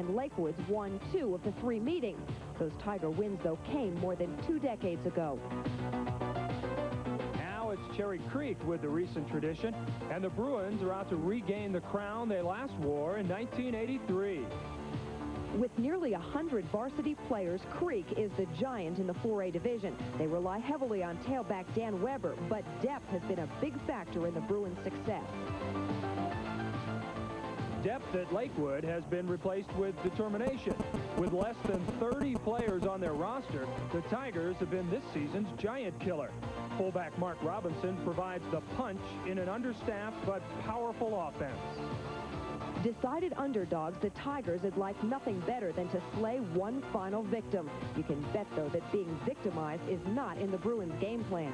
and Lakewood's won 2 of the 3 meetings. Those Tiger wins, though, came more than 2 decades ago. Now it's Cherry Creek with the recent tradition, and the Bruins are out to regain the crown they last wore in 1983. With nearly 100 varsity players, Creek is the giant in the 4A division. They rely heavily on tailback Dan Weber, but depth has been a big factor in the Bruins' success. Depth at Lakewood has been replaced with determination. With less than 30 players on their roster, the Tigers have been this season's giant killer. Fullback Mark Robinson provides the punch in an understaffed but powerful offense. Decided underdogs, the Tigers would like nothing better than to slay one final victim. You can bet, though, that being victimized is not in the Bruins' game plan.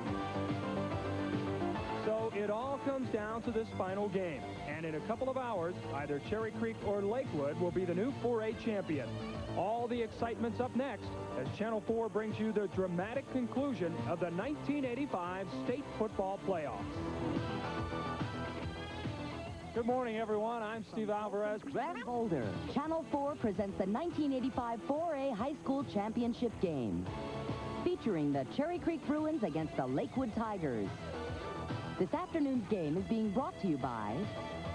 So it all comes down to this final game. And in a couple of hours, either Cherry Creek or Lakewood will be the new 4A champion. All the excitement's up next as Channel 4 brings you the dramatic conclusion of the 1985 state football playoffs. Good morning, everyone. I'm Steve Alvarez. Brad Boulder. Channel 4 presents the 1985 4A High School Championship game, featuring the Cherry Creek Bruins against the Lakewood Tigers. This afternoon's game is being brought to you by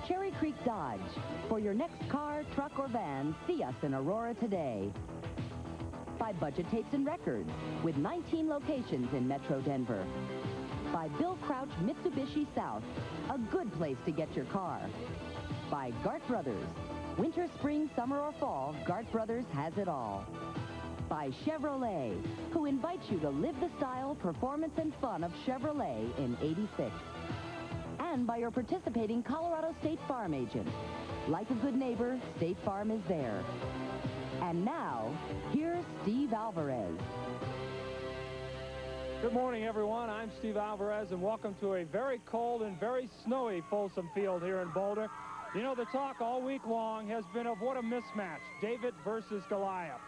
Cherry Creek Dodge. For your next car, truck, or van, see us in Aurora today. By Budget Tapes and Records, with 19 locations in Metro Denver. By Bill Crouch Mitsubishi South, a good place to get your car. By Gart Brothers. Winter, spring, summer, or fall, Gart Brothers has it all. By Chevrolet, who invites you to live the style, performance, and fun of Chevrolet in '86. And by your participating Colorado State Farm agent. Like a good neighbor, State Farm is there. And now, here's Steve Alvarez. Good morning, everyone. I'm Steve Alvarez, and welcome to a very cold and very snowy Folsom Field here in Boulder. You know, the talk all week long has been of what a mismatch, David versus Goliath.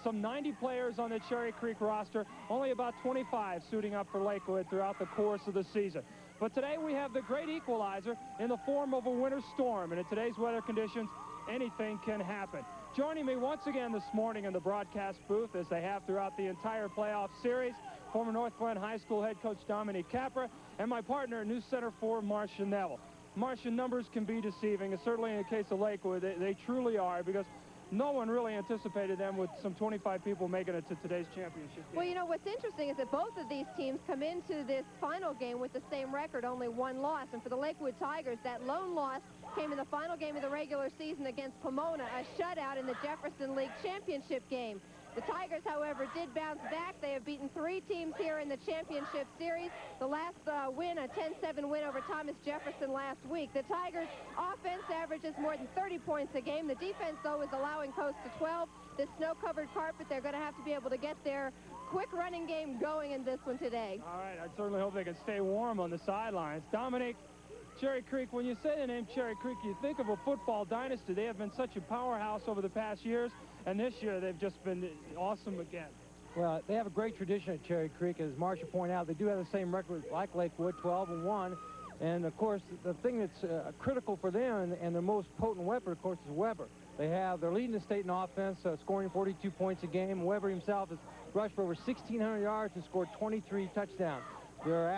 Some 90 players on the Cherry Creek roster, only about 25 suiting up for Lakewood throughout the course of the season. But today we have the great equalizer in the form of a winter storm, and in today's weather conditions, anything can happen. Joining me once again this morning in the broadcast booth, as they have throughout the entire playoff series, former North Glen High School head coach Dominique Capra, and my partner, new center for Marcia Neville. Marcia, numbers can be deceiving, and certainly in the case of Lakewood, they truly are, because no one really anticipated them with some 25 people making it to today's championship game. Well, you know, what's interesting is that both of these teams come into this final game with the same record, only 1 loss. And for the Lakewood Tigers, that lone loss came in the final game of the regular season against Pomona, a shutout in the Jefferson League championship game. The Tigers, however, did bounce back. They have beaten 3 teams here in the championship series. The last win, a 10-7 win over Thomas Jefferson last week. The Tigers' offense averages more than 30 points a game. The defense, though, is allowing close to 12. This snow-covered carpet, they're going to have to be able to get their quick running game going in this one today. All right, I certainly hope they can stay warm on the sidelines. Dominic, Cherry Creek, when you say the name Cherry Creek, you think of a football dynasty. They have been such a powerhouse over the past years, and this year they've just been awesome again. Well, they have a great tradition at Cherry Creek. As Marcia pointed out, they do have the same record like Lakewood, 12-1. And, of course, the thing that's critical for them and their most potent weapon, of course, is Weber. They're leading the state in offense, scoring 42 points a game. Weber himself has rushed for over 1,600 yards and scored 23 touchdowns. They're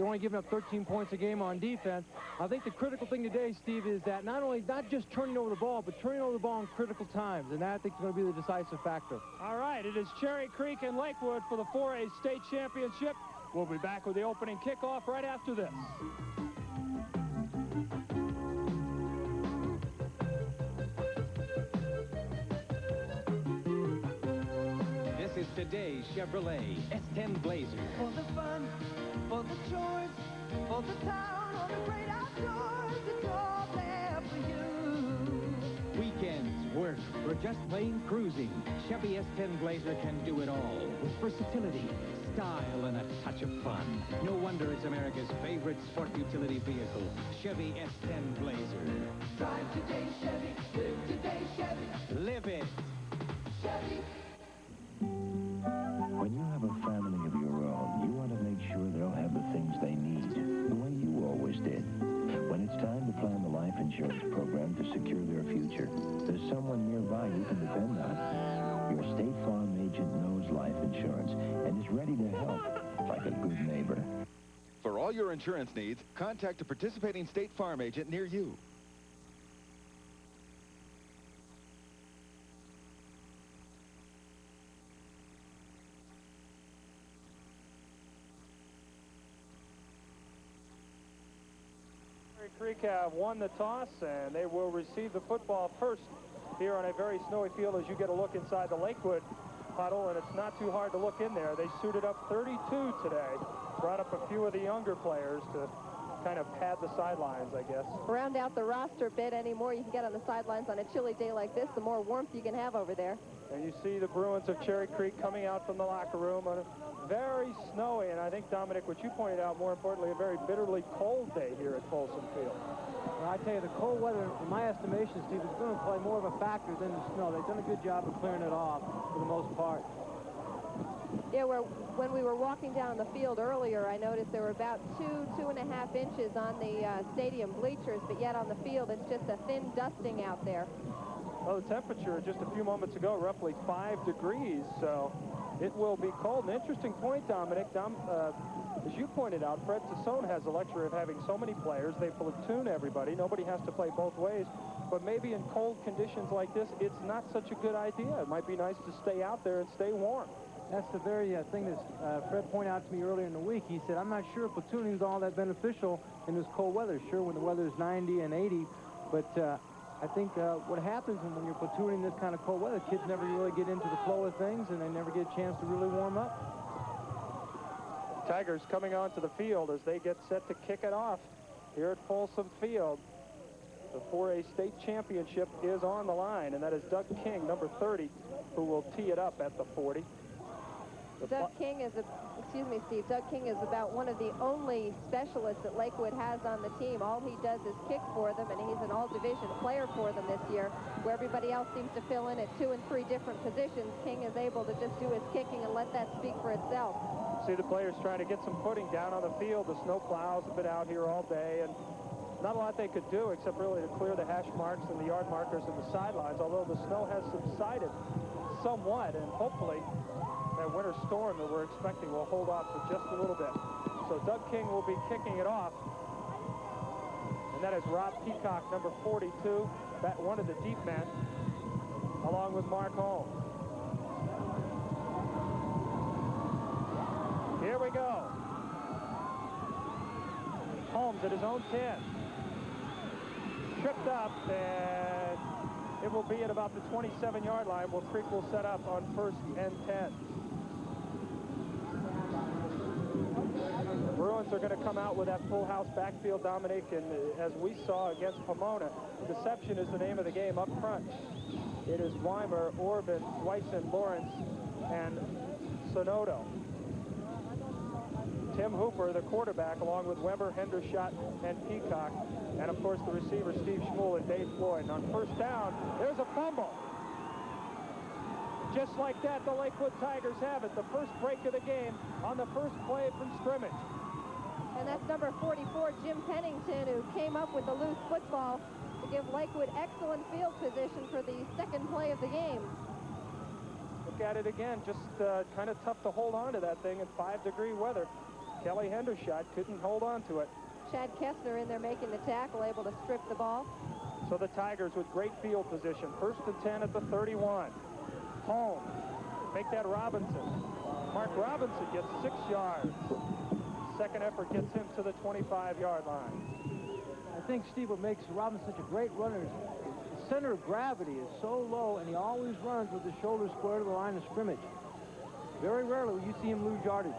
only giving up 13 points a game on defense. I think the critical thing today, Steve, is that not just turning over the ball, but turning over the ball in critical times. And that, I think, is going to be the decisive factor. All right, it is Cherry Creek and Lakewood for the 4A state championship. We'll be back with the opening kickoff right after this. This is today's Chevrolet S10 Blazer. For the fun, for the chores, for the town, or the great outdoors, it's all there for you. Weekends, work, or just plain cruising, Chevy S10 Blazer can do it all with versatility, style, and a touch of fun. No wonder it's America's favorite sport utility vehicle, Chevy S10 Blazer. Drive today, Chevy. Live today, Chevy. Live it. Chevy. When you have a family of your own, you want to make sure they'll have the things they need, the way you always did. When it's time to plan the life insurance program to secure their future, there's someone near nearby you can depend on. Your State Farm agent knows life insurance and is ready to help like a good neighbor. For all your insurance needs, contact a participating State Farm agent near you. Cherry Creek have won the toss, and they will receive the football first here on a very snowy field as you get a look inside the Lakewood huddle, and it's not too hard to look in there. They suited up 32 today, brought up a few of the younger players to kind of pad the sidelines, I guess. Round out the roster a bit. Any more you can get on the sidelines on a chilly day like this, the more warmth you can have over there. And you see the Bruins of Cherry Creek coming out from the locker room on a very snowy, and I think, Dominic, what you pointed out, more importantly, a very bitterly cold day here at Folsom Field. Well, I tell you, the cold weather, in my estimation, Steve, is going to play more of a factor than the snow. They've done a good job of clearing it off for the most part. Yeah, when we were walking down the field earlier, I noticed there were about 2.5 inches on the stadium bleachers, but yet on the field it's just a thin dusting out there. Well, the temperature just a few moments ago, roughly 5 degrees, so it will be cold. An interesting point, Dominic. As you pointed out, Fred Tassone has the luxury of having so many players. They platoon everybody. Nobody has to play both ways. But maybe in cold conditions like this, it's not such a good idea. It might be nice to stay out there and stay warm. That's the very thing that Fred pointed out to me earlier in the week. He said, I'm not sure platooning is all that beneficial in this cold weather. Sure, when the weather is 90 and 80, but I think what happens when you're platooning this kind of cold weather, kids never really get into the flow of things, and they never get a chance to really warm up. Tigers coming onto the field as they get set to kick it off here at Folsom Field. The 4A state championship is on the line, and that is Doug King, number 30, who will tee it up at the 40. Doug King is Doug King is about one of the only specialists that Lakewood has on the team. All he does is kick for them, and he's an all-division player for them this year, where everybody else seems to fill in at 2 and 3 different positions. King is able to just do his kicking and let that speak for itself. See the players trying to get some footing down on the field. The snow plows have been out here all day, and not a lot they could do except really to clear the hash marks and the yard markers and the sidelines, although the snow has subsided somewhat, and hopefully that winter storm that we're expecting will hold off for just a little bit. So Doug King will be kicking it off. And that is Rob Peacock, number 42, one of the deep men, along with Mark Holmes. Here we go. Holmes at his own 10. Tripped up, and it will be at about the 27-yard line where Creek will set up on 1st and 10. Bruins are going to come out with that full house backfield, Dominic, and as we saw against Pomona, deception is the name of the game up front. It is Weimer, Orban, Weissen, Lawrence, and Sonoto. Tim Hooper, the quarterback, along with Weber, Hendershot, and Peacock, and of course the receivers Steve Schmuel and Dave Floyd. And on 1st down, there's a fumble. Just like that, the Lakewood Tigers have it. The first break of the game on the first play from scrimmage. And that's number 44, Jim Pennington, who came up with the loose football to give Lakewood excellent field position for the second play of the game. Look at it again, just kind of tough to hold on to that thing in 5-degree weather. Kelly Hendershot couldn't hold on to it. Chad Kessner in there making the tackle, able to strip the ball. So the Tigers with great field position. 1st and 10 at the 31. Holmes, make that Robinson. Mark Robinson gets 6 yards. Second effort gets him to the 25-yard line. I think, Steve, what makes Robinson such a great runner is the center of gravity is so low, and he always runs with his shoulders square to the line of scrimmage. Very rarely will you see him lose yardage.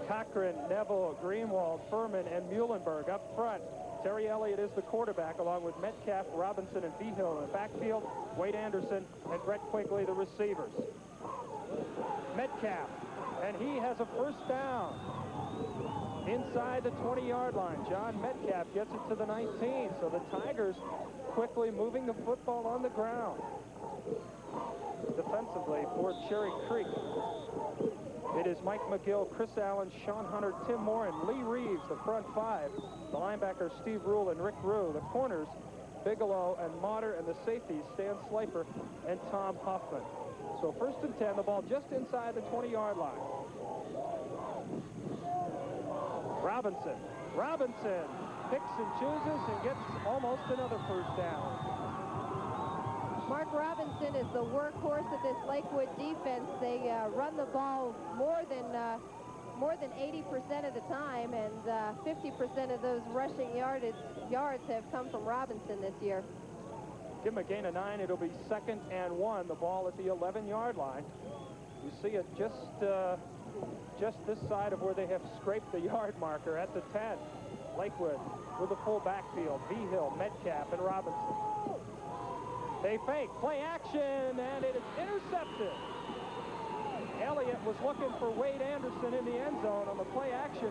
Cochran, Neville, Greenwald, Furman, and Muhlenberg up front. Terry Elliott is the quarterback, along with Metcalf, Robinson, and Behill in the backfield. Wade Anderson and Brett Quigley, the receivers. Metcalf, and he has a 1st down inside the 20-yard line. John Metcalf gets it to the 19, so the Tigers quickly moving the football on the ground. Defensively for Cherry Creek, it is Mike McGill, Chris Allen, Sean Hunter, Tim Moore, and Lee Reeves, the front 5. The linebackers, Steve Rule and Rick Rue. The corners, Bigelow and Motter, and the safeties, Stan Slifer and Tom Huffman. So 1st and 10, the ball just inside the 20-yard line. Robinson picks and chooses and gets almost another first down. Mark Robinson is the workhorse of this Lakewood defense. They run the ball more than 80% of the time, and 50% of those rushing yards have come from Robinson this year. Give him a gain of 9. It'll be 2nd and 1. The ball at the 11-yard line. You see it just this side of where they have scraped the yard marker at the 10. Lakewood with the full backfield. Vigil, Metcalf, and Robinson. They fake, play action, and it is intercepted. Elliott was looking for Wade Anderson in the end zone on the play action,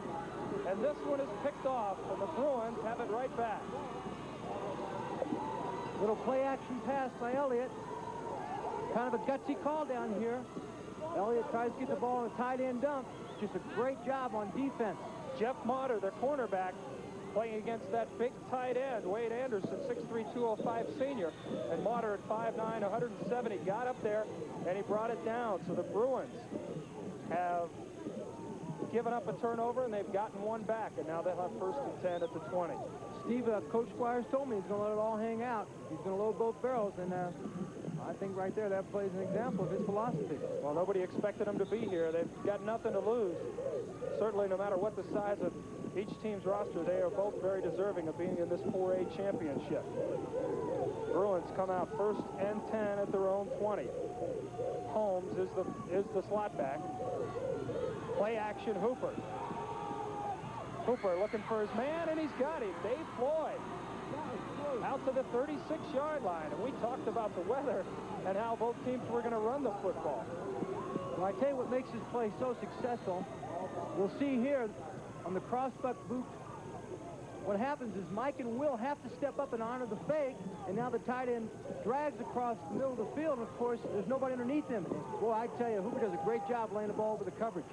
and this one is picked off, and the Bruins have it right back. Little play action pass by Elliott. Kind of a gutsy call down here. Elliott tries to get the ball on a tight end dump. Just a great job on defense. Jeff Motter, their cornerback, playing against that big tight end, Wade Anderson, 6'3", 205 senior. And Motter at 5'9", 170, got up there, and he brought it down. So the Bruins have given up a turnover, and they've gotten one back, and now they'll have 1st and 10 at the 20. Steve, Coach Squires told me he's going to let it all hang out. He's going to load both barrels, and I think right there that plays an example of his philosophy. Well, nobody expected him to be here. They've got nothing to lose. Certainly, no matter what the size of each team's roster, they are both very deserving of being in this 4A championship. Bruins come out 1st and 10 at their own 20. Holmes is the slot back. Play action, Hooper. Hooper looking for his man, and he's got him. Dave Floyd out to the 36-yard line. And we talked about the weather and how both teams were going to run the football. Well, I tell you what makes this play so successful. We'll see here on the crossbuck boot. What happens is Mike and Will have to step up and honor the fake, and now the tight end drags across the middle of the field, and of course, there's nobody underneath him. Boy, I tell you, Hooper does a great job laying the ball over the coverage.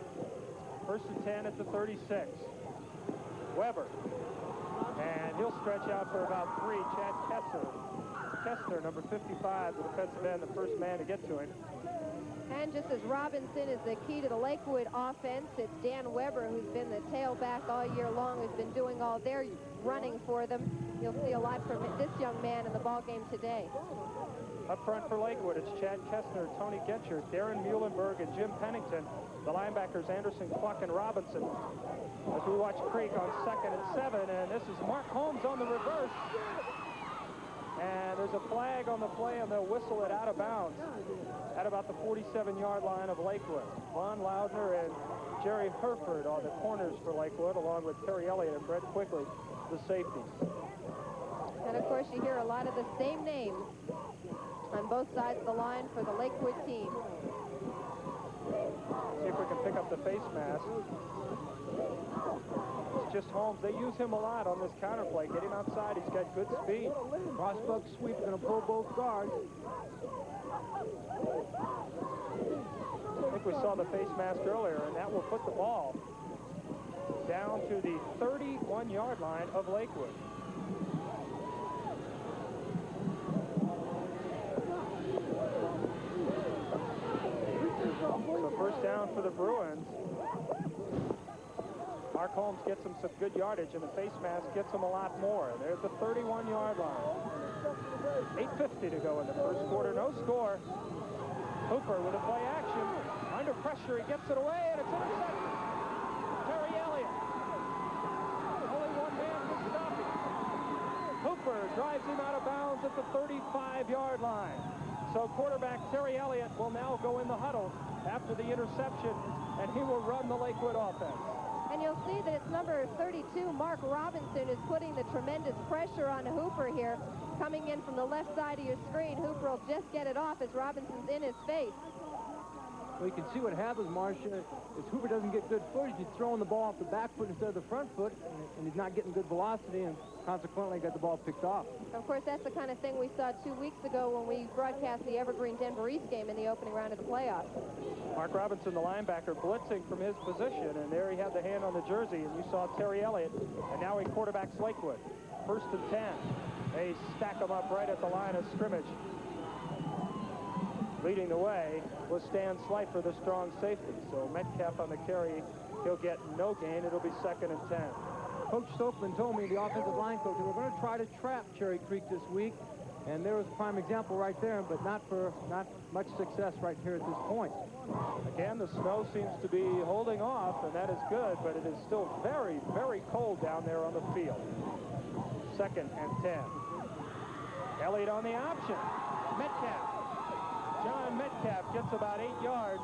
1st and 10 at the 36. Weber. And he'll stretch out for about 3. Chad Kessler, number 55, the defensive end, the first man to get to him. And just as Robinson is the key to the Lakewood offense, it's Dan Weber, who's been the tailback all year long, who's been doing all their running for them. You'll see a lot from this young man in the ball game today. Up front for Lakewood, it's Chad Kessler, Tony Getcher, Darren Muhlenberg, and Jim Pennington. The linebackers, Anderson, Cluck, and Robinson. As we watch Creek on 2nd and 7, and this is Mark Holmes on the reverse. And there's a flag on the play, and they'll whistle it out of bounds at about the 47-yard line of Lakewood. Von Loudner and Jerry Herford are the corners for Lakewood, along with Terry Elliott and Brett Quigley, the safeties. And, of course, you hear a lot of the same names on both sides of the line for the Lakewood team. See if we can pick up the face mask. It's just Holmes. They use him a lot on this counter play. Get him outside. He's got good speed. Crossbuck sweep, going to pull both guards. I think we saw the face mask earlier, and that will put the ball down to the 31-yard line of Lakewood. So 1st down for the Bruins. Mark Holmes gets him some good yardage, and the face mask gets him a lot more. There's the 31-yard line. 8:50 to go in the first quarter. No score. Hooper with a play action. Under pressure, he gets it away, and it's intercepted. Terry Elliott. Only one man can stop him. Hooper drives him out of bounds at the 35-yard line. So quarterback Terry Elliott will now go in the huddle after the interception, and he will run the Lakewood offense. And you'll see that it's number 32, Mark Robinson, is putting the tremendous pressure on Hooper here. Coming in from the left side of your screen, Hooper will just get it off as Robinson's in his face. Well, you can see what happens, Marcia. If Hooper doesn't get good footage, he's throwing the ball off the back foot instead of the front foot, and he's not getting good velocity, and consequently got the ball picked off. Of course, that's the kind of thing we saw 2 weeks ago when we broadcast the Evergreen Denver East game in the opening round of the playoffs. Mark Robinson, the linebacker, blitzing from his position, and there he had the hand on the jersey, and you saw Terry Elliott, and now he quarterbacks Lakewood. 1st and 10. They stack them up right at the line of scrimmage. Leading the way was Stan Slifer, the strong safety. So Metcalf on the carry, he'll get no gain. It'll be 2nd and 10. Coach Stokeman told me, the offensive line coach, that we're going to try to trap Cherry Creek this week. And there was a prime example right there, but not much success right here at this point. Again, the snow seems to be holding off, and that is good, but it is still very, very cold down there on the field. 2nd and 10. Elliott on the option. Metcalf. John Metcalf gets about 8 yards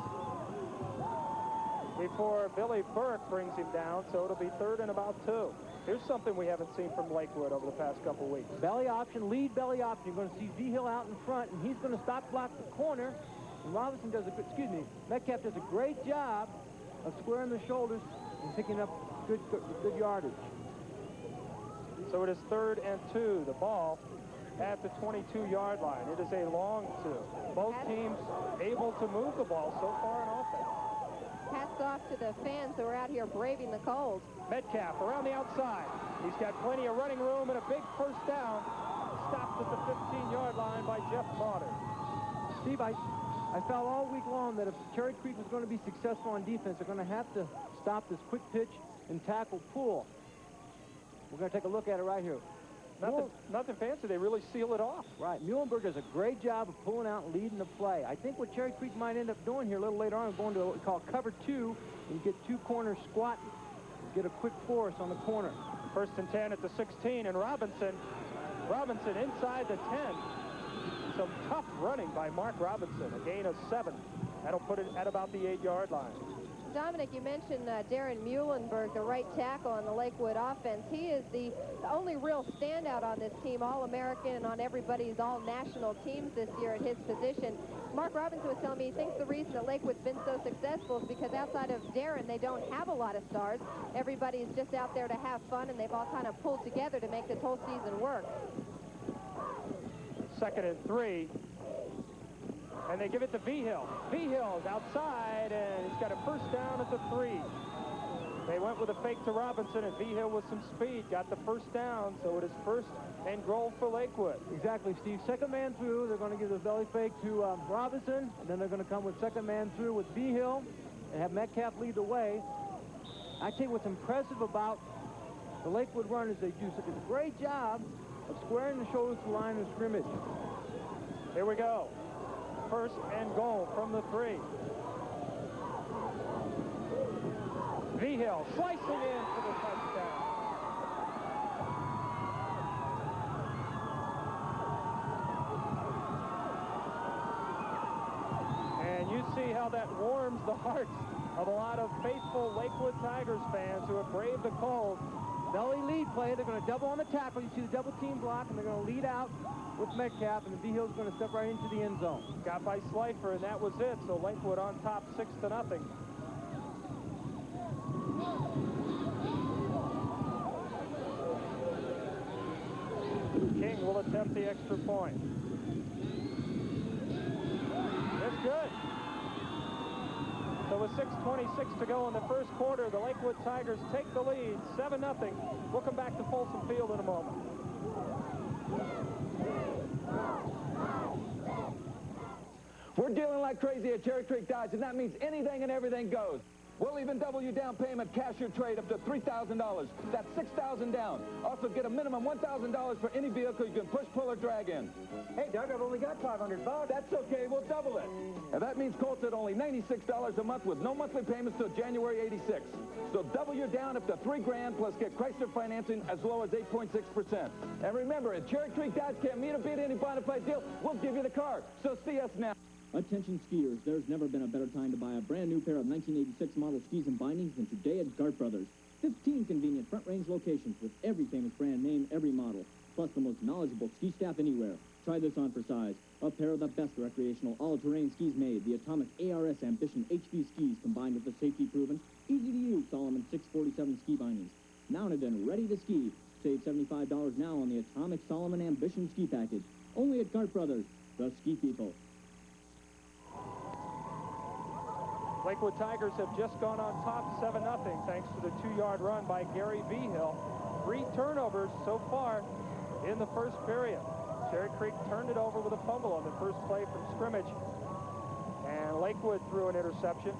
before Billy Burke brings him down, so it'll be 3rd and about 2. Here's something we haven't seen from Lakewood over the past couple weeks. Belly option, lead belly option. You're going to see V-Hill out in front, and he's going to stop block the corner. And Robinson does a good, Metcalf does a great job of squaring the shoulders and picking up good yardage. So it is 3rd and 2. The ball at the 22-yard line. It is a long 2. Both teams able to move the ball so far in offense. Hats off to the fans who are out here braving the cold. Metcalf around the outside. He's got plenty of running room and a big first down. Stopped at the 15-yard line by Jeff Potter. Steve, I felt all week long that if Cherry Creek was going to be successful on defense, they're going to have to stop this quick pitch and tackle pull. We're going to take a look at it right here. Nothing fancy. They really seal it off. Right. Muhlenberg does a great job of pulling out and leading the play. I think what Cherry Creek might end up doing here a little later on, going to what we call cover 2, and get 2 corners squat, get a quick force on the corner. 1st and 10 at the 16, and Robinson inside the 10. Some tough running by Mark Robinson, a gain of 7. That'll put it at about the 8-yard line. Dominic, you mentioned Darren Muhlenberg, the right tackle on the Lakewood offense. He is the only real standout on this team, All-American and on everybody's all-national teams this year at his position. Mark Robinson was telling me he thinks the reason that Lakewood's been so successful is because outside of Darren, they don't have a lot of stars. Everybody's just out there to have fun, and they've all kind of pulled together to make this whole season work. 2nd and 3. And they give it to V-Hill. V-Hill's outside, and he's got a first down at the 3. They went with a fake to Robinson, and V-Hill with some speed got the first down, so it is 1st and goal for Lakewood. Exactly, Steve. 2nd man through. They're going to give the belly fake to Robinson, and then they're going to come with 2nd man through with V-Hill and have Metcalf lead the way. I tell you what's impressive about the Lakewood run is they do such a great job of squaring the shoulders to the line of scrimmage. Here we go. 1st and goal from the 3. V-Hill slicing in for the touchdown. And you see how that warms the hearts of a lot of faithful Lakewood Tigers fans who have braved the cold. Belly lead play. They're going to double on the tackle. You see the double team block, and they're going to lead out with Metcalf, and the V-Hill's going to step right into the end zone. Got by Slifer, and that was it. So Lakewood on top 6-0. King will attempt the extra point. It's good. So with 6:26 to go in the first quarter, the Lakewood Tigers take the lead, 7-0. We'll come back to Folsom Field in a moment. We're dealing like crazy at Cherry Creek Dodge, and that means anything and everything goes. We'll even double your down payment, cash your trade up to $3,000. That's $6,000 down. Also get a minimum $1,000 for any vehicle you can push, pull, or drag in. Hey, Doug, I've only got $500. That's okay, we'll double it. And that means Colt's at only $96 a month with no monthly payments till January '86. So double your down up to $3,000 plus get Chrysler financing as low as 8.6%. And remember, if Cherry Creek Dodge can't meet or beat any bona fide deal, we'll give you the car. So see us now. Attention skiers, there's never been a better time to buy a brand new pair of 1986 model skis and bindings than today at Gart Brothers. 15 convenient front range locations with every famous brand name, every model, plus the most knowledgeable ski staff anywhere. Try this on for size. A pair of the best recreational all-terrain skis made, the Atomic ARS Ambition HD skis combined with the safety-proven, easy-to-use Solomon 647 ski bindings. Mounted and ready to ski. Save $75 now on the Atomic Solomon Ambition ski package. Only at Gart Brothers, the ski people. Lakewood Tigers have just gone on top 7-0 thanks to the 2-yard run by Gary V-Hill. 3 turnovers so far in the first period. Cherry Creek turned it over with a fumble on the first play from scrimmage. And Lakewood threw an interception.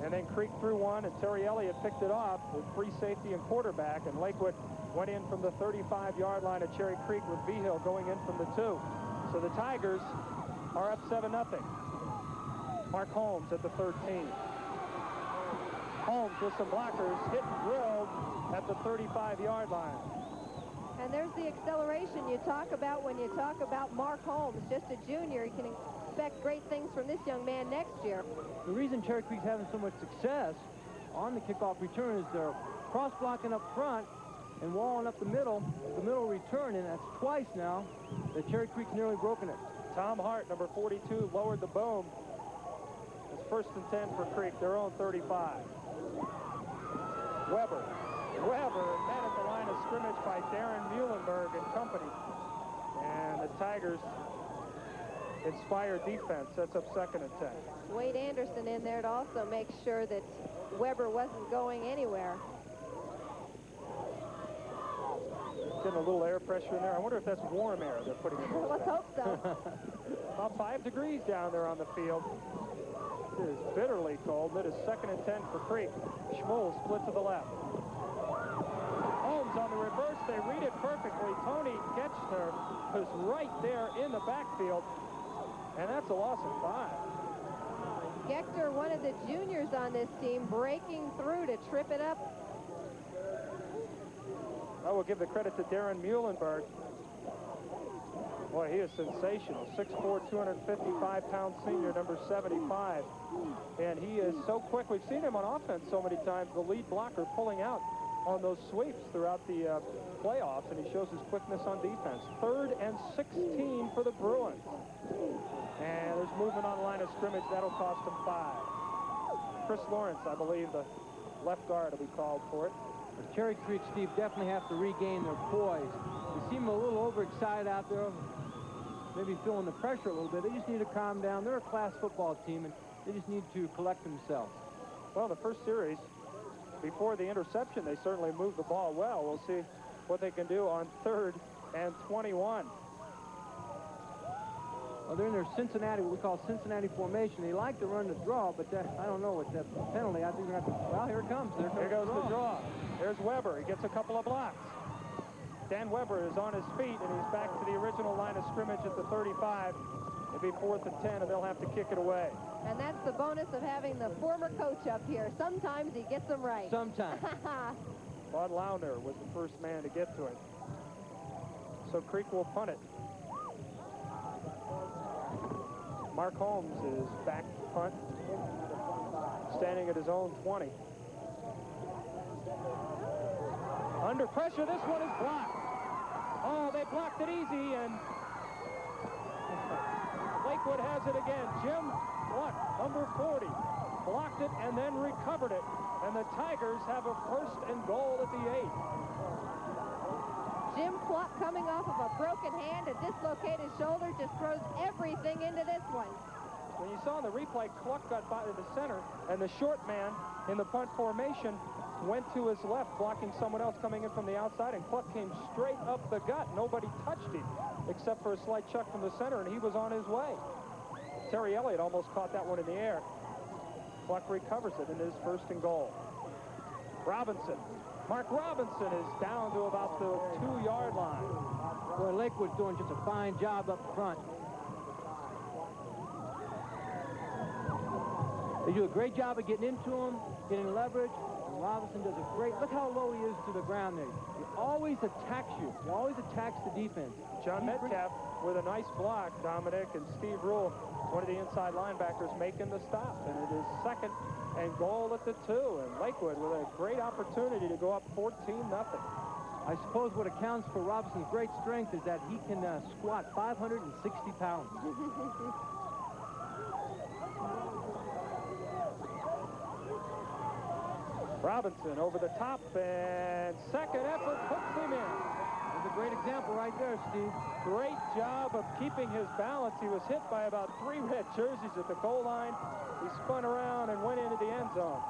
And then Creek threw one, and Terry Elliott picked it off with free safety and quarterback. And Lakewood went in from the 35-yard line of Cherry Creek with Vigil going in from the 2. So the Tigers are up 7-0. Mark Holmes at the 13. Holmes with some blockers, hit and drilled at the 35-yard line. And there's the acceleration you talk about when you talk about Mark Holmes. Just a junior, you can expect great things from this young man next year. The reason Cherry Creek's having so much success on the kickoff return is they're cross-blocking up front and walling up the middle return, and that's twice now that Cherry Creek's nearly broken it. Tom Hart, number 42, lowered the boom. It's 1st and 10 for Creek, their own 35. Weber, met at the line of scrimmage by Darren Muhlenberg and company. And the Tigers' inspired defense sets up 2nd and 10. Wade Anderson in there to also make sure that Weber wasn't going anywhere. Getting a little air pressure in there. I wonder if that's warm air they're putting in there. Let's hope so. About 5 degrees down there on the field. It is bitterly cold. It is 2nd and 10 for Creek. Schmull split to the left. Holmes on the reverse. They read it perfectly. Tony Ketchner was right there in the backfield. And that's a loss of 5. Gechter, one of the juniors on this team, breaking through to trip it up. I will give the credit to Darren Muhlenberg. Boy, he is sensational. 6'4", 255-pound senior, number 75. And he is so quick. We've seen him on offense so many times, the lead blocker pulling out on those sweeps throughout the playoffs, and he shows his quickness on defense. 3rd and 16 for the Bruins. And there's movement on the line of scrimmage. That'll cost them 5. Chris Lawrence, I believe, the left guard will be called for it. Cherry Creek, Steve, definitely have to regain their poise. They seem a little overexcited out there, maybe feeling the pressure a little bit. They just need to calm down. They're a class football team, and they just need to collect themselves. Well, the first series, before the interception, they certainly moved the ball well. We'll see what they can do on 3rd and 21. Well, they're in their Cincinnati, what we call Cincinnati formation. They like to run the draw, but I don't know what that penalty. I think they're going to have to, well, here it comes. Here goes the draw. There's Weber. He gets a couple of blocks. Dan Weber is on his feet, and he's back to the original line of scrimmage at the 35. It'll be 4th and 10, and they'll have to kick it away. And that's the bonus of having the former coach up here. Sometimes he gets them right. Sometimes. Bud Launer was the first man to get to it. So Creek will punt it. Mark Holmes is back to punt, standing at his own 20. Under pressure, this one is blocked. Oh, they blocked it easy, and Lakewood has it again. Jim Pluck, number 40, blocked it and then recovered it. And the Tigers have a 1st and goal at the 8. Jim Pluck, coming off of a broken hand, a dislocated shoulder, just throws everything into this one. When you saw in the replay, Cluck got by to the center, and the short man in the punt formation went to his left, blocking someone else coming in from the outside, and Cluck came straight up the gut. Nobody touched him, except for a slight chuck from the center, and he was on his way. Terry Elliott almost caught that one in the air. Cluck recovers it, and it is 1st and goal. Robinson. Mark Robinson is down to about the 2-yard line. Boy, Lakewood's doing just a fine job up front. They do a great job of getting into him, getting leverage, and Robinson does a great, look how low he is to the ground there. He always attacks you. He always attacks the defense. John Metcalf with a nice block, Dominic, and Steve Rule, one of the inside linebackers, making the stop. And it is 2nd and goal at the 2. And Lakewood with a great opportunity to go up 14-0. I suppose what accounts for Robinson's great strength is that he can squat 560 pounds. Robinson over the top, and 2nd effort puts him in. There's a great example right there, Steve. Great job of keeping his balance. He was hit by about 3 red jerseys at the goal line. He spun around and went into the end zone.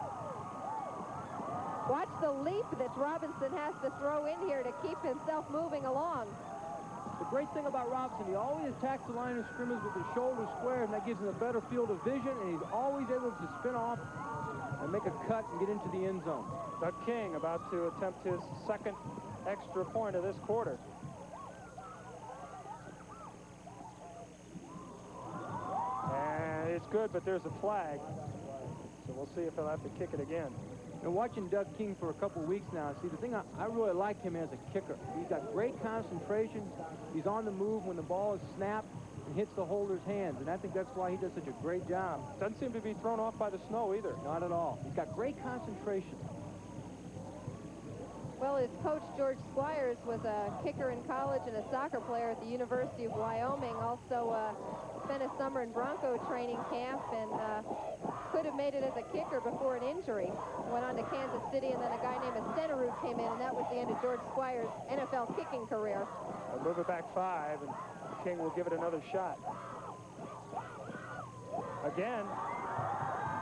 Watch the leap that Robinson has to throw in here to keep himself moving along. The great thing about Robinson, he always attacks the line of scrimmage with his shoulders square, and that gives him a better field of vision, and he's always able to spin off and make a cut and get into the end zone. Doug King about to attempt his second extra point of this quarter. And it's good, but there's a flag. So we'll see if he'll have to kick it again. And watching Doug King for a couple of weeks now, see, the thing I really like him as a kicker. He's got great concentration. He's on the move when the ball is snapped and hits the holder's hands, and I think that's why he does such a great job. Doesn't seem to be thrown off by the snow either. Not at all. He's got great concentration. Well, his coach, George Squires, was a kicker in college and a soccer player at the University of Wyoming. Also spent a summer in Bronco training camp and could have made it as a kicker before an injury. Went on to Kansas City, and then a guy named Stenerud came in, and that was the end of George Squires' NFL kicking career. They'll move it back 5, and King will give it another shot. Again,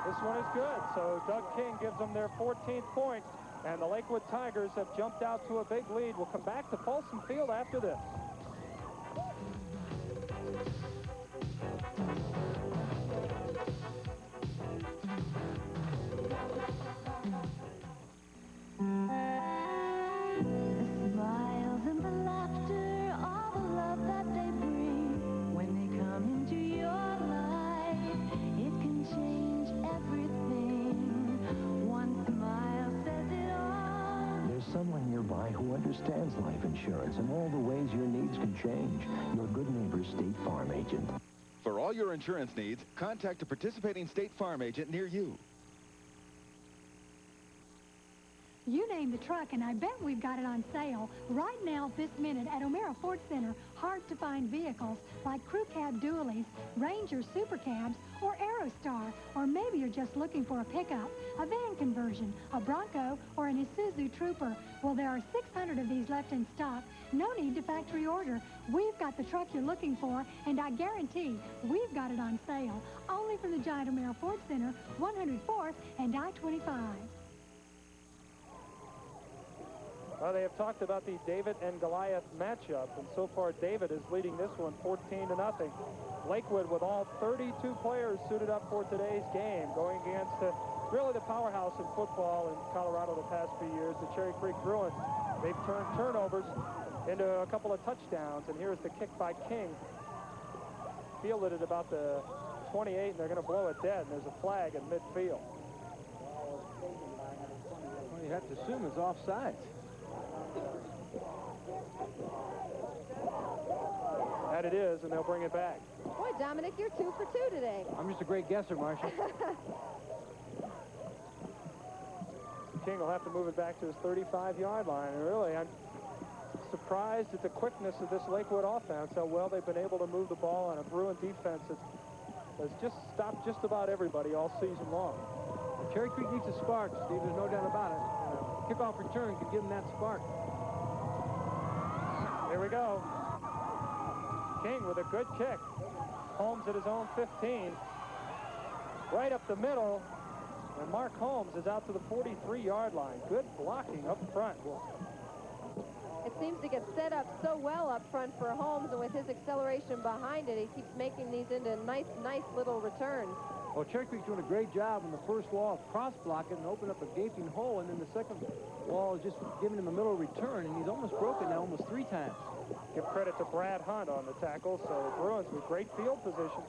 this one is good. So Doug King gives them their 14th point, and the Lakewood Tigers have jumped out to a big lead. We'll come back to Folsom Field after this. Someone nearby who understands life insurance and all the ways your needs can change. Your good neighbor State Farm agent. For all your insurance needs, contact a participating State Farm agent near you. You name the truck, and I bet we've got it on sale right now this minute at O'Mara Ford Center. Hard-to-find vehicles like crew cab dualies, Ranger super cabs, or Aerostar. Or maybe you're just looking for a pickup, a van conversion, a Bronco, or an Isuzu Trooper. Well, there are 600 of these left in stock. No need to factory order. We've got the truck you're looking for, and I guarantee we've got it on sale. Only from the Giant O'Mara Ford Center, 104th and I-25. Well, they have talked about the David and Goliath matchup, and so far David is leading this one 14-0. Lakewood with all 32 players suited up for today's game, going against really the powerhouse in football in Colorado the past few years, the Cherry Creek Bruins. They've turned turnovers into a couple of touchdowns, and here's the kick by King. Fielded at about the 28, and they're going to blow it dead, and there's a flag in midfield. Well, you have to assume it's offside. That it is, and they'll bring it back. Boy, Dominic, you're 2 for 2 today. I'm just a great guesser, Marcia. King will have to move it back to his 35-yard line. And really, I'm surprised at the quickness of this Lakewood offense, how well they've been able to move the ball on a Bruin defense that has just stopped just about everybody all season long. Cherry Creek needs a spark, Steve. There's no doubt about it. Kickoff return could give them that spark. Here we go. King with a good kick. Holmes at his own 15. Right up the middle. And Mark Holmes is out to the 43-yard line. Good blocking up front. It seems to get set up so well up front for Holmes, and with his acceleration behind it, he keeps making these into nice little returns. Well, Cherry Creek's doing a great job on the first wall of cross-blocking and open up a gaping hole, and then the second wall is just giving him a middle return, and he's almost broken now almost 3 times. Give credit to Brad Hunt on the tackle, so Bruins with great field position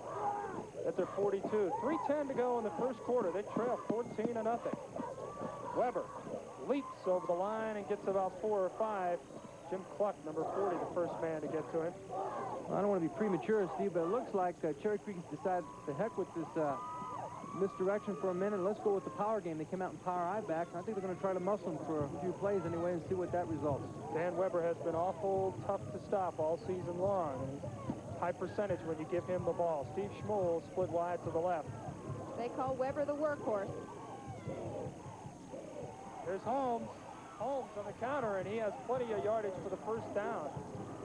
at their 42. 3:10 to go in the first quarter. They trail 14-0. Weber leaps over the line and gets about 4 or 5. Jim Cluck, number 40, the first man to get to him. Well, I don't want to be premature, Steve, but it looks like Cherry Creek has decided to heck with this misdirection for a minute. Let's go with the power game. They came out in power I back, and I think they're going to try to muscle them for a few plays anyway and see what that results. Dan Weber has been awful tough to stop all season long. And high percentage when you give him the ball. Steve Schmuel split wide to the left. They call Weber the workhorse. There's Holmes. Holmes on the counter, and he has plenty of yardage for the first down.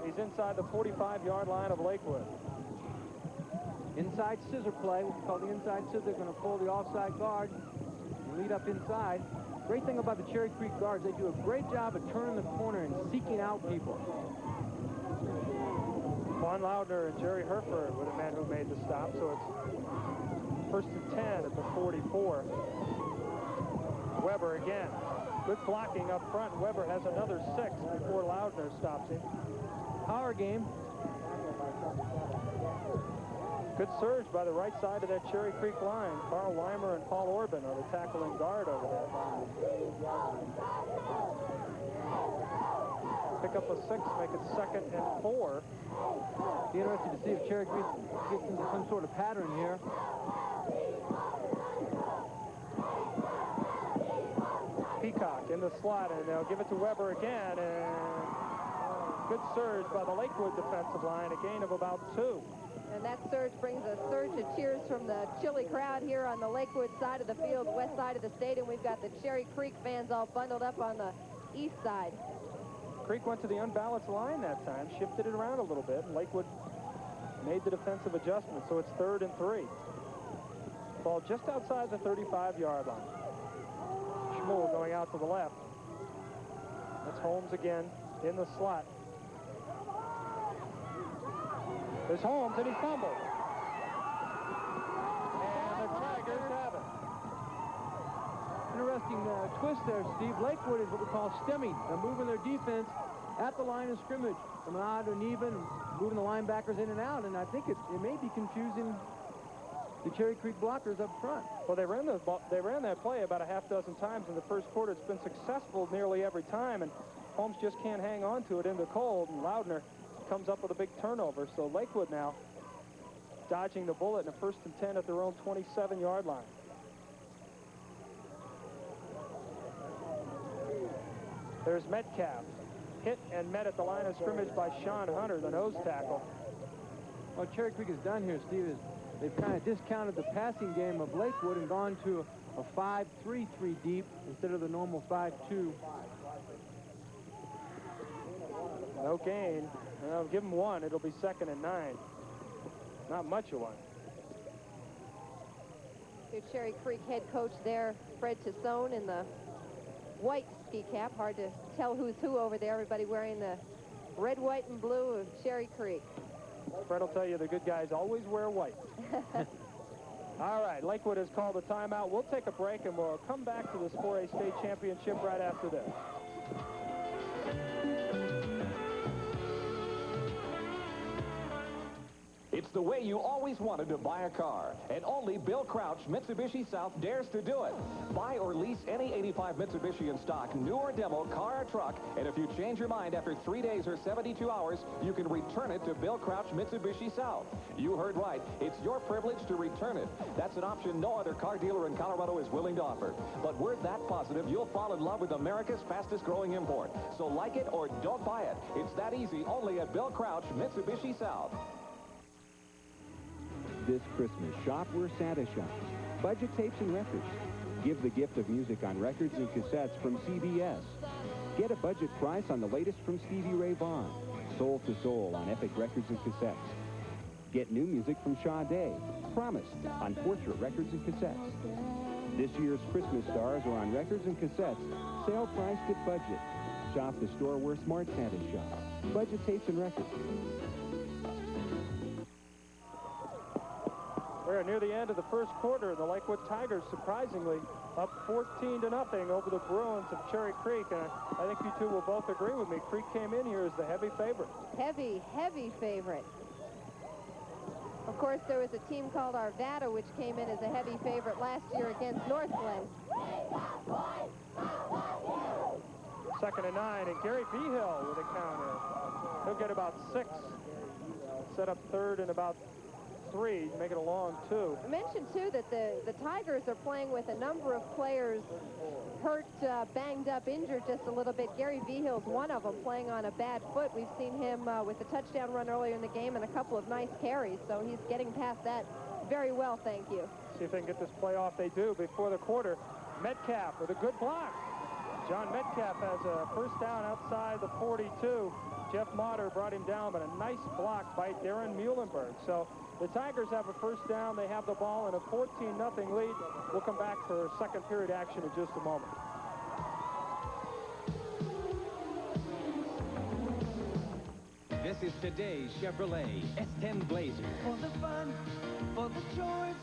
He's inside the 45-yard line of Lakewood. Inside scissor play, what's called the inside scissor. Going to pull the offside guard and lead up inside. Great thing about the Cherry Creek guards, they do a great job of turning the corner and seeking out people. Juan Loudner and Jerry Herford were the men who made the stop, so it's first and 10 at the 44. Weber again. Good blocking up front. Weber has another 6 before Loudner stops him. Power game. Good surge by the right side of that Cherry Creek line. Carl Weimer and Paul Orban are the tackle and guard over there. Pick up a 6, make it 2nd and 4. Be interested to see if Cherry Creek gets into some sort of pattern here. Peacock in the slot, and they'll give it to Weber again, and good surge by the Lakewood defensive line, a gain of about 2. And that surge brings a surge of cheers from the chilly crowd here on the Lakewood side of the field, west side of the stadium. We've got the Cherry Creek fans all bundled up on the east side. Creek went to the unbalanced line that time, shifted it around a little bit, and Lakewood made the defensive adjustment, so it's 3rd and 3. Ball just outside the 35-yard line. Schmuel going out to the left. That's Holmes again in the slot. There's Holmes, and he fumbled. And the Tigers have it. Interesting twist there, Steve. Lakewood is what we call stemming. They're moving their defense at the line of scrimmage from an odd and even, moving the linebackers in and out, and I think it may be confusing the Cherry Creek blockers up front. Well, they ran that play about a half dozen times in the first quarter. It's been successful nearly every time, and Holmes just can't hang on to it in the cold, and Loudner comes up with a big turnover. So Lakewood now dodging the bullet in a 1st and 10 at their own 27-yard line. There's Metcalf. Hit and met at the line of scrimmage by Sean Hunter, the nose tackle. What Cherry Creek has done here, Steve, is they've kind of discounted the passing game of Lakewood and gone to a 5-3-3 deep instead of the normal 5-2. No gain. I'll give him 1. It'll be 2nd and 9. Not much of one. Your Cherry Creek head coach there, Fred Tassone, in the white ski cap. Hard to tell who's who over there. Everybody wearing the red, white, and blue of Cherry Creek. Fred will tell you the good guys always wear white. All right, Lakewood has called a timeout. We'll take a break, and we'll come back to this 4A state championship right after this. It's the way you always wanted to buy a car, and only Bill Crouch Mitsubishi South dares to do it. Buy or lease any 85 Mitsubishi in stock, new or demo, car or truck, and if you change your mind after 3 days or 72 hours, you can return it to Bill Crouch Mitsubishi South. You heard right. It's your privilege to return it. That's an option no other car dealer in Colorado is willing to offer. But we're that positive, you'll fall in love with America's fastest growing import. So like it or don't buy it. It's that easy, only at Bill Crouch Mitsubishi South. This Christmas, shop where Santa shops. Budget tapes and records. Give the gift of music on records and cassettes from CBS. Get a budget price on the latest from Stevie Ray Vaughan. Soul to Soul on Epic Records and Cassettes. Get new music from Sade. Promised on Portrait Records and Cassettes. This year's Christmas stars are on records and cassettes. Sale priced at budget. Shop the store where Smart Santa shops. Budget tapes and records. We're near the end of the first quarter. The Lakewood Tigers, surprisingly, up 14-0 over the Bruins of Cherry Creek. And I think you two will both agree with me. Creek came in here as the heavy favorite. Heavy, heavy favorite. Of course, there was a team called Arvada, which came in as a heavy favorite last year against North Glen. 2nd and 9, and Gary Behill with a counter. He'll get about 6. Set up 3rd and about 3, make it a long 2. I mentioned, too, that the Tigers are playing with a number of players hurt, banged up, injured just a little bit. Gary Vihill's one of them, playing on a bad foot. We've seen him with a touchdown run earlier in the game and a couple of nice carries, so he's getting past that very well, thank you. See if they can get this play off. They do before the quarter. Metcalf with a good block. John Metcalf has a first down outside the 42. Jeff Motter brought him down, but a nice block by Darren Muhlenberg. So the Tigers have a first down. They have the ball in a 14-0 lead. We'll come back for second period action in just a moment. This This is today's Chevrolet S10 Blazer. For the fun, for the choice,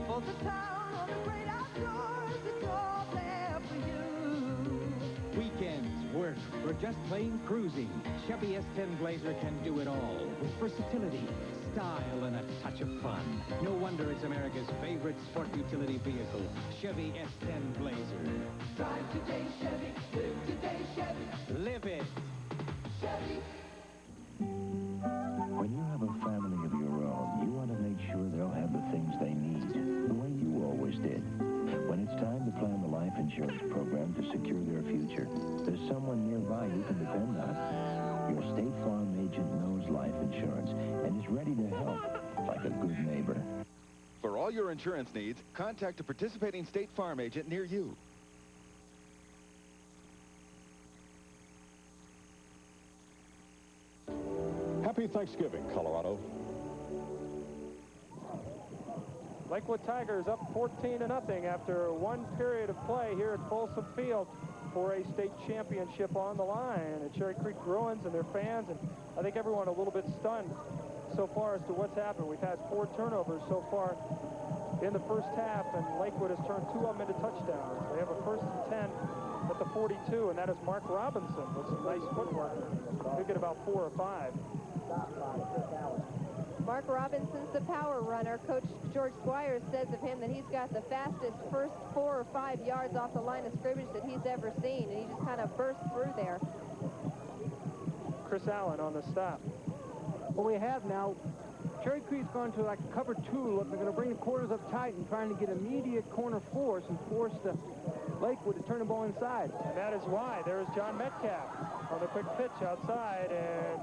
for the town on the great outdoors, it's all there for you. Weekends, work, or just plain cruising. Chevy S10 Blazer can do it all with versatility, style, and a touch of fun. No wonder it's America's favorite sport utility vehicle, Chevy S10 Blazer. Drive today, Chevy. Live today, Chevy. Live it. Chevy. When you have a family of your own, you want to make sure they'll have the things they need, the way you always did. When it's time to plan the life insurance program to secure their future, there's someone nearby you can depend on. Your State Farm agent knows life insurance and is ready to help, like a good neighbor. For all your insurance needs, contact a participating State Farm agent near you. Happy Thanksgiving, Colorado. Lakewood Tigers up 14-0 after one period of play here at Folsom Field for a state championship on the line. And Cherry Creek Bruins and their fans, and I think everyone a little bit stunned so far as to what's happened. We've had 4 turnovers so far in the first half, and Lakewood has turned 2 of them into touchdowns. They have a 1st and 10 at the 42, and that is Mark Robinson with some nice footwork. He'll get about 4 or 5. Mark Robinson's the power runner. Coach George Squires says of him that he's got the fastest first 4 or 5 yards off the line of scrimmage that he's ever seen, and he just kind of burst through there. Chris Allen on the stop. What we have now, Cherry Creek's gone to like cover 2 look. They're going to bring the quarters up tight and trying to get immediate corner force and force the Lakewood to turn the ball inside. And that is why. There is John Metcalf on the quick pitch outside, and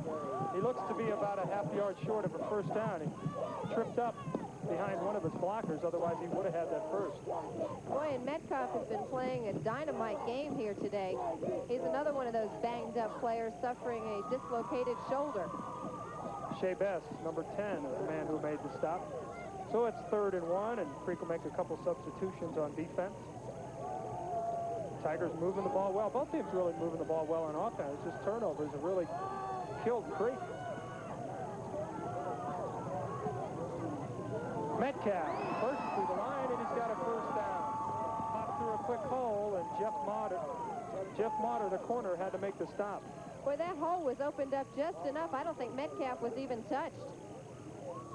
he looks to be about a half yard short of a first down. He tripped up behind one of his blockers, otherwise he would have had that first. Boy, and Metcalf has been playing a dynamite game here today. He's another one of those banged up players suffering a dislocated shoulder. Shea Best, number 10, the man who made the stop. So it's 3rd and 1, and Creek will make a couple substitutions on defense. Tigers moving the ball well. Both teams really moving the ball well on offense. It's just turnovers have really killed Creek. Metcalf first through the line, and he's got a first down. Popped through a quick hole, and Jeff Motter, the corner, had to make the stop. Boy, that hole was opened up just enough. I don't think Metcalf was even touched.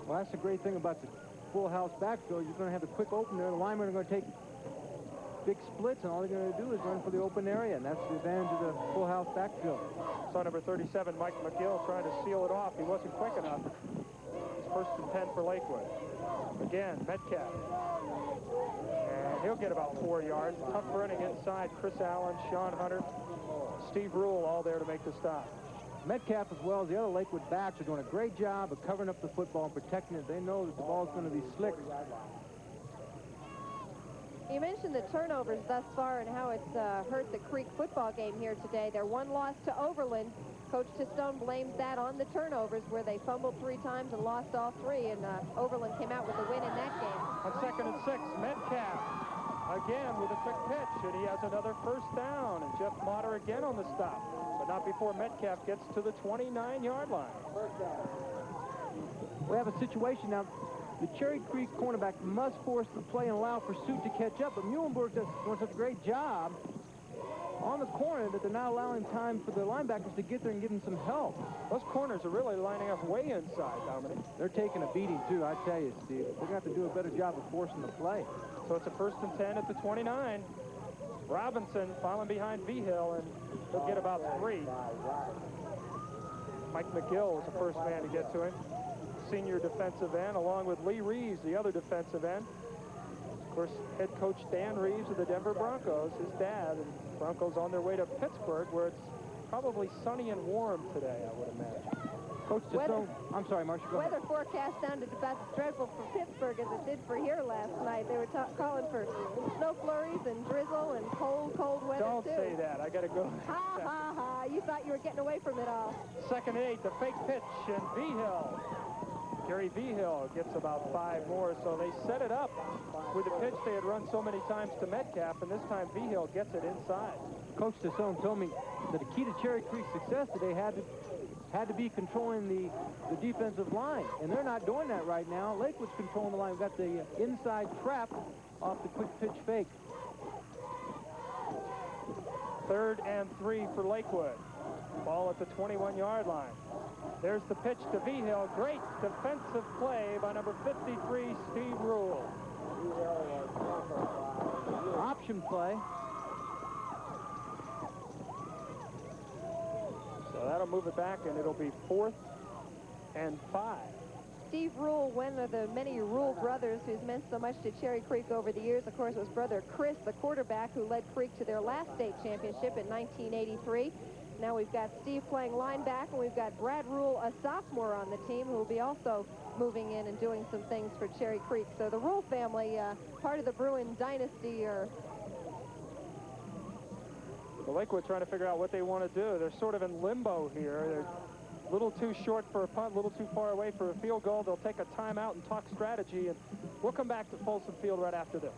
Well, that's the great thing about the full house backfield. You're going to have a quick opener. The linemen are going to take big splits, and all they're going to do is run for the open area, and that's the advantage of the full house backfield. Saw number 37, Mike McGill, trying to seal it off. He wasn't quick enough. It's 1st and 10 for Lakewood. Again, Metcalf. And he'll get about 4 yards. Tough running inside. Chris Allen, Sean Hunter, Steve Rule, all there to make the stop. Metcalf, as well as the other Lakewood backs, are doing a great job of covering up the football and protecting it. They know that the ball's going to be slick. You mentioned the turnovers thus far and how it's hurt the Creek football game here today. Their 1 loss to Overland. Coach Tistone blames that on the turnovers, where they fumbled 3 times and lost all 3, and Overland came out with a win in that game. On 2nd and 6, Metcalf again with a quick pitch, and he has another first down, and Jeff Motter again on the stop, but not before Metcalf gets to the 29-yard line. We have a situation now. The Cherry Creek cornerback must force the play and allow pursuit to catch up, but Muhlenberg does such a great job on the corner that they're not allowing time for the linebackers to get there and give them some help. Those corners are really lining up way inside, Dominic. They're taking a beating, too, I tell you, Steve. They're going to have to do a better job of forcing the play. So it's a 1st and 10 at the 29. Robinson falling behind V-Hill, and he'll get about 3. Mike McGill was the first man to get to him. Senior defensive end, along with Lee Reeves, the other defensive end. Of course, head coach Dan Reeves of the Denver Broncos, his dad, and Broncos on their way to Pittsburgh, where it's probably sunny and warm today, I would imagine. Coach Tistone, I'm sorry, Marcia, go ahead. Weather forecast sounded about as dreadful for Pittsburgh as it did for here last night. They were calling for snow flurries and drizzle and cold, cold weather, Don't say that. I got to go. Ha, ha, ha. You thought you were getting away from it all. 2nd and 8, the fake pitch, and V-Hill. Gary V-Hill gets about 5 more, so they set it up with the pitch they had run so many times to Metcalf, and this time V-Hill gets it inside. Coach Tistone told me that the key to Cherry Creek's success today had to had to be controlling the defensive line, and they're not doing that right now. Lakewood's controlling the line. We've got the inside trap off the quick pitch fake. 3rd and 3 for Lakewood. Ball at the 21-yard line. There's the pitch to Vigil. Great defensive play by number 53, Steve Rule. Option play. So that'll move it back, and it'll be 4th and 5. Steve Rule, one of the many Rule brothers who's meant so much to Cherry Creek over the years. Of course, was brother Chris, the quarterback, who led Creek to their last state championship in 1983. Now we've got Steve playing linebacker, and we've got Brad Rule, a sophomore on the team, who will be also moving in and doing some things for Cherry Creek. So the Rule family, part of the Bruin dynasty, are... The Lakewood trying to figure out what they want to do. They're sort of in limbo here. They're a little too short for a punt, a little too far away for a field goal. They'll take a timeout and talk strategy, and we'll come back to Folsom Field right after this.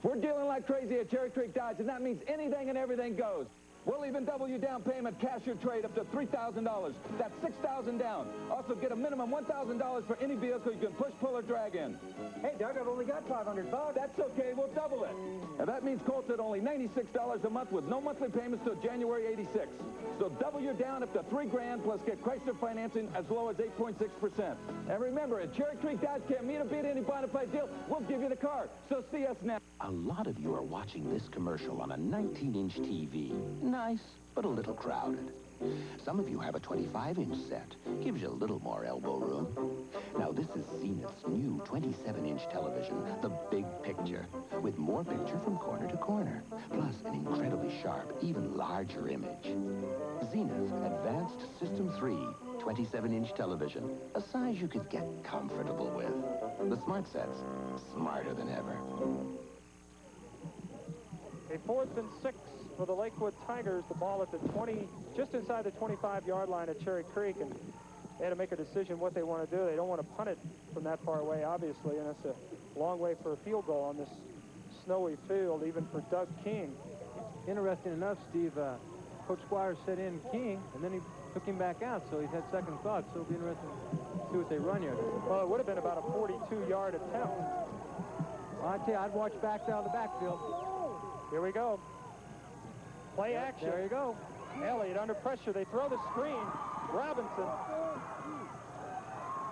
We're dealing like crazy at Cherry Creek Dodge, and that means anything and everything goes. We'll even double your down payment, cash your trade up to $3,000. That's $6,000 down. Also get a minimum $1,000 for any vehicle you can push, pull, or drag in. Hey, Doug, I've only got $500. That's okay, we'll double it. And that means Colts at only $96 a month with no monthly payments till January 86. So double your down up to $3,000 plus get Chrysler financing as low as 8.6%. And remember, at Cherry Creek Dodge can't meet or beat any bona fide deal. We'll give you the car. So see us now. A lot of you are watching this commercial on a 19-inch TV. Nice, but a little crowded. Some of you have a 25-inch set. Gives you a little more elbow room. Now, this is Zenith's new 27-inch television, the big picture, with more picture from corner to corner, plus an incredibly sharp, even larger image. Zenith Advanced System 3 27-inch television, a size you could get comfortable with. The smart set's smarter than ever. A 4th and 6 for the Lakewood Tigers. The ball at the 20, just inside the 25-yard line at Cherry Creek, and they had to make a decision what they want to do. They don't want to punt it from that far away, obviously, and it's a long way for a field goal on this snowy field, even for Doug King. Interesting enough, Steve, Coach Squires set in King, and then he took him back out, so he's had second thoughts. So it'll be interesting to see what they run here. Well, it would have been about a 42-yard attempt. Well, I tell you, I'd watch back down the backfield. Here we go. Play action. There you go. Elliott under pressure. They throw the screen. Robinson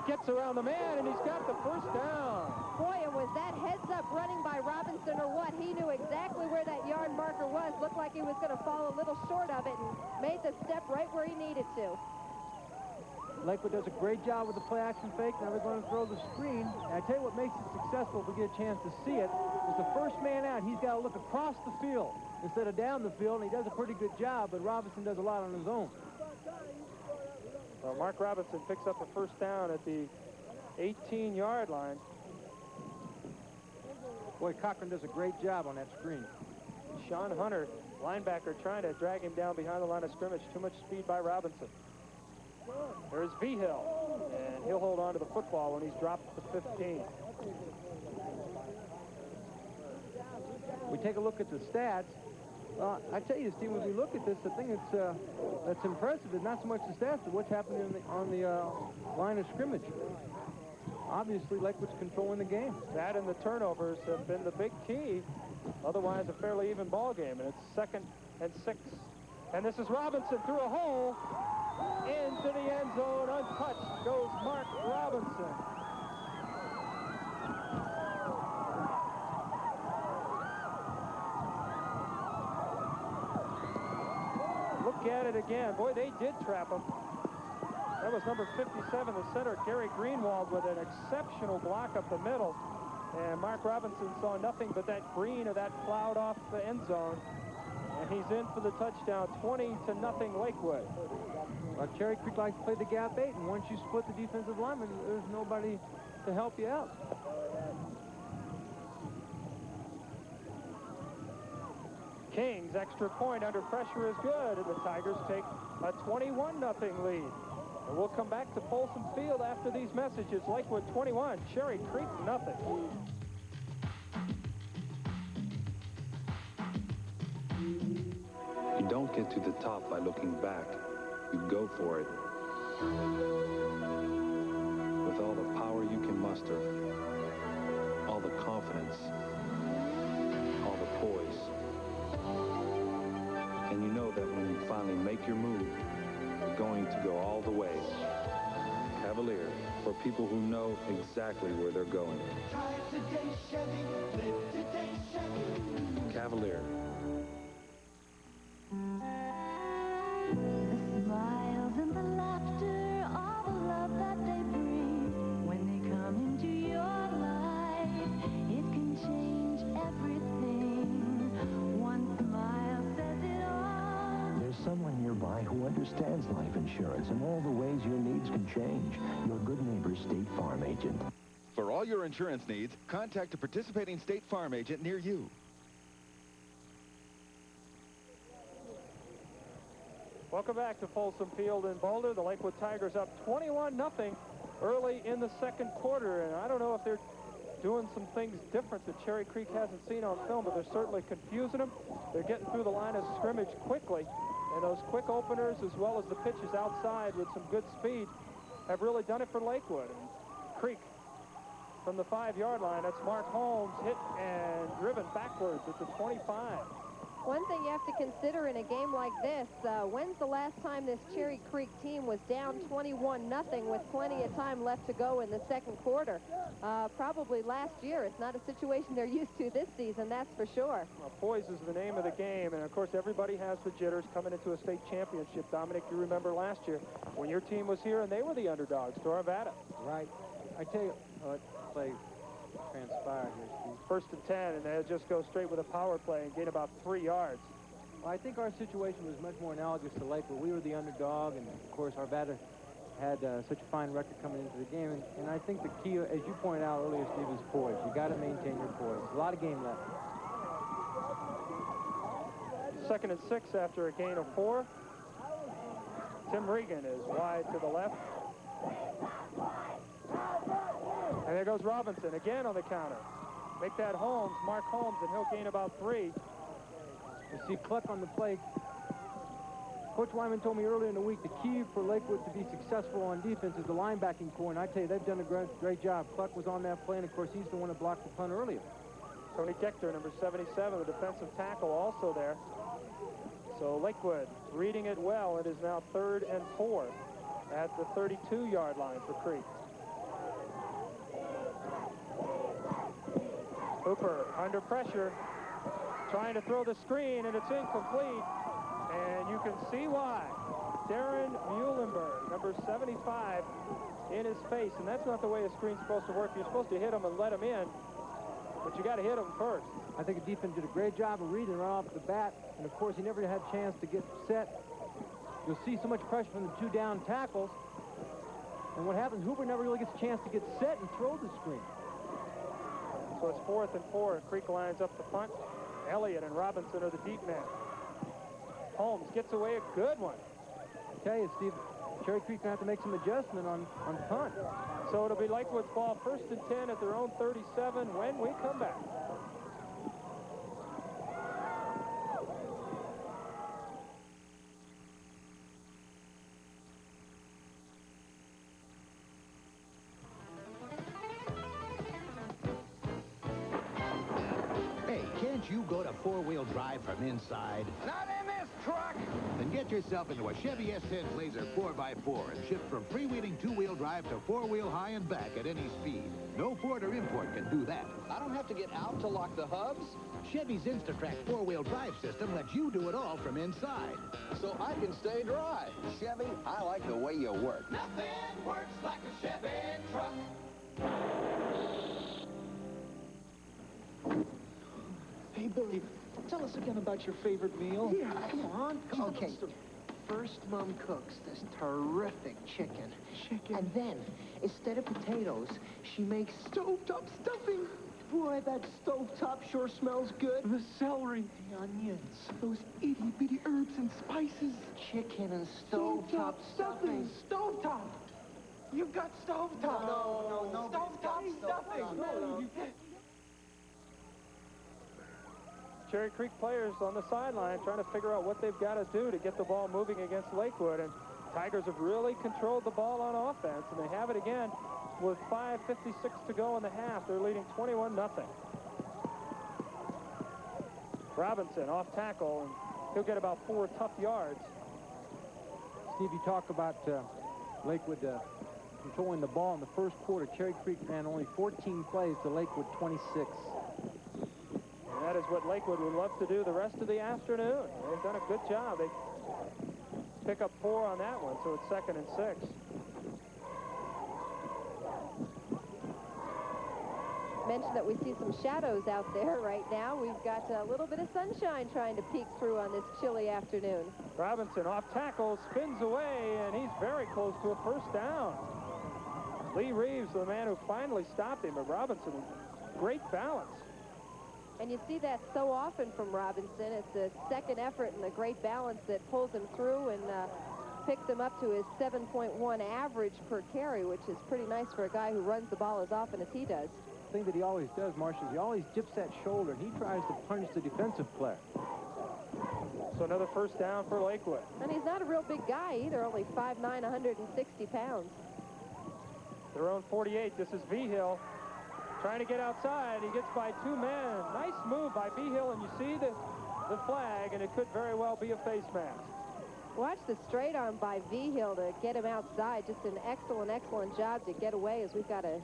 gets around the man, and he's got the first down. Boy, and was that heads-up running by Robinson or what? He knew exactly where that yard marker was. Looked like he was going to fall a little short of it and made the step right where he needed to. Lakewood does a great job with the play-action fake. Now they're going to throw the screen. And I tell you what makes it successful, if we get a chance to see it, is the first man out. He's got to look across the field instead of down the field, and he does a pretty good job, but Robinson does a lot on his own. Well, Mark Robinson picks up a first down at the 18-yard line. Boy, Cochran does a great job on that screen. Sean Hunter, linebacker, trying to drag him down behind the line of scrimmage. Too much speed by Robinson. There's Vigil, and he'll hold on to the football when he's dropped to 15. We take a look at the stats. I tell you, Steve, when we look at this, the thing that's impressive is not so much the stats, but what's happening on the line of scrimmage. Obviously, Lakewood's controlling the game. That and the turnovers have been the big key. Otherwise, a fairly even ball game, and it's 2nd and 6. And this is Robinson through a hole. Into the end zone, untouched, goes Mark Robinson. Look at it again. Boy, they did trap him. That was number 57, the center, Gary Greenwald, with an exceptional block up the middle. And Mark Robinson saw nothing but that green of that cloud off the end zone. And he's in for the touchdown, 20-0 Lakewood. Well, Cherry Creek likes to play the gap 8, and once you split the defensive lineman, there's nobody to help you out. King's extra point under pressure is good, and the Tigers take a 21-0 lead. And we'll come back to Folsom Field after these messages. Lakewood 21, Cherry Creek 0. don't get to the top by looking back. You go for it. With all the power you can muster, all the confidence, all the poise. And you know that when you finally make your move, you're going to go all the way. Cavalier, for people who know exactly where they're going. Try today, Chevy. Live today, Chevy. Cavalier. The smiles and the laughter, all the love that they bring when they come into your life, it can change everything. One smile says it all. There's someone nearby who understands life insurance and all the ways your needs can change. Your good neighbor State Farm agent. For all your insurance needs, contact a participating State Farm agent near you. Welcome back to Folsom Field in Boulder. The Lakewood Tigers up 21-0 early in the second quarter. And I don't know if they're doing some things different that Cherry Creek hasn't seen on film, but they're certainly confusing them. They're getting through the line of scrimmage quickly. And those quick openers, as well as the pitches outside with some good speed, have really done it for Lakewood. And Creek from the 5-yard line. That's Mark Holmes hit and driven backwards at the 25. One thing you have to consider in a game like this, when's the last time this Cherry Creek team was down 21-0 with plenty of time left to go in the second quarter? Probably last year. It's not a situation they're used to this season, that's for sure. Well, poise is the name of the game, and of course everybody has the jitters coming into a state championship. Dominic, you remember last year when your team was here and they were the underdogs to Arvada. Right. I tell you, let's play transpire here, Steve. 1st and 10, and they'll just go straight with a power play and gain about 3 yards. Well, I think our situation was much more analogous to Lakewood. We were the underdog, and of course Arvada had such a fine record coming into the game. And I think the key, as you pointed out earlier, Steve, is poise. You got to maintain your poise. A lot of game left. 2nd and 6 after a gain of 4. Tim Regan is wide to the left. And there goes Robinson again on the counter. Make that Holmes, Mark Holmes, and he'll gain about 3. You see Cluck on the play. Coach Wyman told me earlier in the week the key for Lakewood to be successful on defense is the linebacking core, and I tell you, they've done a great job. Cluck was on that play, and of course, he's the one that blocked the punt earlier. Tony Kechter, number 77, the defensive tackle, also there. So Lakewood reading it well. It is now 3rd and 4 at the 32-yard line for Creek. Hooper under pressure, trying to throw the screen, and it's incomplete. And you can see why. Darren Muhlenberg, number 75, in his face. And that's not the way a screen's supposed to work. You're supposed to hit him and let him in, but you got to hit him first. I think the defense did a great job of reading right off the bat. And, of course, he never had a chance to get set. You'll see so much pressure from the 2 down tackles. And what happens, Hooper never really gets a chance to get set and throw the screen. So it's 4th and 4, and Creek lines up the punt. Elliott and Robinson are the deep men. Holmes gets away a good one. I tell you, Steve, Cherry Creek going to have to make some adjustment on punt. So it'll be Lakewood's ball, 1st and 10 at their own 37 when we come back. Can't you go to 4-wheel drive from inside? Not in this truck! Then get yourself into a Chevy S10 Blazer 4x4 and shift from freewheeling 2-wheel drive to 4-wheel high and back at any speed. No Ford or import can do that. I don't have to get out to lock the hubs? Chevy's InstaTrack 4-wheel drive system lets you do it all from inside. So I can stay dry. Chevy, I like the way you work. Nothing works like a Chevy truck. Hey, Billy, tell us again about your favorite meal. Yeah, come on. Okay. First, Mom cooks this terrific chicken. And then, instead of potatoes, she makes stovetop stuffing. Boy, that stovetop sure smells good. The celery, the onions, those itty-bitty herbs and spices. Chicken and stovetop stuffing. Stovetop. You got stovetop. No. Stovetop stuffing. No. Cherry Creek players on the sideline trying to figure out what they've got to do to get the ball moving against Lakewood. And Tigers have really controlled the ball on offense, and they have it again with 5:56 to go in the half. They're leading 21-0. Robinson off tackle, and he'll get about 4 tough yards. Steve, you talk about Lakewood controlling the ball in the first quarter. Cherry Creek ran only 14 plays to Lakewood 26. And that is what Lakewood would love to do the rest of the afternoon. They've done a good job. They pick up 4 on that one, so it's 2nd and 6. Mentioned that we see some shadows out there right now. We've got a little bit of sunshine trying to peek through on this chilly afternoon. Robinson off tackle, spins away, and he's very close to a first down. Lee Reeves, the man who finally stopped him, but Robinson, great balance. And you see that so often from Robinson. It's the second effort and the great balance that pulls him through and picks him up to his 7.1 average per carry, which is pretty nice for a guy who runs the ball as often as he does. The thing that he always does, Marcia, is he always dips that shoulder, and he tries to punish the defensive player. So another first down for Lakewood. And he's not a real big guy either, only 5'9", 160 pounds. Their own 48. This is Vigil trying to get outside. He gets by 2 men. Nice move by Vigil, and you see the flag, and it could very well be a face mask. Watch the straight arm by Vigil to get him outside. Just an excellent, excellent job to get away as we've got a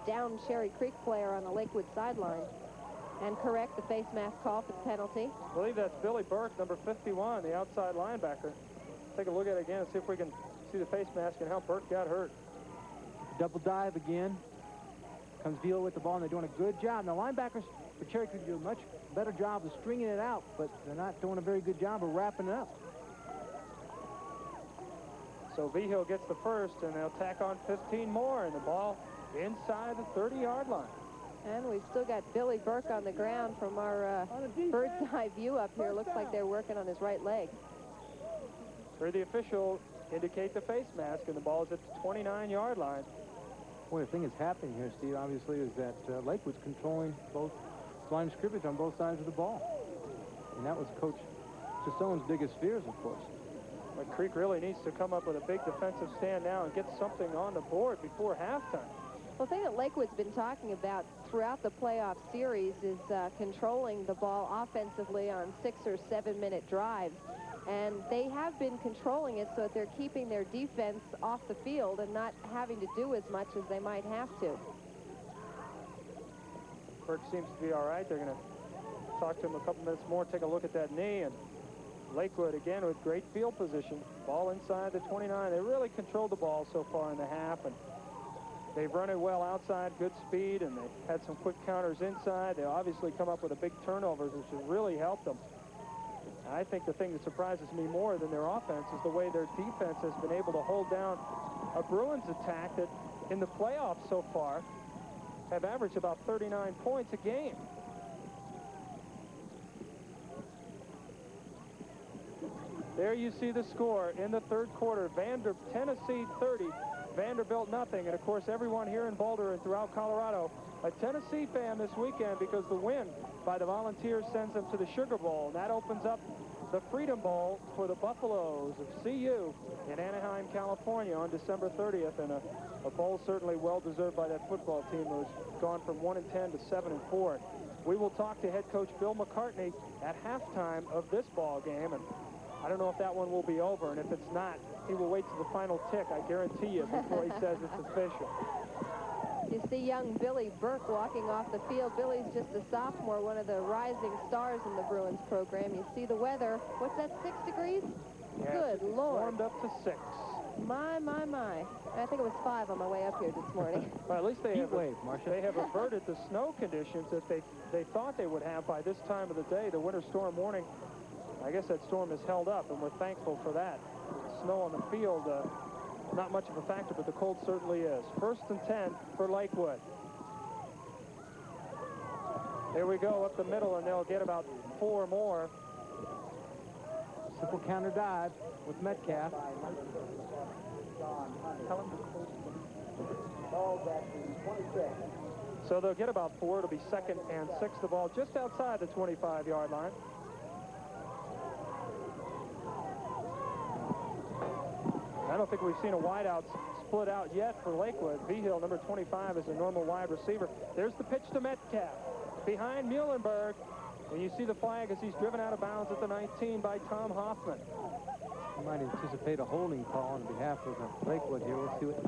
down Cherry Creek player on the Lakewood sideline. And correct the face mask call for the penalty. I believe that's Billy Burke, number 51, the outside linebacker. Take a look at it again and see if we can see the face mask and how Burke got hurt. Double dive again. Comes Veal with the ball, and they're doing a good job. Now, linebackers for Cherry Creek do a much better job of stringing it out, but they're not doing a very good job of wrapping it up. So Vigil gets the first, and they'll tack on 15 more, and the ball inside the 30-yard line. And we've still got Billy Burke on the ground from our bird's eye view up here. Looks like they're working on his right leg. For the official indicate the face mask, and the ball is at the 29-yard line. Boy, the thing that's happening here, Steve, obviously, is that Lakewood's controlling both line of scrimmage on both sides of the ball. And that was Coach Sassone's biggest fears, of course. But Creek really needs to come up with a big defensive stand now and get something on the board before halftime. Well, the thing that Lakewood's been talking about throughout the playoff series is controlling the ball offensively on 6- or 7-minute drives. And they have been controlling it so that they're keeping their defense off the field and not having to do as much as they might have to. Burke seems to be all right. They're going to talk to him a couple minutes more, take a look at that knee. And Lakewood, again, with great field position. Ball inside the 29. They really controlled the ball so far in the half. And they've run it well outside, good speed, and they've had some quick counters inside. They obviously come up with a big turnovers, which has really helped them. I think the thing that surprises me more than their offense is the way their defense has been able to hold down a Bruins attack that in the playoffs so far have averaged about 39 points a game. There you see the score in the third quarter. Tennessee 30, Vanderbilt nothing. And of course, everyone here in Boulder and throughout Colorado, a Tennessee fan this weekend because the win by the Volunteers sends them to the Sugar Bowl. And that opens up the Freedom Bowl for the Buffaloes of CU in Anaheim, California on December 30th. And a bowl certainly well-deserved by that football team who's gone from 1-10 to 7-4. We will talk to head coach Bill McCartney at halftime of this ball game. And I don't know if that one will be over. And if it's not, he will wait to the final tick, I guarantee you, before he says it's official. You see young Billy Burke walking off the field. Billy's just a sophomore, one of the rising stars in the Bruins program. You see the weather. What's that, 6 degrees? Yes, Good Lord. Warmed up to 6. My, my, my. I think it was 5 on my way up here this morning. Well, at least they have, Marcia. they have averted the snow conditions that they thought they would have by this time of the day. The winter storm warning, I guess that storm has held up, and we're thankful for that. The snow on the field, not much of a factor, but the cold certainly is. 1st and 10 for Lakewood. Here we go up the middle, and they'll get about 4 more. Simple counter dive with Metcalf. So they'll get about 4. It'll be 2nd and 6. The ball just outside the 25-yard line. I don't think we've seen a wideout split out yet for Lakewood. Vigil, number 25, is a normal wide receiver. There's the pitch to Metcalf. Behind Muhlenberg. And you see the flag as he's driven out of bounds at the 19 by Tom Hoffman. You might anticipate a holding call on behalf of Lakewood here. We'll see what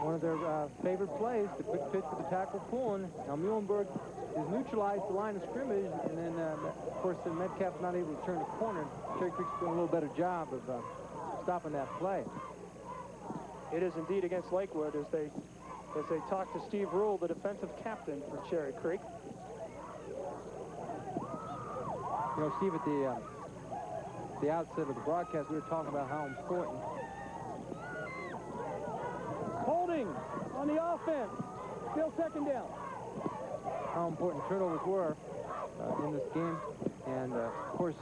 one of their favorite plays, the quick pitch with the tackle pulling. Now Muhlenberg has neutralized the line of scrimmage, and then, of course, then Metcalf's not able to turn the corner. Cherry Creek's doing a little better job of stopping that play. It is indeed against Lakewood as they talk to Steve Rule, the defensive captain for Cherry Creek. You know, Steve, at the outset of the broadcast, we were talking about how important holding on the offense. Still 2nd down. How important turnovers were in this game. And, of course,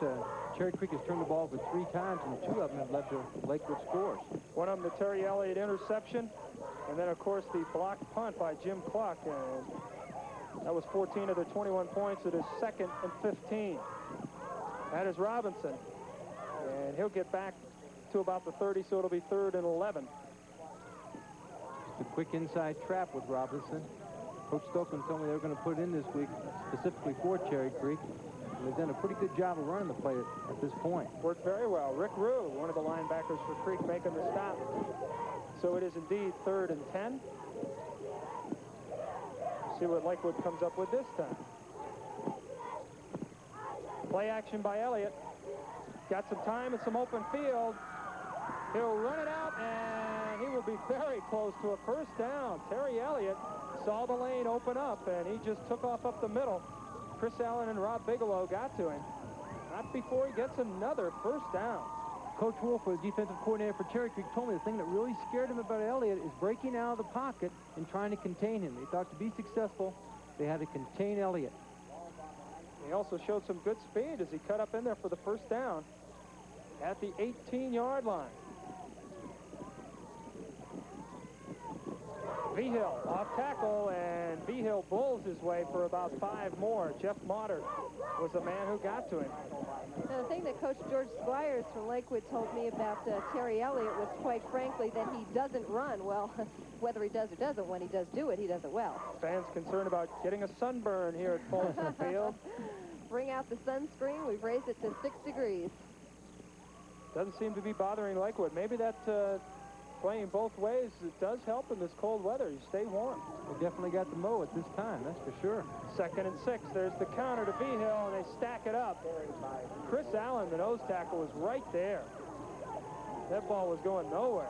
Cherry Creek has turned the ball over 3 times, and 2 of them have led to Lakewood scores. One of them, the Terry Elliott interception, and then, of course, the blocked punt by Jim Cluck. And that was 14 of the 21 points. It is 2nd and 15. That is Robinson. And he'll get back to about the 30, so it'll be 3rd and 11. Just a quick inside trap with Robinson. Coach Stokeland told me they were going to put it in this week specifically for Cherry Creek. And they've done a pretty good job of running the play at this point. Worked very well. Rick Rue, one of the linebackers for Creek, making the stop. So it is indeed 3rd and 10. See what Lakewood comes up with this time. Play action by Elliott. Got some time and some open field. He'll run it out, and he will be very close to a 1st down. Terry Elliott saw the lane open up, and he just took off up the middle. Chris Allen and Rob Bigelow got to him. Not before he gets another 1st down. Coach Wolf, the defensive coordinator for Cherry Creek, told me the thing that really scared him about Elliott is breaking out of the pocket and trying to contain him. He thought to be successful, they had to contain Elliott. He also showed some good speed as he cut up in there for the 1st down at the 18-yard line. Vigil off tackle, and Vigil bulls his way for about 5 more. Jeff Motter was the man who got to him. Now, the thing that Coach George Squires from Lakewood told me about Terry Elliott was, quite frankly, that he doesn't run. Well, whether he does or doesn't, when he does do it, he does it well. Fans concerned about getting a sunburn here at Folsom Field. Bring out the sunscreen. We've raised it to 6 degrees. Doesn't seem to be bothering Lakewood. Maybe that playing both ways, it does help in this cold weather. You stay warm. They definitely got the mow at this time, that's for sure. 2nd and 6. There's the counter to Vigil, and they stack it up. Chris Allen, the nose tackle, was right there. That ball was going nowhere.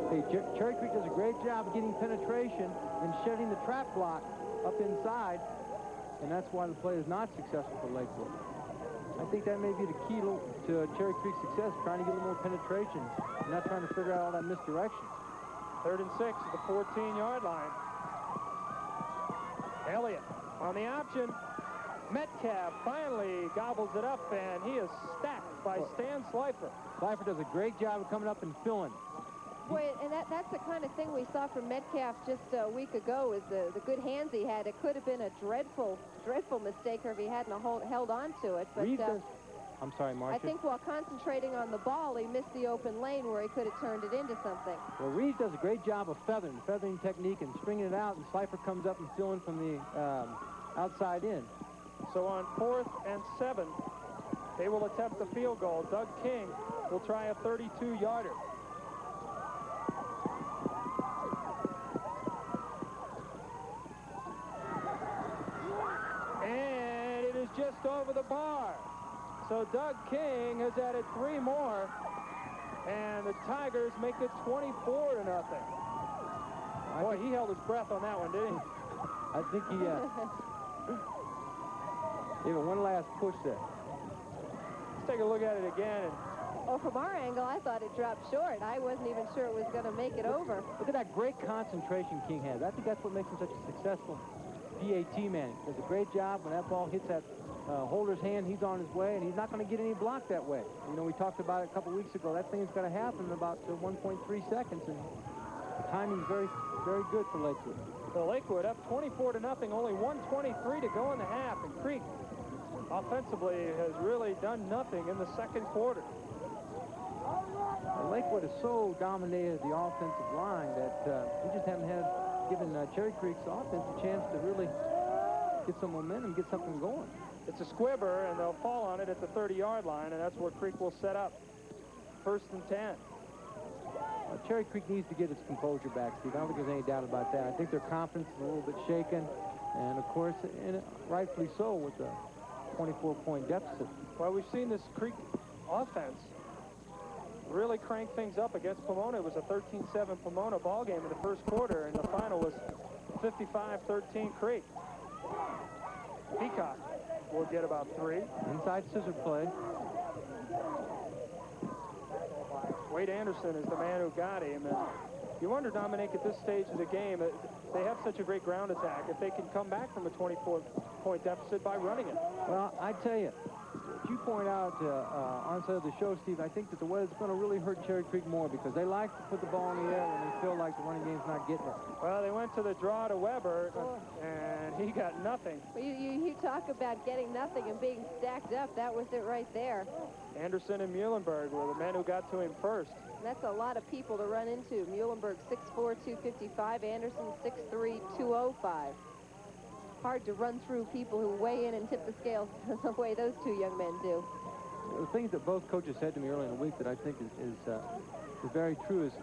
Hey, Cherry Creek does a great job of getting penetration and shedding the trap block up inside, and that's why the play is not successful for Lakewood. I think that may be the key to Cherry Creek's success, trying to get a little more penetration and not trying to figure out all that misdirection. 3rd and 6 at the 14-yard line. Elliott on the option. Metcalf finally gobbles it up, and he is stacked by Stan Slifer. Slifer does a great job of coming up and filling. Boy, and that's the kind of thing we saw from Metcalf just a week ago, is the good hands he had. It could have been a dreadful mistake if he hadn't held on to it. But I'm sorry, Marcia. I think while concentrating on the ball, he missed the open lane where he could have turned it into something. Well, Reeves does a great job of feathering technique and stringing it out, and Slifer comes up and filling from the outside in. So on 4th and 7, they will attempt the field goal. Doug King will try a 32-yarder. And it is just over the bar. So Doug King has added 3 more, and the Tigers make it 24-0. Boy, he held his breath on that one, didn't he? I think he gave it one last push there. Let's take a look at it again. Oh, from our angle, I thought it dropped short. I wasn't even sure it was going to make it over. Look at that great concentration King has. I think that's what makes him such a successful PAT man. He does a great job when that ball hits that Holder's hand, he's on his way, and he's not going to get any block that way. You know, we talked about it a couple weeks ago. That thing's going to happen in about 1.3 seconds, and the timing's very, very good for Lakewood. So Lakewood up 24-0, only 1:23 to go in the half, and Creek offensively has really done nothing in the second quarter. Lakewood has so dominated the offensive line that we just haven't given Cherry Creek's offense a chance to really get some momentum, get something going. It's a squibber, and they'll fall on it at the 30-yard line, and that's where Creek will set up. 1st and 10. Cherry Creek needs to get its composure back, Steve. I don't think there's any doubt about that. I think their confidence is a little bit shaken, and of course, rightfully so with the 24-point deficit. Well, we've seen this Creek offense really crank things up against Pomona. It was a 13-7 Pomona ball game in the first quarter, and the final was 55-13 Creek. Peacock will get about 3. Inside scissor play. Wade Anderson is the man who got him. And you wonder, Dominic, at this stage of the game, they have such a great ground attack, if they can come back from a 24-point deficit by running it. Well, I tell you, what you point out onset of the show, Steve, I think that the weather's going to really hurt Cherry Creek more because they like to put the ball in the air when they feel like the running game's not getting it. Well, they went to the draw to Weber, and he got nothing. Well, you talk about getting nothing and being stacked up. That was it right there. Anderson and Muhlenberg were the men who got to him first. And that's a lot of people to run into. Muhlenberg 6'4", 255. Anderson 6'3", 205. Hard to run through people who weigh in and tip the scales the way those two young men do. The things that both coaches said to me earlier in the week that I think is very true is,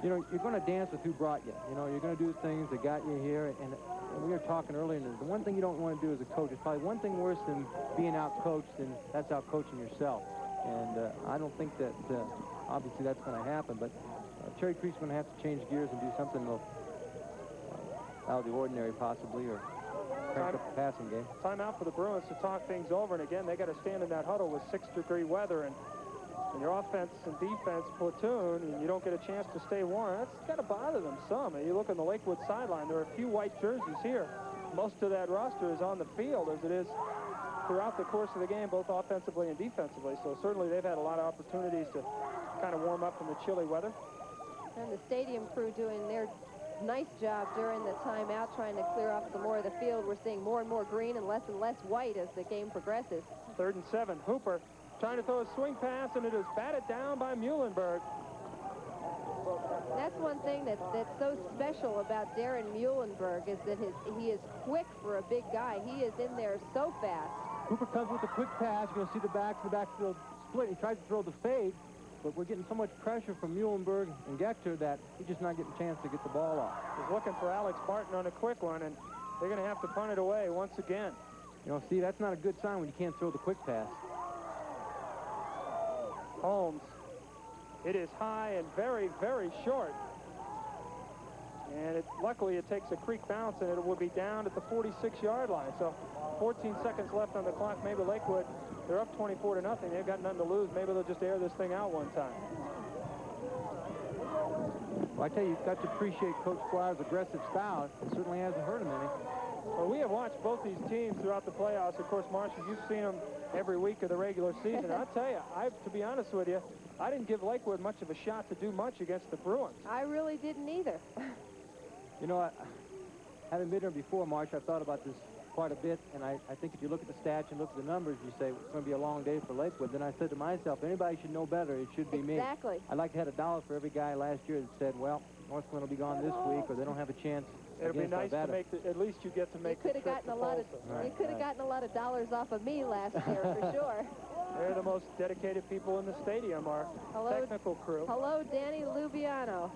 you know, you're going to dance with who brought you. You know, you're going to do things that got you here. And we were talking earlier, and the one thing you don't want to do as a coach is probably one thing worse than being out-coached, and that's out-coaching yourself. And I don't think that, obviously, that's going to happen. But Cherry Creek's going to have to change gears and do something out of the ordinary, possibly, or crank up the passing game. Timeout for the Bruins to talk things over. And again, they got to stand in that huddle with 6-degree weather. And your offense and defense platoon, and you don't get a chance to stay warm. That's got to bother them some. And you look on the Lakewood sideline, there are a few white jerseys here. Most of that roster is on the field as it is throughout the course of the game, both offensively and defensively. So certainly they've had a lot of opportunities to kind of warm up from the chilly weather. And the stadium crew doing their nice job during the timeout, trying to clear off some more of the field. We're seeing more and more green and less white as the game progresses. 3rd and 7. Hooper trying to throw a swing pass, and it is batted down by Muhlenberg. That's one thing that's so special about Darren Muhlenberg is that he is quick for a big guy. He is in there so fast. Hooper comes with a quick pass. You're going to see the backfield split. He tries to throw the fade, but we're getting so much pressure from Muhlenberg and Gector that he's just not getting a chance to get the ball off. He's looking for Alex Barton on a quick one, and they're going to have to punt it away once again. You know, Steve, that's not a good sign when you can't throw the quick pass. Holmes. It is high and very, very short. And luckily it takes a Creek bounce, and it will be down at the 46-yard line. So 14 seconds left on the clock. Maybe Lakewood, they're up 24-0. They've got nothing to lose. Maybe they'll just air this thing out one time. Well, I tell you, you've got to appreciate Coach Squire's aggressive style. It certainly hasn't hurt him any. Well, we have watched both these teams throughout the playoffs. Of course, Marcia, you've seen them every week of the regular season. I'll tell you, to be honest with you, I didn't give Lakewood much of a shot to do much against the Bruins. I really didn't either. You know, having been here before, March, I've thought about this quite a bit, and I think if you look at the stats and look at the numbers, you say it's going to be a long day for Lakewood. Then I said to myself, anybody should know better, it should be me. Exactly. I'd like to have $1 for every guy last year that said, well, Northland will be gone this week, or they don't have a chance. It'll be nice to make at least you get to make the trip to Folsom. You could have gotten a lot of dollars off of me last year, for sure. They're the most dedicated people in the stadium, our technical crew. Hello, Danny Lubiano.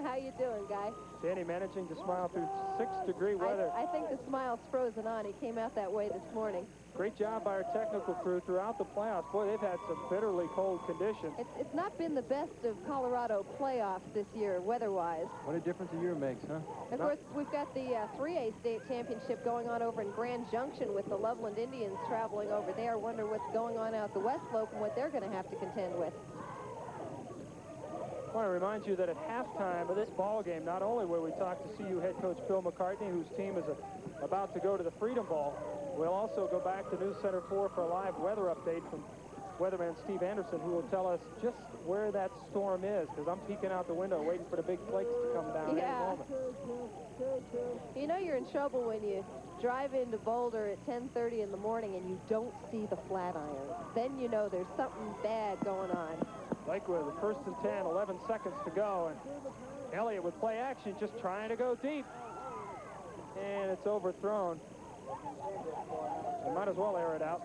How you doing, guy? Danny managing to smile through 6-degree weather. I think the smile's frozen on. He came out that way this morning. Great job by our technical crew throughout the playoffs. Boy, they've had some bitterly cold conditions. It's not been the best of Colorado playoffs this year, weather-wise. What a difference a year makes, huh? Of course, we've got the 3A state championship going on over in Grand Junction with the Loveland Indians traveling over there. Wonder what's going on out the West Slope and what they're going to have to contend with. I want to remind you that at halftime of this ball game, not only will we talk to CU head coach Phil McCartney, whose team is about to go to the Freedom Bowl, We'll also go back to News Center 4 for a live weather update from weatherman Steve Anderson, who will tell us just where that storm is, because I'm peeking out the window waiting for the big flakes to come down any moment. You know you're in trouble when you drive into Boulder at 10:30 in the morning and you don't see the flat iron. Then you know there's something bad going on. Lakewood, first and 10, 11 seconds to go, and Elliott with play action, just trying to go deep. And it's overthrown. They might as well air it out.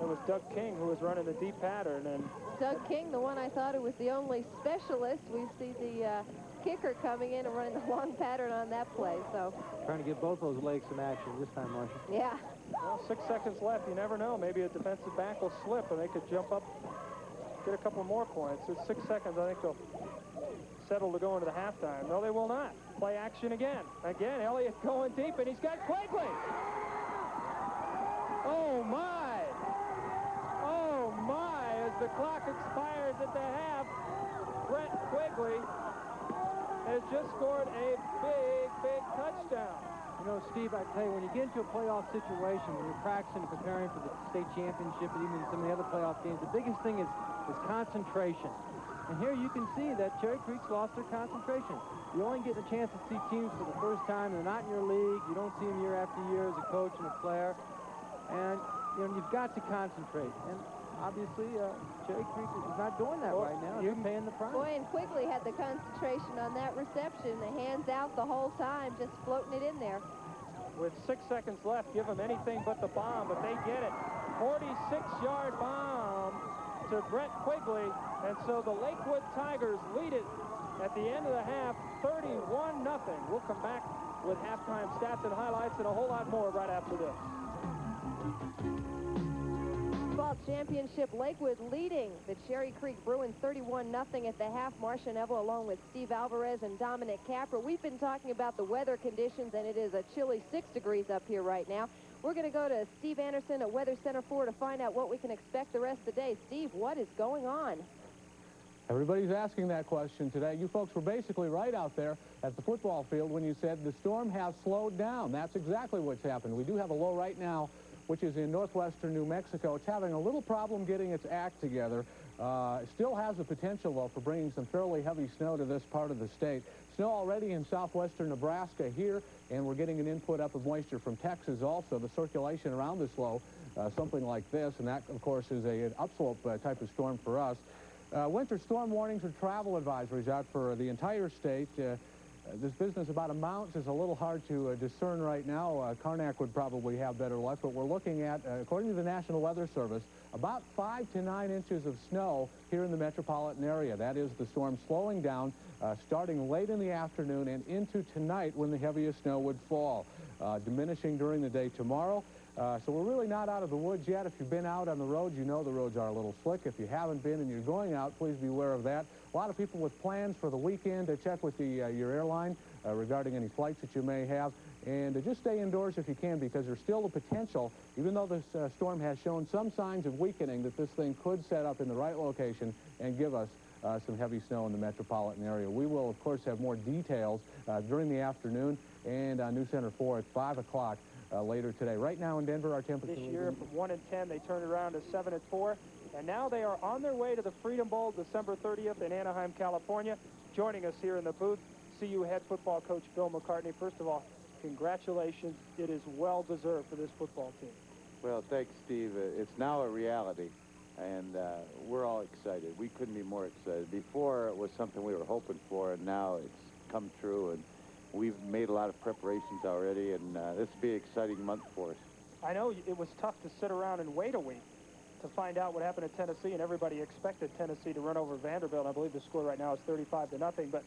It was Doug King who was running the deep pattern. And Doug King, the one I thought who was the only specialist. We see the kicker coming in and running the long pattern on that play. So trying to give both those legs some action this time, Marcia. Yeah. Well, 6 seconds left. You never know. Maybe a defensive back will slip and they could jump up, get a couple more points. It's 6 seconds. I think they'll settle to go into the halftime. No, they will not. Play action again. Again, Elliott going deep, and he's got Quigley. Oh, my. Oh, my. As the clock expires at the half, Brett Quigley has just scored a big, big touchdown. You know, Steve, I tell you, when you get into a playoff situation, when you're practicing and preparing for the state championship and even some of the other playoff games, the biggest thing is concentration. And here you can see that Cherry Creek's lost their concentration. You only get a chance to see teams for the first time. They're not in your league. You don't see them year after year as a coach and a player. And, you know, you've got to concentrate. And obviously, Cherry Creek is not doing that right now. You're paying the price. Boy, and Quigley had the concentration on that reception. The hands out the whole time, just floating it in there. With 6 seconds left, give them anything but the bomb, but they get it. 46-yard bomb to Brett Quigley, and so the Lakewood Tigers lead it at the end of the half, 31-0. We'll come back with halftime stats and highlights and a whole lot more right after this. Football championship, Lakewood leading the Cherry Creek Bruins 31-0 at the half. Marcia Neville along with Steve Alvarez and Dominic Capra. We've been talking about the weather conditions, and it is a chilly 6 degrees up here right now. We're going to go to Steve Anderson at Weather Center 4 to find out what we can expect the rest of the day. Steve, what is going on? Everybody's asking that question today. You folks were basically right out there at the football field when you said the storm has slowed down. That's exactly what's happened. We do have a low right now, which is in northwestern New Mexico. It's having a little problem getting its act together. Still has the potential, though, for bringing some fairly heavy snow to this part of the state. Snow already in southwestern Nebraska here, and we're getting an input up of moisture from Texas also. The circulation around this low, something like this, and that, of course, is an upslope type of storm for us. Winter storm warnings or travel advisories out for the entire state. This business about amounts is a little hard to discern right now. Karnak would probably have better luck, but we're looking at, according to the National Weather Service, about 5 to 9 inches of snow here in the metropolitan area. That is the storm slowing down starting late in the afternoon and into tonight when the heaviest snow would fall, diminishing during the day tomorrow. So we're really not out of the woods yet. If you've been out on the roads, you know the roads are a little slick. If you haven't been and you're going out, please be aware of that. A lot of people with plans for the weekend to check with your airline regarding any flights that you may have. And just stay indoors if you can, because there's still the potential, even though this storm has shown some signs of weakening, that this thing could set up in the right location and give us some heavy snow in the metropolitan area. We will, of course, have more details during the afternoon and on News Center 4 at 5 o'clock. Later today. Right now in Denver, our temperature... This year, from 1 and 10, they turned around to 7 and 4. And now they are on their way to the Freedom Bowl December 30th in Anaheim, California. Joining us here in the booth, CU head football coach Bill McCartney. First of all, congratulations. It is well-deserved for this football team. Well, thanks, Steve. It's now a reality, and we're all excited. We couldn't be more excited. Before, it was something we were hoping for, and now it's come true. And we've made a lot of preparations already, and this will be an exciting month for us. I know it was tough to sit around and wait a week to find out what happened at Tennessee, and everybody expected Tennessee to run over Vanderbilt. I believe the score right now is 35-0, but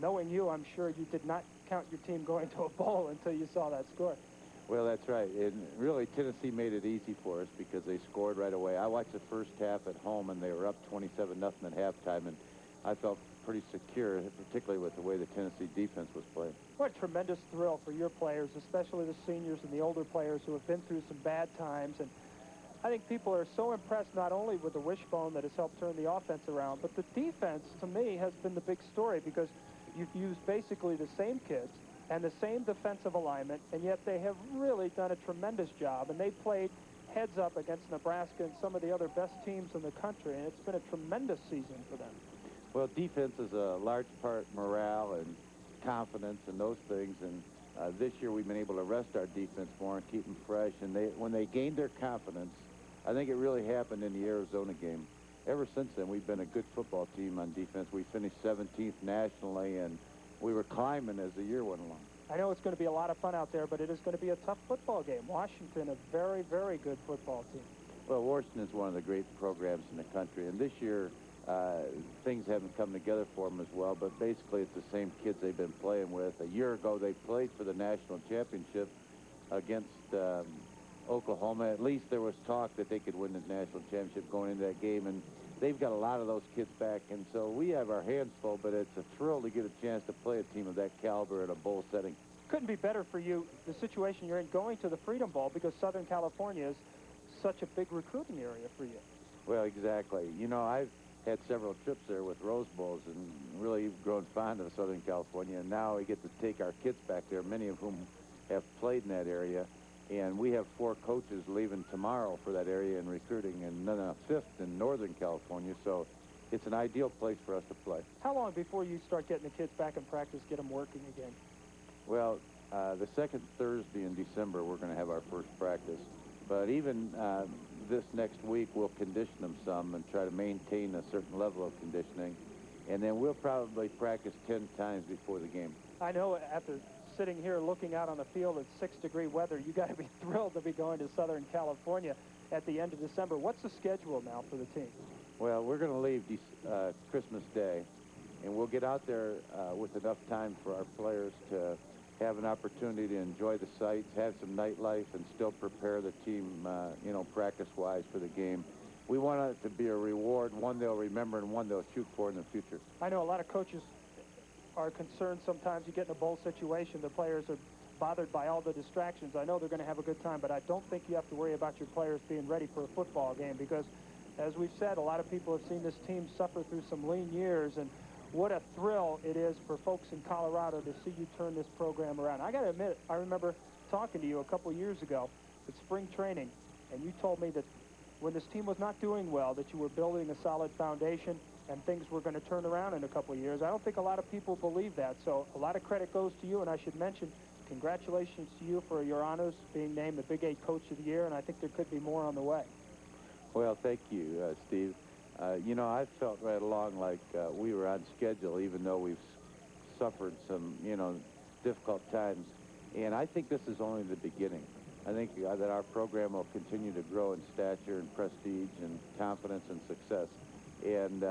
knowing you, I'm sure you did not count your team going to a bowl until you saw that score. Well, that's right. And really, Tennessee made it easy for us because they scored right away. I watched the first half at home, and they were up 27-0 at halftime, and I felt pretty secure, particularly with the way the Tennessee defense was playing. What a tremendous thrill for your players, especially the seniors and the older players who have been through some bad times. And I think people are so impressed not only with the wishbone that has helped turn the offense around, but the defense, to me, has been the big story because you've used basically the same kids and the same defensive alignment, and yet they have really done a tremendous job, and they played heads up against Nebraska and some of the other best teams in the country, and it's been a tremendous season for them. Well, defense is a large part morale and confidence and those things, and this year we've been able to rest our defense more and keep them fresh, and when they gained their confidence, I think it really happened in the Arizona game. Ever since then, we've been a good football team on defense. We finished 17th nationally, and we were climbing as the year went along. I know it's going to be a lot of fun out there, but it is going to be a tough football game. Washington, a very, very good football team. Well, Washington is one of the great programs in the country, and this year things haven't come together for them as well, but basically it's the same kids they've been playing with. A year ago, they played for the national championship against Oklahoma. At least there was talk that they could win the national championship going into that game, and they've got a lot of those kids back, and so we have our hands full, but it's a thrill to get a chance to play a team of that caliber in a bowl setting. Couldn't be better for you, the situation you're in, going to the Freedom Bowl, because Southern California is such a big recruiting area for you. Well, exactly. You know, I've had several trips there with Rose Bowls and really grown fond of Southern California, and now we get to take our kids back there, many of whom have played in that area. And we have 4 coaches leaving tomorrow for that area in recruiting, and then a 5th in Northern California, so it's an ideal place for us to play. How long before you start getting the kids back in practice, get them working again? Well, the second Thursday in December, we're going to have our first practice. But even this next week, we'll condition them some and try to maintain a certain level of conditioning. And then we'll probably practice 10 times before the game. I know after sitting here looking out on the field at 6-degree weather, you got to be thrilled to be going to Southern California at the end of December. What's the schedule now for the team? Well, we're going to leave Christmas Day, and we'll get out there with enough time for our players to have an opportunity to enjoy the sights, have some nightlife, and still prepare the team, you know, practice-wise for the game. We want it to be a reward, one they'll remember and one they'll shoot for in the future. I know a lot of coaches are concerned sometimes you get in a bowl situation, the players are bothered by all the distractions. I know they're going to have a good time, but I don't think you have to worry about your players being ready for a football game because, as we've said, a lot of people have seen this team suffer through some lean years, and what a thrill it is for folks in Colorado to see you turn this program around. I got to admit, I remember talking to you a couple years ago at spring training, and you told me that when this team was not doing well, that you were building a solid foundation and things were going to turn around in a couple of years. I don't think a lot of people believe that, so a lot of credit goes to you, and I should mention congratulations to you for your honors being named the Big 8 Coach of the Year, and I think there could be more on the way. Well, thank you, Steve. You know, I felt right along like we were on schedule, even though we've suffered some, you know, difficult times. And I think this is only the beginning. I think that our program will continue to grow in stature and prestige and confidence and success. And,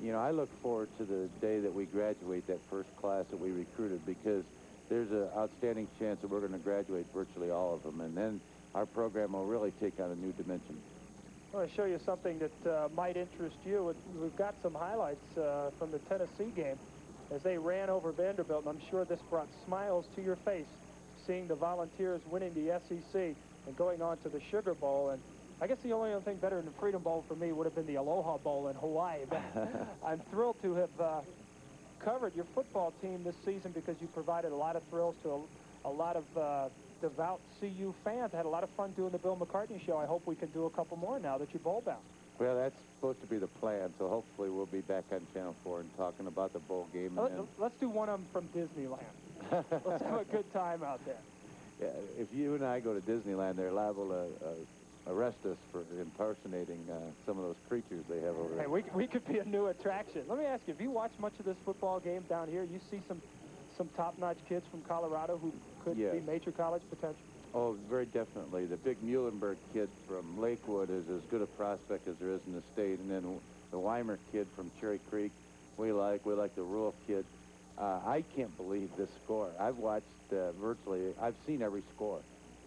you know, I look forward to the day that we graduate that first class that we recruited, because there's an outstanding chance that we're going to graduate virtually all of them. And then our program will really take on a new dimension. I want to show you something that might interest you. We've got some highlights from the Tennessee game as they ran over Vanderbilt, and I'm sure this brought smiles to your face, seeing the Volunteers winning the SEC and going on to the Sugar Bowl. And I guess the only other thing better than the Freedom Bowl for me would have been the Aloha Bowl in Hawaii. But I'm thrilled to have covered your football team this season because you provided a lot of thrills to a lot of devout CU fans. Had a lot of fun doing the Bill McCartney show. I hope we can do a couple more now that you're bowl bound. Well, that's supposed to be the plan, so hopefully we'll be back on Channel 4 and talking about the bowl game. Let's do one of them from Disneyland. Let's have a good time out there. Yeah, if you and I go to Disneyland, they're liable to arrest us for impersonating some of those creatures they have over there. Hey, we could be a new attraction. Let me ask you, have you watched much of this football game down here? You see some top-notch kids from Colorado who could be major college potential? Oh, very definitely. The big Muhlenberg kid from Lakewood is as good a prospect as there is in the state. And then the Weimer kid from Cherry Creek, we like the Rule kid. I can't believe this score. I've watched I've seen every score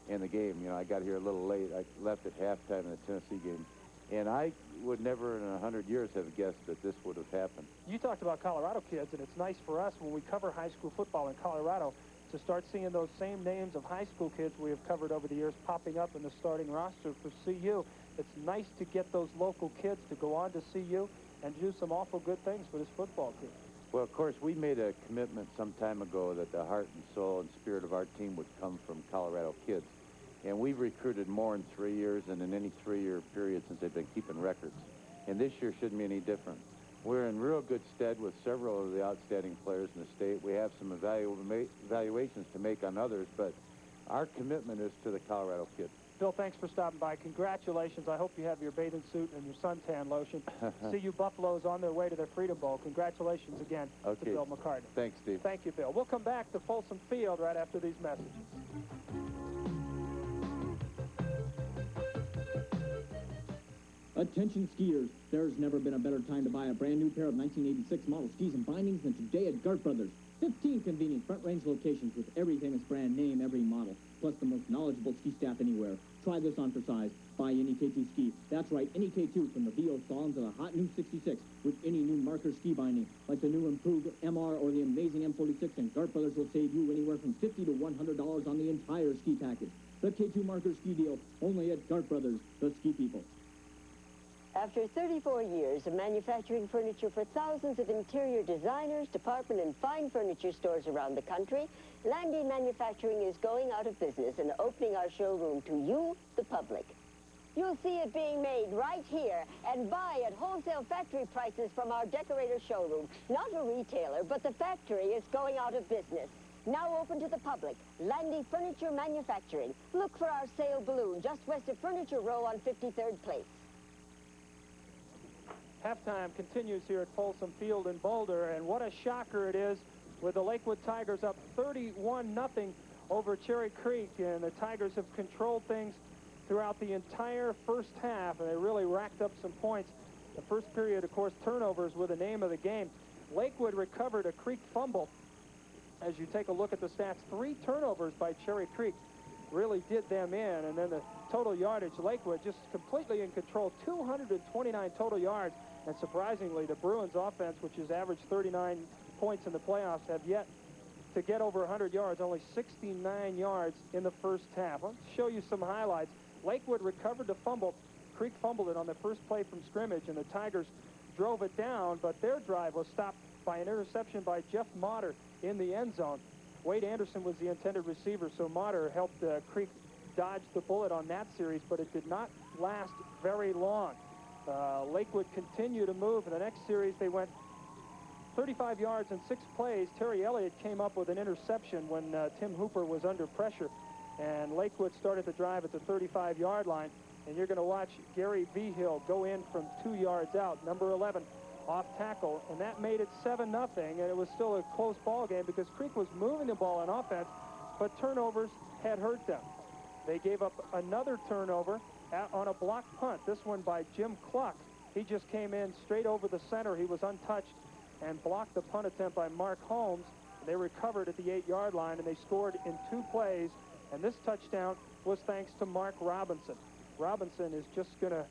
in the game. You know, I got here a little late. I left at halftime in the Tennessee game. And I would never in 100 years have guessed that this would have happened. You talked about Colorado kids, and it's nice for us when we cover high school football in Colorado to start seeing those same names of high school kids we have covered over the years popping up in the starting roster for CU. It's nice to get those local kids to go on to CU and do some awful good things for this football team. Well, of course, we made a commitment some time ago that the heart and soul and spirit of our team would come from Colorado kids. And we've recruited more in 3 years than in any 3-year period since they've been keeping records. And this year shouldn't be any different. We're in real good stead with several of the outstanding players in the state. We have some evaluations to make on others, but our commitment is to the Colorado kids. Bill, thanks for stopping by. Congratulations. I hope you have your bathing suit and your suntan lotion. CU Buffalo's on their way to their Freedom Bowl. Congratulations again to Bill McCartney. Thanks, Steve. Thank you, Bill. We'll come back to Folsom Field right after these messages. Attention skiers, there's never been a better time to buy a brand new pair of 1986 model skis and bindings than today at Gart Brothers. 15 convenient front-range locations with every famous brand name, every model, plus the most knowledgeable ski staff anywhere. Try this on for size. Buy any K2 ski. That's right, any K2 from the VO Slalom to the hot new 66 with any new marker ski binding, like the new improved MR or the amazing M46, and Gart Brothers will save you anywhere from $50 to $100 on the entire ski package. The K2 marker ski deal, only at Gart Brothers, the ski people. After 34 years of manufacturing furniture for thousands of interior designers, department and fine furniture stores around the country, Landy Manufacturing is going out of business and opening our showroom to you, the public. You'll see it being made right here and buy at wholesale factory prices from our decorator showroom. Not a retailer, but the factory is going out of business. Now open to the public, Landy Furniture Manufacturing. Look for our sale balloon just west of Furniture Row on 53rd Place. Halftime continues here at Folsom Field in Boulder, and what a shocker it is with the Lakewood Tigers up 31-0 over Cherry Creek, and the Tigers have controlled things throughout the entire first half, and they really racked up some points. The first period, of course, turnovers were the name of the game. Lakewood recovered a Creek fumble. As you take a look at the stats, 3 turnovers by Cherry Creek really did them in, and then the total yardage, Lakewood just completely in control, 229 total yards. And surprisingly, the Bruins offense, which has averaged 39 points in the playoffs, have yet to get over 100 yards, only 69 yards in the first half. I'll show you some highlights. Lakewood recovered the fumble. Creek fumbled it on the first play from scrimmage, and the Tigers drove it down, but their drive was stopped by an interception by Jeff Motter in the end zone. Wade Anderson was the intended receiver, so Motter helped Creek dodge the bullet on that series, but it did not last very long. Lakewood continued to move. In the next series, they went 35 yards in 6 plays. Terry Elliott came up with an interception when Tim Hooper was under pressure, and Lakewood started the drive at the 35-yard line. And you're going to watch Gary Vigil go in from 2 yards out, number 11, off tackle, and that made it 7-0. And it was still a close ball game because Creek was moving the ball on offense, but turnovers had hurt them. They gave up another turnover on a block punt, this one by Jim Cluck. He just came in straight over the center. He was untouched and blocked the punt attempt by Mark Holmes. They recovered at the 8-yard line, and they scored in 2 plays, and this touchdown was thanks to Mark Robinson. Robinson is just going to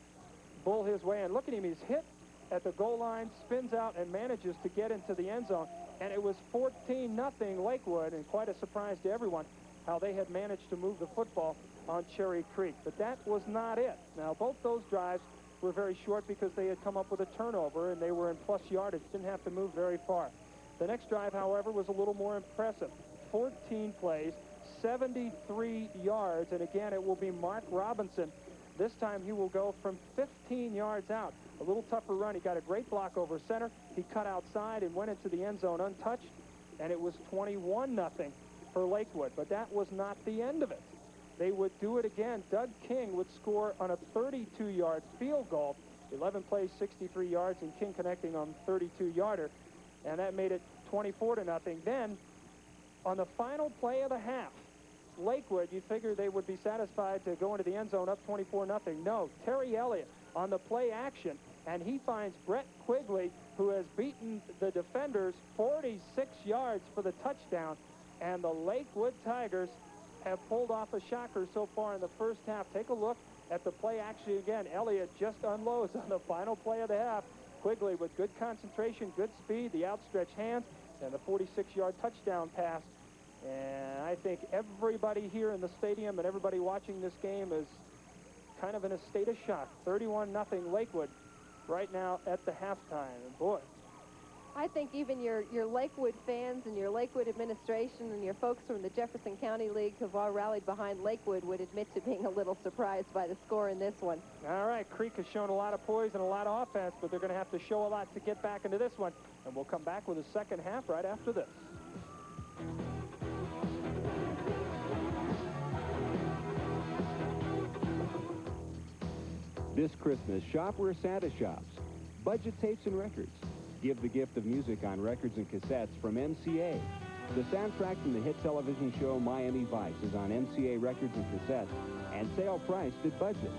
bull his way, and look at him. He's hit at the goal line, spins out, and manages to get into the end zone, and it was 14-0 Lakewood, and quite a surprise to everyone how they had managed to move the football on Cherry Creek. But that was not it. Now, both those drives were very short because they had come up with a turnover and they were in plus yardage, didn't have to move very far. The next drive, however, was a little more impressive. 14 plays, 73 yards, and again, it will be Mark Robinson. This time he will go from 15 yards out. A little tougher run. He got a great block over center. He cut outside and went into the end zone untouched, and it was 21-0 for Lakewood. But that was not the end of it. They would do it again. Doug King would score on a 32-yard field goal. 11 plays, 63 yards, and King connecting on 32-yarder. And that made it 24-0. Then, on the final play of the half, Lakewood, you figure they would be satisfied to go into the end zone up 24-0. No, Terry Elliott on the play action, and he finds Brett Quigley, who has beaten the defenders 46 yards for the touchdown. And the Lakewood Tigers have pulled off a shocker so far in the first half. Take a look at the play action again. Elliott just unloads on the final play of the half. Quigley with good concentration, good speed, the outstretched hands, and the 46-yard touchdown pass. And I think everybody here in the stadium and everybody watching this game is kind of in a state of shock. 31-0 Lakewood right now at the halftime. And boy, I think even your Lakewood fans and your Lakewood administration and your folks from the Jefferson County League who've all rallied behind Lakewood would admit to being a little surprised by the score in this one. All right, Creek has shown a lot of poise and a lot of offense, but they're going to have to show a lot to get back into this one. And we'll come back with the second half right after this. This Christmas, shop where Santa shops. Budget tapes and records. Give the gift of music on records and cassettes from MCA. The soundtrack from the hit television show Miami Vice is on MCA records and cassettes, and sale priced at budget.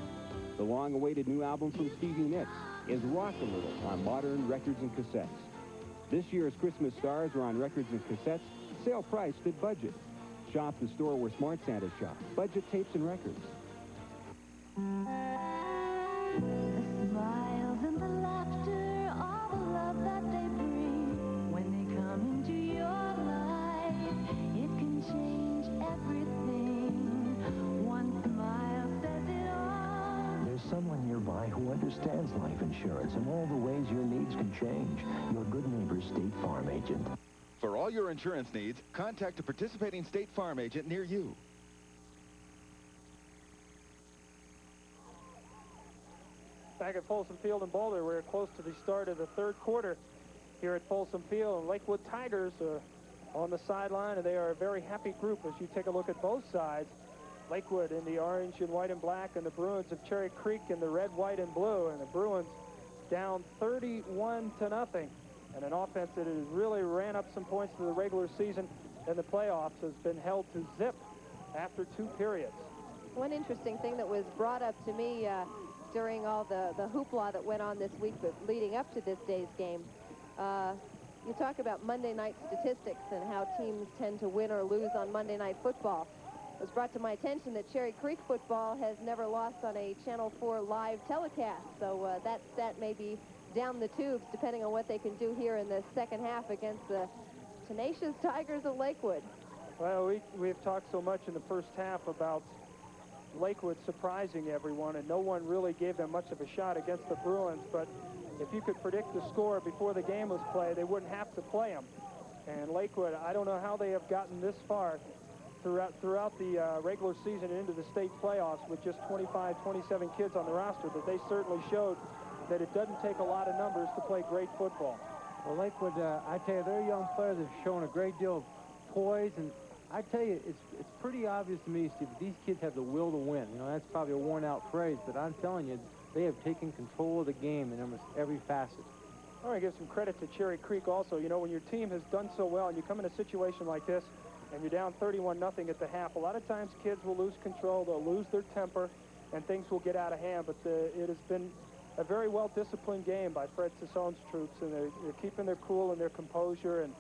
The long-awaited new album from Stevie Nicks is Rock a Little on modern records and cassettes. This year's Christmas stars are on records and cassettes, sale priced at budget. Shop the store where Smart Santa shop. Budget tapes and records. The smiles and the laughter, all the love that they bring when they come into your life, it can change everything. One smile says it all. There's someone nearby who understands life insurance and all the ways your needs can change. Your good neighbor State Farm agent. For all your insurance needs, contact a participating State Farm agent near you. Back at Folsom Field in Boulder, we're close to the start of the third quarter here at Folsom Field. And Lakewood Tigers are on the sideline, and they are a very happy group as you take a look at both sides. Lakewood in the orange and white and black, and the Bruins of Cherry Creek in the red, white, and blue. And the Bruins down 31-0. And an offense that has really ran up some points to the regular season and the playoffs has been held to zip after 2 periods. One interesting thing that was brought up to me during all the hoopla that went on this week but leading up to this day's game. You talk about Monday night statistics and how teams tend to win or lose on Monday Night Football. It was brought to my attention that Cherry Creek football has never lost on a Channel 4 live telecast. So that stat may be down the tubes depending on what they can do here in the second half against the tenacious Tigers of Lakewood. Well, we've talked so much in the first half about Lakewood surprising everyone, and no one really gave them much of a shot against the Bruins. But if you could predict the score before the game was played, they wouldn't have to play them. And Lakewood, I don't know how they have gotten this far throughout the regular season and into the state playoffs with just 25, 27 kids on the roster, but they certainly showed that it doesn't take a lot of numbers to play great football. Well, Lakewood, I tell you, their young players have shown a great deal of poise, and I tell you, it's pretty obvious to me, Steve, that these kids have the will to win. You know, that's probably a worn-out phrase, but I'm telling you, they have taken control of the game in almost every facet. I want to give some credit to Cherry Creek also. You know, when your team has done so well and you come in a situation like this and you're down 31-0 at the half, a lot of times kids will lose control, they'll lose their temper, and things will get out of hand. But it has been a very well-disciplined game by Fred Sissone's troops, and they're keeping their cool and their composure. And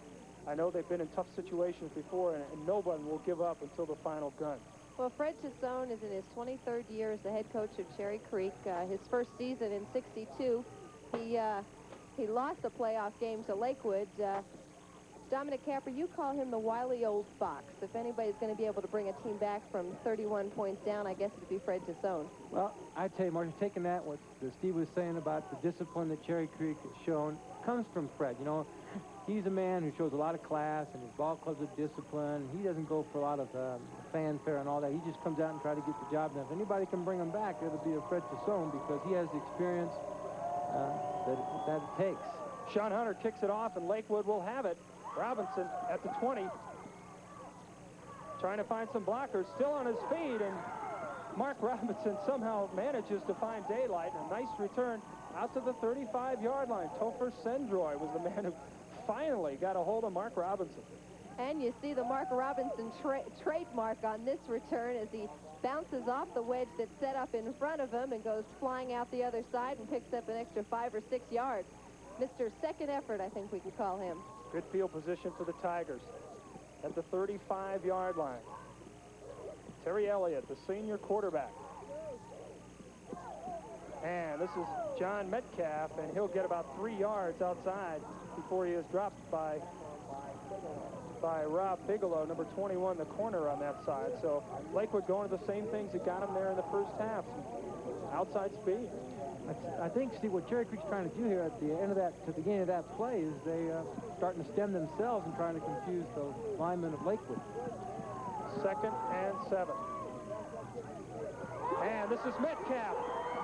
I know they've been in tough situations before, and no one will give up until the final gun. Well, Fred Sissone is in his 23rd year as the head coach of Cherry Creek. His first season in '62, he lost a playoff game to Lakewood. Dominic Capper, you call him the wily old fox. If anybody's going to be able to bring a team back from 31 points down, I guess it'd be Fred Sissone. Well, I tell you, Martin, taking that, what Steve was saying about the discipline that Cherry Creek has shown, comes from Fred. You know, he's a man who shows a lot of class, and his ball clubs are disciplined. He doesn't go for a lot of fanfare and all that. He just comes out and tries to get the job done. If anybody can bring him back, it'll be a Fred Sissone, because he has the experience that it takes. Sean Hunter kicks it off, and Lakewood will have it. Robinson at the 20, trying to find some blockers, still on his feet, and Mark Robinson somehow manages to find daylight. And a nice return out to the 35-yard line. Topher Sendroy was the man who finally got a hold of Mark Robinson. And you see the Mark Robinson trademark on this return as he bounces off the wedge that's set up in front of him and goes flying out the other side and picks up an extra 5 or 6 yards. Mr. Second Effort, I think we can call him. Good field position for the Tigers at the 35-yard line. Terry Elliott, the senior quarterback. And this is John Metcalf, and he'll get about 3 yards outside before he is dropped by Rob Bigelow, number 21, the corner on that side. So Lakewood going to the same things that got him there in the first half. Outside speed. I think, Steve, what Cherry Creek's trying to do here at the end of that, to the beginning of that play, is they starting to stem themselves and trying to confuse the linemen of Lakewood. 2nd and 7. And this is Metcalf.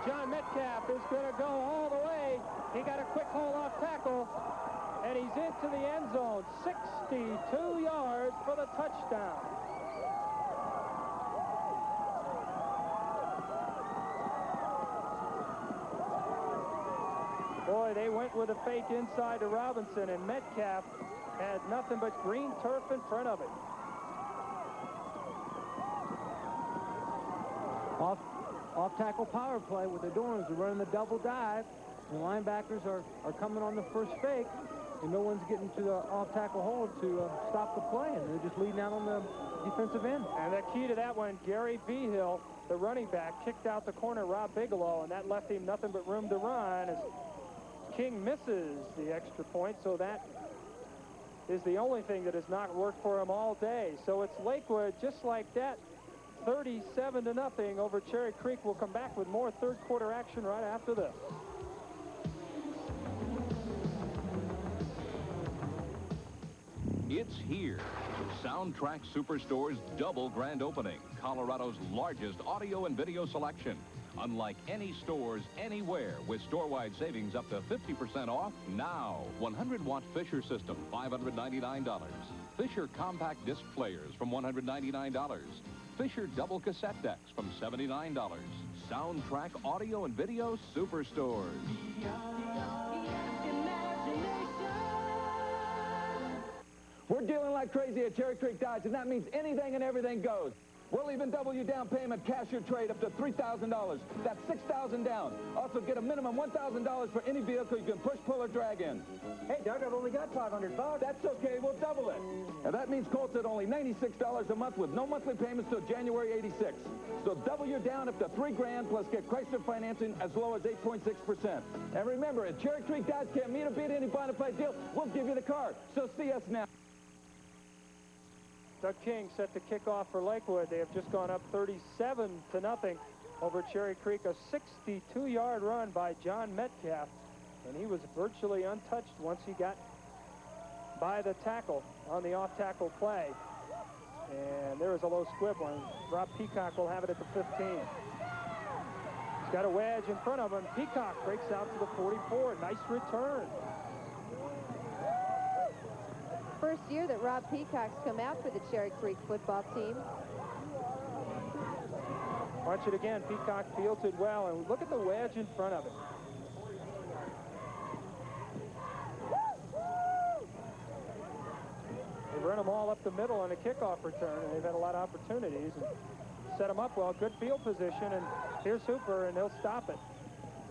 John Metcalf is going to go all the way. He got a quick hole off tackle, and he's into the end zone. 62 yards for the touchdown. Boy, they went with a fake inside to Robinson, and Metcalf had nothing but green turf in front of it. Off-tackle power play. What they're doing is they're running the double dive. The linebackers are coming on the first fake, and no one's getting to the off-tackle hole to stop the play, and they're just leading out on the defensive end. And the key to that one, Gary Behill, the running back, kicked out the corner Rob Bigelow, and that left him nothing but room to run as King misses the extra point, so that is the only thing that has not worked for him all day. So it's Lakewood, just like that, 37-0 over Cherry Creek. We'll come back with more third quarter action right after this. It's here. Soundtrack Superstore's double grand opening, Colorado's largest audio and video selection. Unlike any stores anywhere, with store-wide savings up to 50% off now. 100-watt Fisher system, $599. Fisher compact disc players from $199. Fisher double cassette decks from $79. Soundtrack audio and video superstores. We're dealing like crazy at Cherry Creek Dodge, and that means anything and everything goes. We'll even double your down payment, cash your trade up to $3,000. That's $6,000 down. Also get a minimum $1,000 for any vehicle you can push, pull, or drag in. Hey, Doug, I've only got $500. That's okay, we'll double it. And that means Colts at only $96 a month with no monthly payments till January '86. So double your down up to $3,000 plus get Chrysler financing as low as 8.6%. And remember, if Cherry Creek Dodge can't meet or beat any bona fide deal, we'll give you the car. So see us now. Doug King set the kickoff for Lakewood. They have just gone up 37-0 over Cherry Creek. A 62-yard run by John Metcalf, and he was virtually untouched once he got by the tackle on the off-tackle play. And there is a low squib one. Rob Peacock will have it at the 15. He's got a wedge in front of him. Peacock breaks out to the 44. Nice return. First year that Rob Peacock's come out for the Cherry Creek football team. Watch it again. Peacock fields it well, and look at the wedge in front of it. They run them all up the middle on a kickoff return, and they've had a lot of opportunities and set them up well. Good field position, and here's Hooper, and they'll stop it.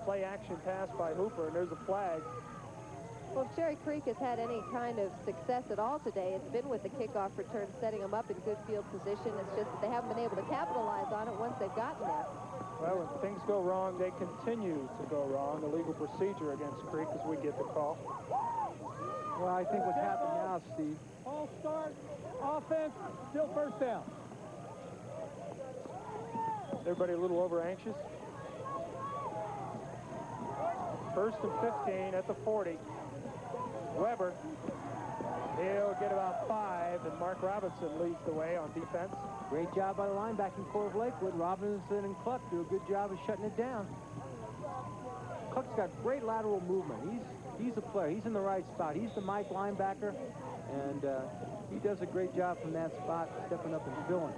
Play action pass by Hooper, and there's a flag. Well, if Cherry Creek has had any kind of success at all today, it's been with the kickoff return, setting them up in good field position. It's just that they haven't been able to capitalize on it once they've gotten there. Well, when things go wrong, they continue to go wrong. The legal procedure against Creek as we get the call. Well, I think what's happened now, Steve. All start, offense, still first down. Everybody a little over anxious. 1st and 15 at the 40. Weber, he'll get about 5, and Mark Robinson leads the way on defense. Great job by the linebacking core of Lakewood. Robinson and Cluck do a good job of shutting it down. Cluck's got great lateral movement. He's a player. He's in the right spot. He's the Mike linebacker, and he does a great job from that spot, stepping up and filling.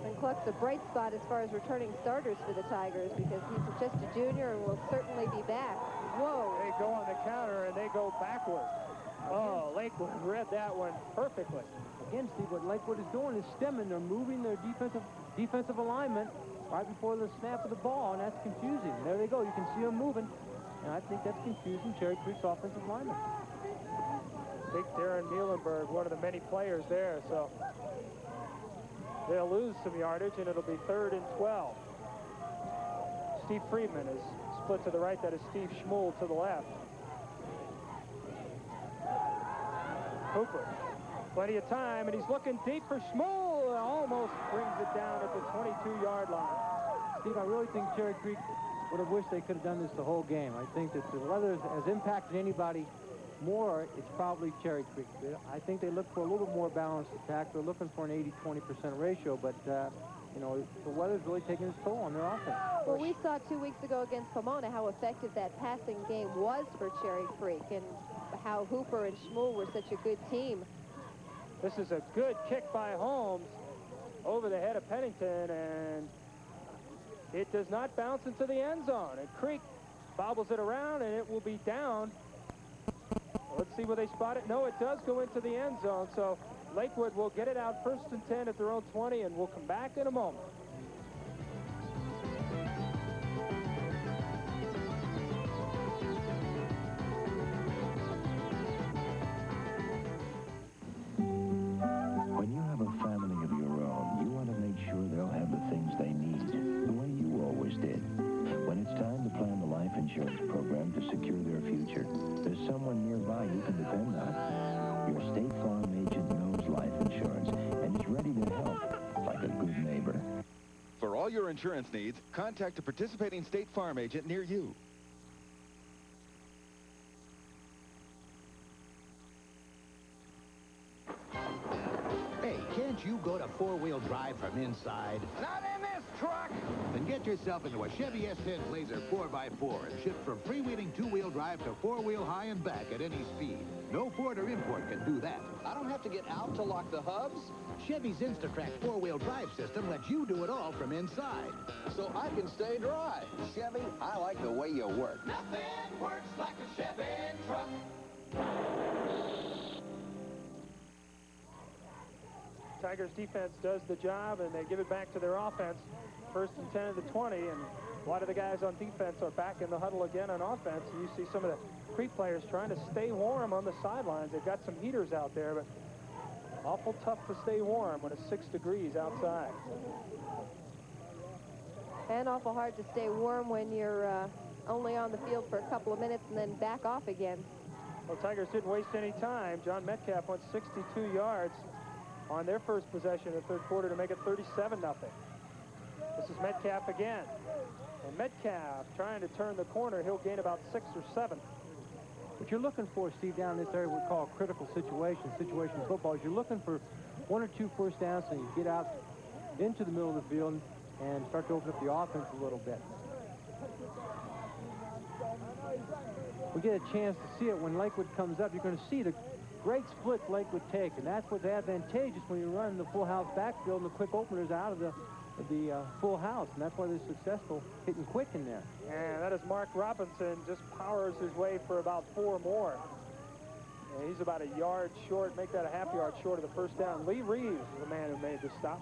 And Cluck's a bright spot as far as returning starters for the Tigers because he's just a junior and will certainly be back. Whoa, they go on the counter and they go backward. Oh, Lakewood read that one perfectly. Again, Steve, what Lakewood is doing is stemming. They're moving their defensive alignment right before the snap of the ball, and that's confusing. There they go. You can see them moving, and I think that's confusing Cherry Creek's offensive lineman. Big Darren Muhlenberg, one of the many players there, so they'll lose some yardage, and it'll be 3rd and 12. Steve Friedman is split to the right. That is Steve Schmuel to the left. Hooper, plenty of time, and he's looking deep for Schmuel. Almost brings it down at the 22-yard line. Steve, I really think Cherry Creek would have wished they could have done this the whole game. I think that the weather has impacted anybody more. It's probably Cherry Creek. I think they look for a little bit more balanced attack. They're looking for an 80-20% ratio, but you know, the weather's really taking its toll on their offense. Well, we saw 2 weeks ago against Pomona how effective that passing game was for Cherry Creek and how Hooper and Schmuel were such a good team. This is a good kick by Holmes over the head of Pennington, and it does not bounce into the end zone. And Creek bobbles it around, and it will be down. Let's see where they spot it. No, it does go into the end zone, so Lakewood will get it out 1st and 10 at their own 20, and we'll come back in a moment. When you have a family of your own, you want to make sure they'll have the things they need, the way you always did. When it's time to plan the life insurance program to secure their future, there's someone nearby you can depend on. Your State Farm agent knows life insurance and is ready to help like a good neighbor. For all your insurance needs, contact a participating State Farm agent near you. Hey, can't you go to four-wheel drive from inside? Not in this truck! Then get yourself into a Chevy S10 Blazer 4x4 and shift from freewheeling two-wheel drive to four-wheel high and back at any speed. No Ford or import can do that. I don't have to get out to lock the hubs? Chevy's InstaTrack four-wheel drive system lets you do it all from inside. So I can stay dry. Chevy, I like the way you work. Nothing works like a Chevy truck. Tigers defense does the job, and they give it back to their offense. 1st and 10 at the 20, and a lot of the guys on defense are back in the huddle again on offense. And you see some of the Creek players trying to stay warm on the sidelines. They've got some heaters out there, but awful tough to stay warm when it's 6 degrees outside. And awful hard to stay warm when you're only on the field for a couple of minutes and then back off again. Well, Tigers didn't waste any time. John Metcalf went 62 yards on their first possession in the third quarter to make it 37-0. This is Metcalf again. And Metcalf trying to turn the corner. He'll gain about 6 or 7. What you're looking for, Steve, down in this area we call critical situation football, is you're looking for 1 or 2 first downs so you get out into the middle of the field and start to open up the offense a little bit. We get a chance to see it when Lakewood comes up. You're going to see the great splits Lakewood take, and that's what's advantageous when you run the full house backfield and the quick openers out of the full house, and that's why they're successful hitting quick in there. And that is Mark Robinson, just powers his way for about 4 more. And he's about a yard short, make that a half yard short of the first down. Lee Reeves is the man who made the stop.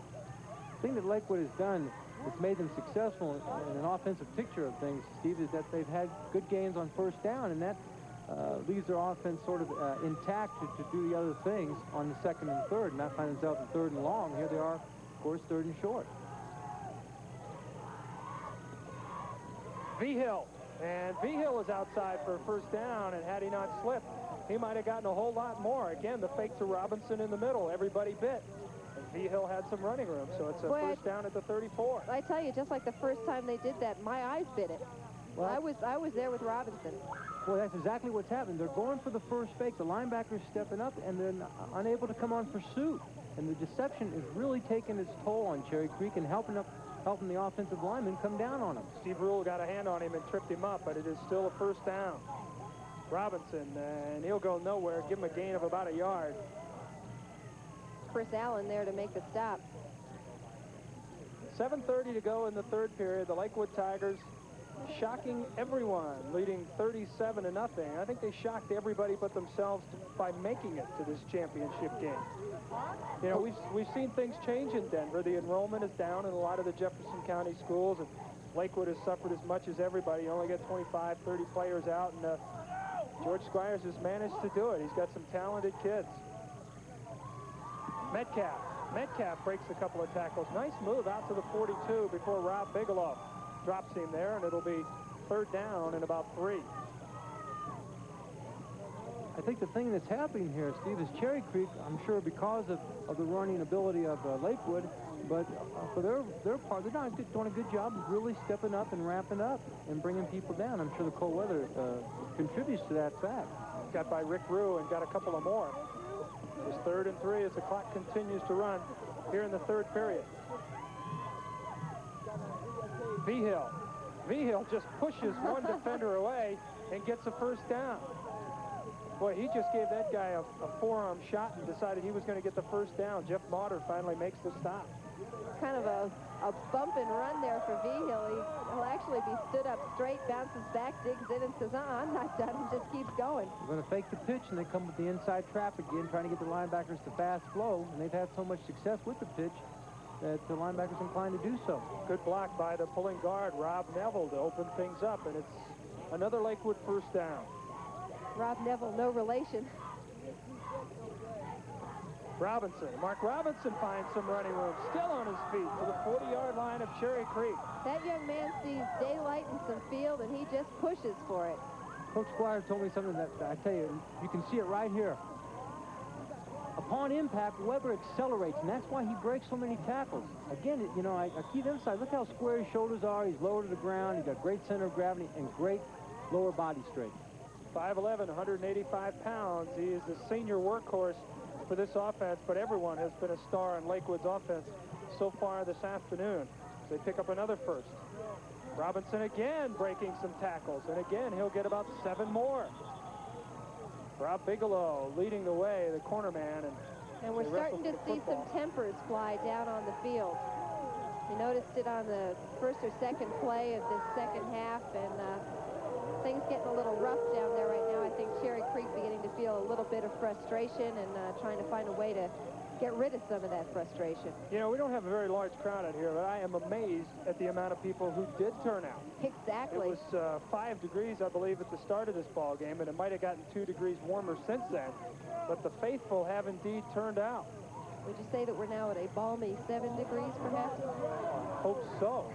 The thing that Lakewood has done that's made them successful in an offensive picture of things, Steve, is that they've had good gains on first down, and that leaves their offense sort of intact to do the other things on the second and third, not find themselves in 3rd and long. Here they are, of course, 3rd and short. Vigil, and Vigil is outside for a first down, and had he not slipped, he might have gotten a whole lot more. Again, the fake to Robinson in the middle, everybody bit. And Vigil had some running room, so it's a first down at the 34. I tell you, just like the first time they did that, my eyes bit it. Well, I was there with Robinson. Well, that's exactly what's happened. They're going for the first fake. The linebacker's stepping up, and they're unable to come on pursuit. And the deception is really taking its toll on Cherry Creek and helping the offensive linemen come down on him. Steve Rule got a hand on him and tripped him up, but it is still a first down. Robinson, and he'll go nowhere. Give him a gain of about a yard. Chris Allen there to make the stop. 7:30 to go in the third period. The Lakewood Tigers shocking everyone, leading 37-0. I think they shocked everybody but themselves by making it to this championship game. You know, we've seen things change in Denver. The enrollment is down in a lot of the Jefferson County schools, and Lakewood has suffered as much as everybody. You only get 25, 30 players out, and George Squires has managed to do it. He's got some talented kids. Metcalf breaks a couple of tackles. Nice move out to the 42 before Rob Bigelow drops him there, and it'll be 3rd down and about 3. I think the thing that's happening here, Steve, is Cherry Creek, I'm sure because of the running ability of Lakewood, But for their part, they're not doing a good job of really stepping up and ramping up and bringing people down. I'm sure the cold weather contributes to that fact. Got by Rick Rue and got a couple of more. It's 3rd and 3 as the clock continues to run here in the 3rd period. Vigil just pushes one defender away and gets a first down. Boy, he just gave that guy a forearm shot and decided he was going to get the first down. Jeff Mauder finally makes the stop. Kind of a bump and run there for Vigil. He'll actually be stood up straight, bounces back, digs in, and says, I'm not done, and just keeps going. They're going to fake the pitch, and they come with the inside trap again, trying to get the linebackers to fast flow, and they've had so much success with the pitch that the linebackers inclined to do so. Good block by the pulling guard, Rob Neville, to open things up, and it's another Lakewood first down. Rob Neville, no relation. Mark Robinson finds some running room, still on his feet to the 40-yard line of Cherry Creek. That young man sees daylight and some field, and he just pushes for it. Coach Squire told me something that I tell you, you can see it right here. Upon impact, Weber accelerates, and that's why he breaks so many tackles. Again, you know, I keep emphasizing, look how square his shoulders are. He's low to the ground. He's got great center of gravity and great lower body strength. 5'11", 185 pounds. He is the senior workhorse for this offense, but everyone has been a star in Lakewood's offense so far this afternoon. They pick up another first. Robinson again breaking some tackles, and again he'll get about 7 more. Rob Bigelow leading the way, the corner man. And we're starting to see some tempers fly down on the field. You noticed it on the first or second play of this second half, and things getting a little rough down there right now. I think Cherry Creek beginning to feel a little bit of frustration and trying to find a way to get rid of some of that frustration. You know, we don't have a very large crowd out here, but I am amazed at the amount of people who did turn out. Exactly. It was 5 degrees, I believe, at the start of this ball game, and it might have gotten 2 degrees warmer since then. But the faithful have indeed turned out. Would you say that we're now at a balmy 7 degrees, perhaps? Hope so.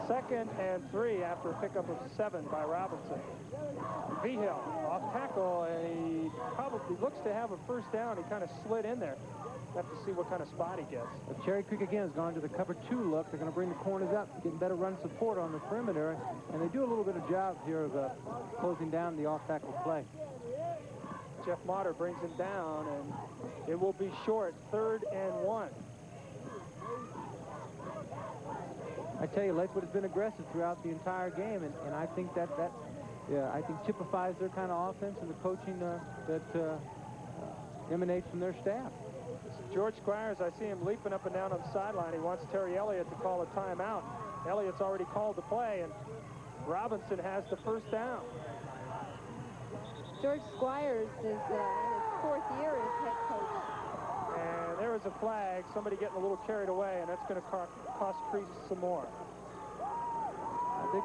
2nd and 3 after a pickup of 7 by Robinson. Vigil off tackle, and he probably looks to have a first down. He kind of slid in there. Have to see what kind of spot he gets. But Cherry Creek again has gone to the cover 2 look. They're going to bring the corners up, getting better run support on the perimeter, and they do a little bit of job here of closing down the off-tackle play. Jeff Motter brings him down, and it will be short, 3rd and 1. I tell you, Lakewood has been aggressive throughout the entire game, and I think that I think typifies their kind of offense and the coaching that emanates from their staff. George Squires, I see him leaping up and down on the sideline. He wants Terry Elliott to call a timeout. Elliott's already called the play, and Robinson has the first down. George Squires is in his 4th year as head coach. And there is a flag. Somebody getting a little carried away, and that's going to cost Creek some more. I think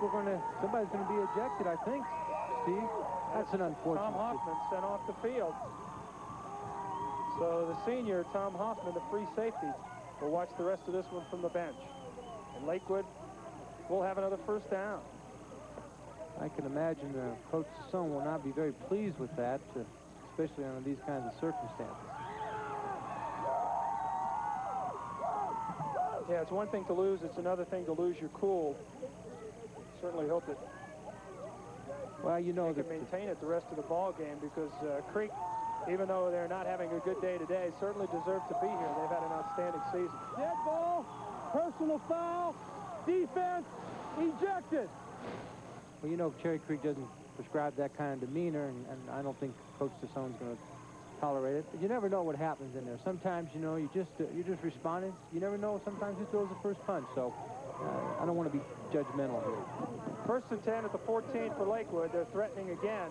somebody's going to be ejected, I think, Steve. That's an unfortunate. Tom Hoffman sent off the field. So the senior, Tom Hoffman, the free safety, will watch the rest of this one from the bench. And Lakewood will have another first down. I can imagine Coach Sasson will not be very pleased with that, especially under these kinds of circumstances. Yeah, it's one thing to lose. It's another thing to lose your cool. Certainly hope that well, you know, they can maintain it the rest of the ball game, because Creek, even though they're not having a good day today, certainly deserve to be here. They've had an outstanding season. Dead ball, personal foul, defense, ejected. Well, you know, Cherry Creek doesn't prescribe that kind of demeanor, and I don't think Coach Sasson's going to tolerate it. But you never know what happens in there. Sometimes, you know, you're just responding. You never know. Sometimes who throws the first punch. So I don't want to be judgmental here. 1st and 10 at the 14 for Lakewood. They're threatening again.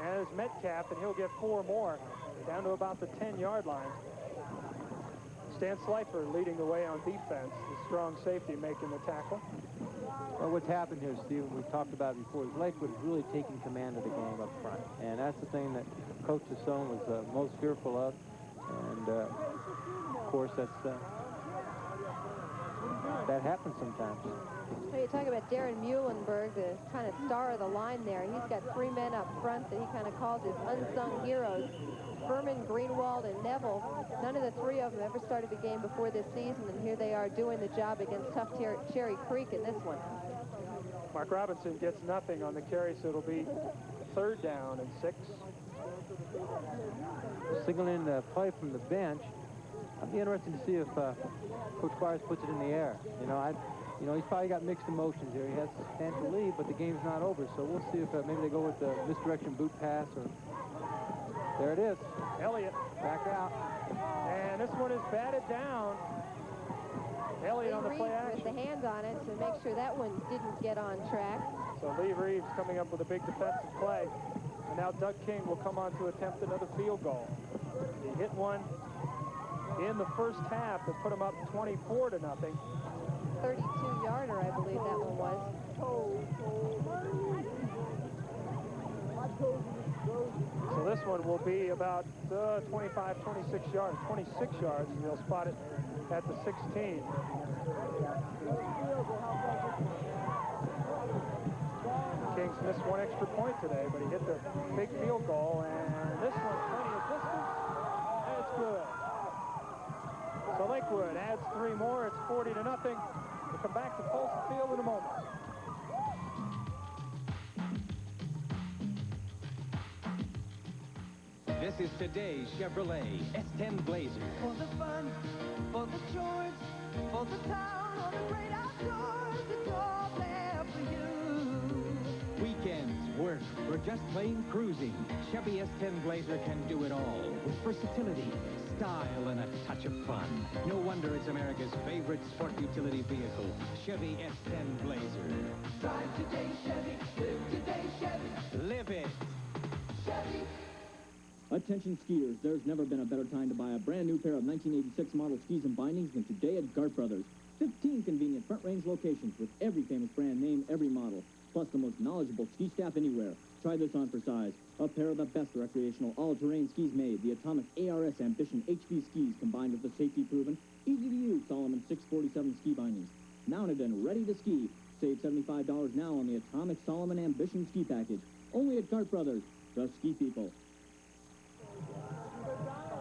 And there's Metcalf, and he'll get 4 more, down to about the 10-yard line. Stan Slifer leading the way on defense. The strong safety making the tackle. Well, what's happened here, Steve, we talked about it before, is Lakewood is really taking command of the game up front. And that's the thing that Coach Sasson was most fearful of. And, of course, that happens sometimes. Well, you talk about Darren Muhlenberg, the kind of star of the line there. He's got 3 men up front that he kind of calls his unsung heroes. Furman, Greenwald, and Neville. None of the 3 of them ever started a game before this season, and here they are doing the job against tough Cherry Creek in this one. Mark Robinson gets nothing on the carry, so it'll be 3rd down and 6. Signaling the play from the bench. I'd be interested to see if Coach Byers puts it in the air. You know, he's probably got mixed emotions here. He has a substantial lead, but the game's not over. So we'll see if maybe they go with the misdirection boot pass. Or there it is. Elliott back out. And this one is batted down. Elliott on the play action. With the hand on it to make sure that one didn't get on track. So Lee Reeves coming up with a big defensive play. And now Doug King will come on to attempt another field goal. He hit one in the first half that put him up 24-0. 32-yarder, I believe that one was. So this one will be about 25, 26 yards, 26 yards, and they'll spot it at the 16. Kings missed one extra point today, but he hit the big field goal, and this one, plenty of distance. That's good. So Lakewood adds 3 more. It's 40-0. We'll come back to Folsom Field in a moment. This is today's Chevrolet S10 Blazer. For the fun, for the chores, for the town, or the great outdoors, it's all there for you. Weekends, work, or just plain cruising, Chevy S10 Blazer can do it all with versatility, style, and a touch of fun. No wonder it's America's favorite sport utility vehicle, Chevy S10 Blazer. Drive today, Chevy. Live today, Chevy. Live it. Chevy. Attention skiers, there's never been a better time to buy a brand new pair of 1986 model skis and bindings than today at Gart Brothers. 15 convenient front range locations with every famous brand name, every model, plus the most knowledgeable ski staff anywhere. Try this on for size. A pair of the best recreational all-terrain skis made, the Atomic ARS Ambition HV skis combined with the safety-proven, easy-to-use Solomon 647 ski bindings. Mounted and ready to ski. Save $75 now on the Atomic Solomon Ambition ski package. Only at Gart Brothers, the ski people.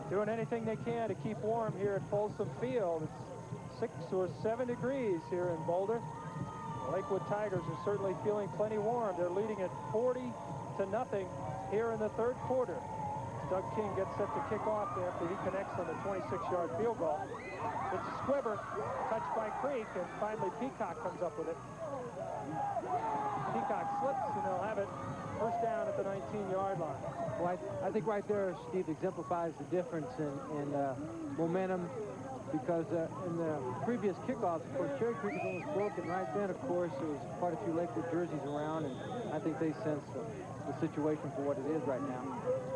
Doing anything they can to keep warm here at Folsom Field. It's 6 or 7 degrees here in Boulder. The Lakewood Tigers are certainly feeling plenty warm. They're leading at 40-0 here in the 3rd quarter. Doug King gets set to kick off after he connects on the 26-yard field goal. It's a squibber, touched by Creek, and finally Peacock comes up with it. Peacock slips, and they'll have it first down at the 19-yard line. Well, I think right there, Steve, exemplifies the difference in momentum, because in the previous kickoffs, of course, Cherry Creek was almost broken. Right then, of course, there was quite a few Lakewood jerseys around, and I think they sense the situation for what it is right now.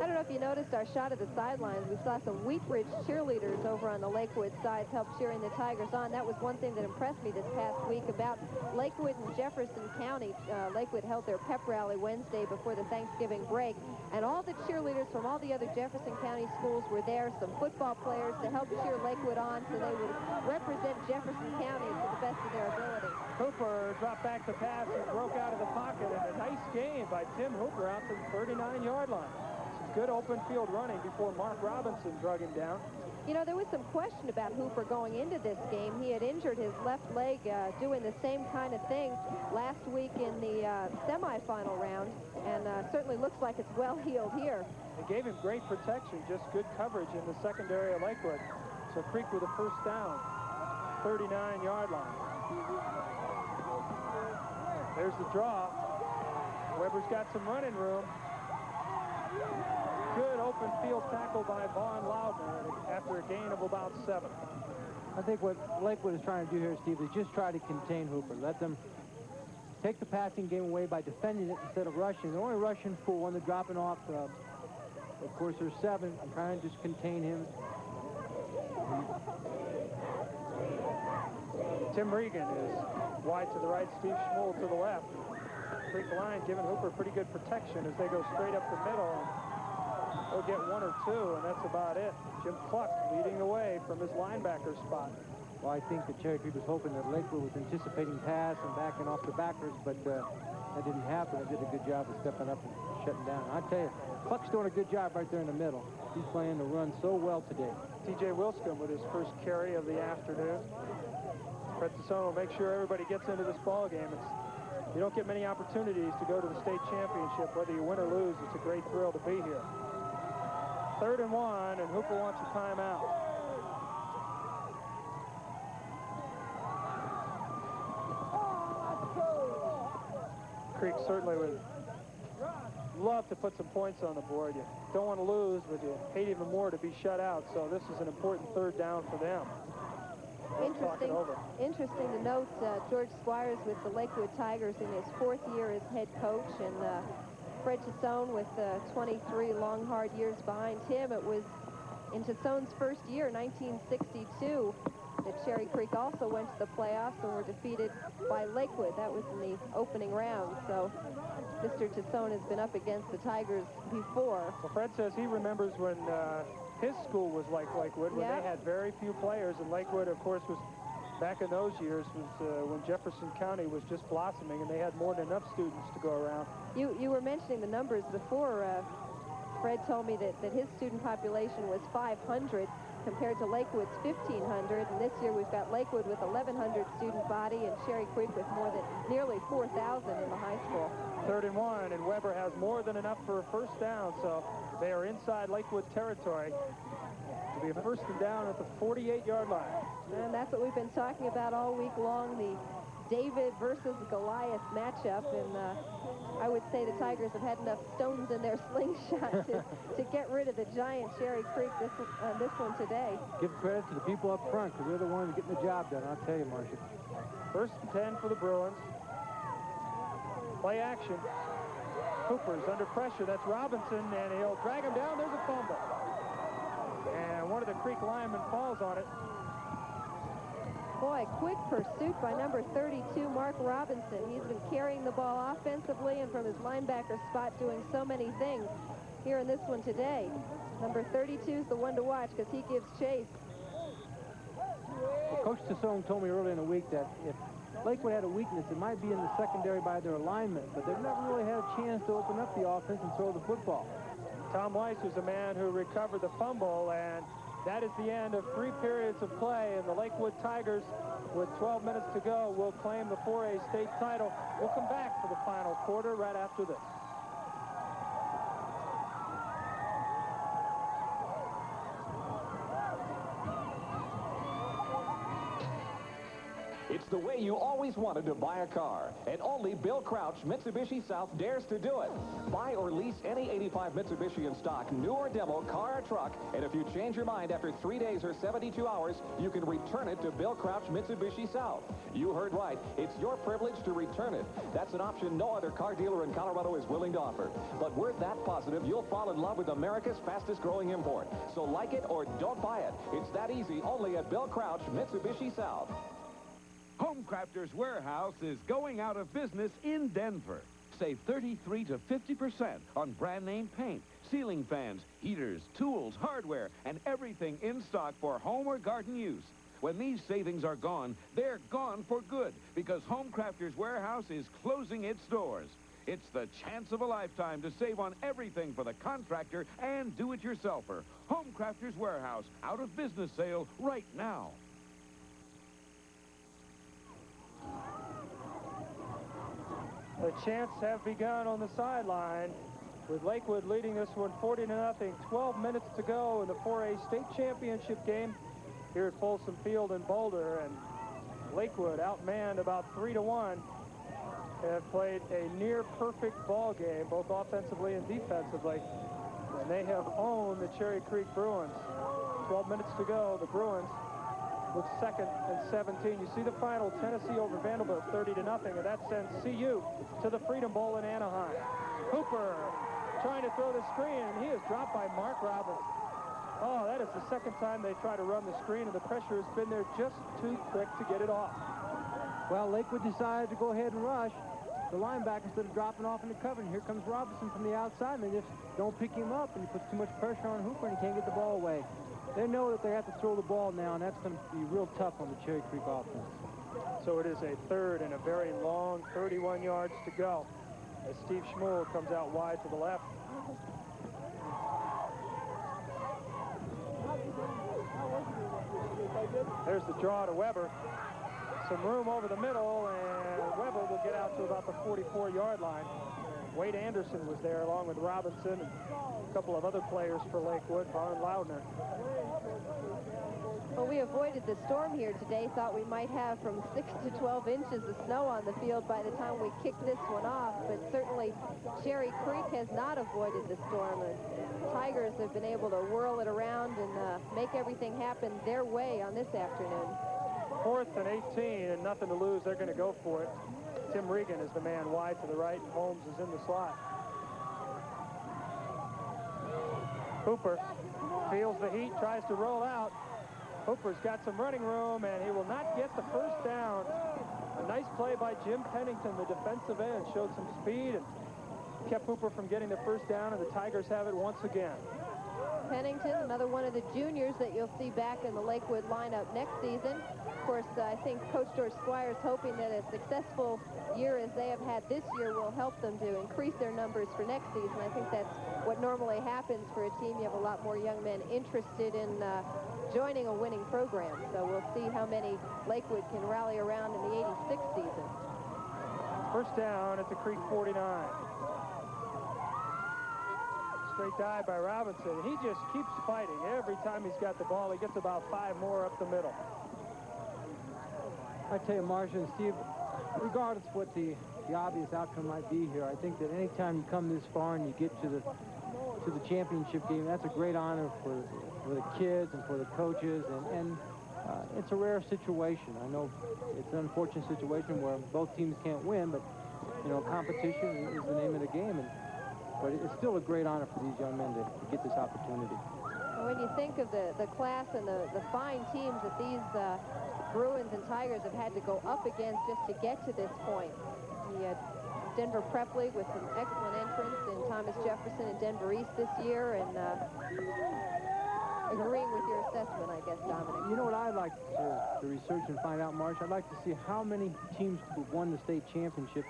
I don't know if you noticed our shot of the sidelines. We saw some Wheatridge cheerleaders over on the Lakewood side help cheering the Tigers on. That was one thing that impressed me this past week about Lakewood and Jefferson County. Lakewood held their pep rally Wednesday before the Thanksgiving break, and all the cheerleaders from all the other Jefferson County schools were there, some football players to help cheer Lakewood on so they would represent Jefferson County to the best of their ability. Hooper dropped back the pass and broke out of the pocket, and a nice gain by Tim Hooper out to the 39-yard line. Some good open field running before Mark Robinson drug him down. You know, there was some question about Hooper going into this game. He had injured his left leg doing the same kind of thing last week in the semifinal round, and certainly looks like it's well healed here. They gave him great protection, just good coverage in the secondary of Lakewood. So Creek with a first down, 39-yard line. There's the draw. Weber's got some running room. Good open field tackle by Vaughn Loudner after a gain of about 7. I think what Lakewood is trying to do here, Steve, is just try to contain Hooper. Let them take the passing game away by defending it instead of rushing. They're only rushing 4 when they're dropping off. Of course, there's 7. I'm trying to just contain him. Tim Regan is wide to the right, Steve Schmuel to the left. Creek line giving Hooper pretty good protection as they go straight up the middle. And they'll get 1 or 2, and that's about it. Jim Pluck leading the way from his linebacker spot. Well, I think that Cherry Creek was hoping that Lakewood was anticipating pass and backing off the backers, but that didn't happen. They did a good job of stepping up and shutting down. I tell you, Buck's doing a good job right there in the middle. He's playing the run so well today. T.J. Wilscombe with his first carry of the afternoon. Fred Tassone will make sure everybody gets into this ball game. You don't get many opportunities to go to the state championship. Whether you win or lose, it's a great thrill to be here. 3rd and 1, and Hooper wants a timeout. Creek certainly would love to put some points on the board. You don't want to lose, but you hate even more to be shut out. So this is an important 3rd down for them. Interesting to note, George Squires with the Lakewood Tigers in his 4th year as head coach, and Fred Tassone with 23 long, hard years behind him. It was in Tassone's first year, 1962, that Cherry Creek also went to the playoffs and were defeated by Lakewood. That was in the opening round. So Mr. Tassone has been up against the Tigers before. Well, Fred says he remembers when his school was like Lakewood, when they had very few players, and Lakewood, of course, was back in those years was when Jefferson County was just blossoming, and they had more than enough students to go around. You were mentioning the numbers before. Fred told me that his student population was 500 compared to Lakewood's 1,500, and this year we've got Lakewood with 1,100 student body and Cherry Creek with nearly 4,000 in the high school. 3rd and 1, and Weber has more than enough for a 1st down, so they are inside Lakewood territory. To be a 1st and down at the 48-yard line. And that's what we've been talking about all week long, the David versus Goliath matchup, and I would say the Tigers have had enough stones in their slingshot to get rid of the giant Cherry Creek this one today. Give credit to the people up front, because they're the ones getting the job done, I'll tell you, Marcia. 1st and 10 for the Bruins. Play action. Cooper's under pressure. That's Robinson, and he'll drag him down. There's a fumble. And one of the Creek linemen falls on it. Boy, quick pursuit by number 32, Mark Robinson. He's been carrying the ball offensively and from his linebacker spot doing so many things here in this one today. Number 32 is the one to watch because he gives chase. Well, Coach Tassone told me earlier in the week that if Lakewood had a weakness, it might be in the secondary by their alignment, but they've never really had a chance to open up the offense and throw the football. Tom Weiss was the man who recovered the fumble, and that is the end of 3 periods of play, and the Lakewood Tigers, with 12 minutes to go, will claim the 4A state title. We'll come back for the final quarter right after this. It's the way you always wanted to buy a car, and only Bill Crouch Mitsubishi South dares to do it. Buy or lease any 85 Mitsubishi in stock, new or demo, car or truck, and if you change your mind after 3 days or 72 hours, you can return it to Bill Crouch Mitsubishi South. You heard right. It's your privilege to return it. That's an option no other car dealer in Colorado is willing to offer. But we're that positive, you'll fall in love with America's fastest growing import. So like it or don't buy it. It's that easy, only at Bill Crouch Mitsubishi South. Homecrafters Warehouse is going out of business in Denver. Save 33 to 50% on brand name paint, ceiling fans, heaters, tools, hardware, and everything in stock for home or garden use. When these savings are gone, they're gone for good because Homecrafters Warehouse is closing its doors. It's the chance of a lifetime to save on everything for the contractor and do-it-yourselfer. Homecrafters Warehouse, out of business sale right now. The chants have begun on the sideline, with Lakewood leading this one 40-0. 12 minutes to go in the 4A state championship game here at Folsom Field in Boulder, and Lakewood outmanned about 3-1. Have played a near-perfect ball game, both offensively and defensively, and they have owned the Cherry Creek Bruins. 12 minutes to go. The Bruins with 2nd and 17. You see the final, Tennessee over Vanderbilt, 30-0, and that sends CU to the Freedom Bowl in Anaheim. Hooper trying to throw the screen, and he is dropped by Mark Robinson. Oh, that is the 2nd time they try to run the screen, and the pressure has been there just too quick to get it off. Well, Lakewood decided to go ahead and rush the linebacker instead of dropping off into cover, and here comes Robinson from the outside, and they just don't pick him up, and he puts too much pressure on Hooper, and he can't get the ball away. they know that they have to throw the ball now, and that's going to be real tough on the Cherry Creek offense. So it is a third and a very long 31 yards to go as Steve Schmuel comes out wide to the left. There's the draw to Weber. Some room over the middle, and Weber will get out to about the 44-yard line. Wade Anderson was there along with Robinson and a couple of other players for Lakewood, Von Loudner. Well, we avoided the storm here today. Thought we might have from 6 to 12 inches of snow on the field by the time we kicked this one off, but certainly Cherry Creek has not avoided the storm. The Tigers have been able to whirl it around and make everything happen their way on this afternoon. 4th and 18 and nothing to lose. They're going to go for it. Tim Regan is the man wide to the right. Holmes is in the slot. Hooper feels the heat, tries to roll out. Hooper's got some running room, and he will not get the first down. A nice play by Jim Pennington, the defensive end, showed some speed and kept Hooper from getting the first down, and the Tigers have it once again. Pennington, another one of the juniors that you'll see back in the Lakewood lineup next season. Of course, I think Coach George Squires hoping that a successful year as they have had this year will help them to increase their numbers for next season. I think that's what normally happens for a team. You have a lot more young men interested in joining a winning program. So we'll see how many Lakewood can rally around in the 86 season. First down at the Creek 49. Straight dive by Robinson. He just keeps fighting. Every time he's got the ball, he gets about 5 more up the middle. I tell you, Marcia and Steve, regardless of what the obvious outcome might be here, I think that anytime you come this far and you get to the championship game, that's a great honor for the kids and for the coaches, and it's a rare situation. I know it's an unfortunate situation where both teams can't win, but you know, competition is the name of the game, but it's still a great honor for these young men to get this opportunity. When you think of the class and the fine teams that these Bruins and Tigers have had to go up against just to get to this point. You had Denver Prep League with some excellent entrants in Thomas Jefferson and Denver East this year, and agreeing with your assessment, I guess, Dominic. You know what I'd like to research and find out, Marsh? I'd like to see how many teams who won the state championship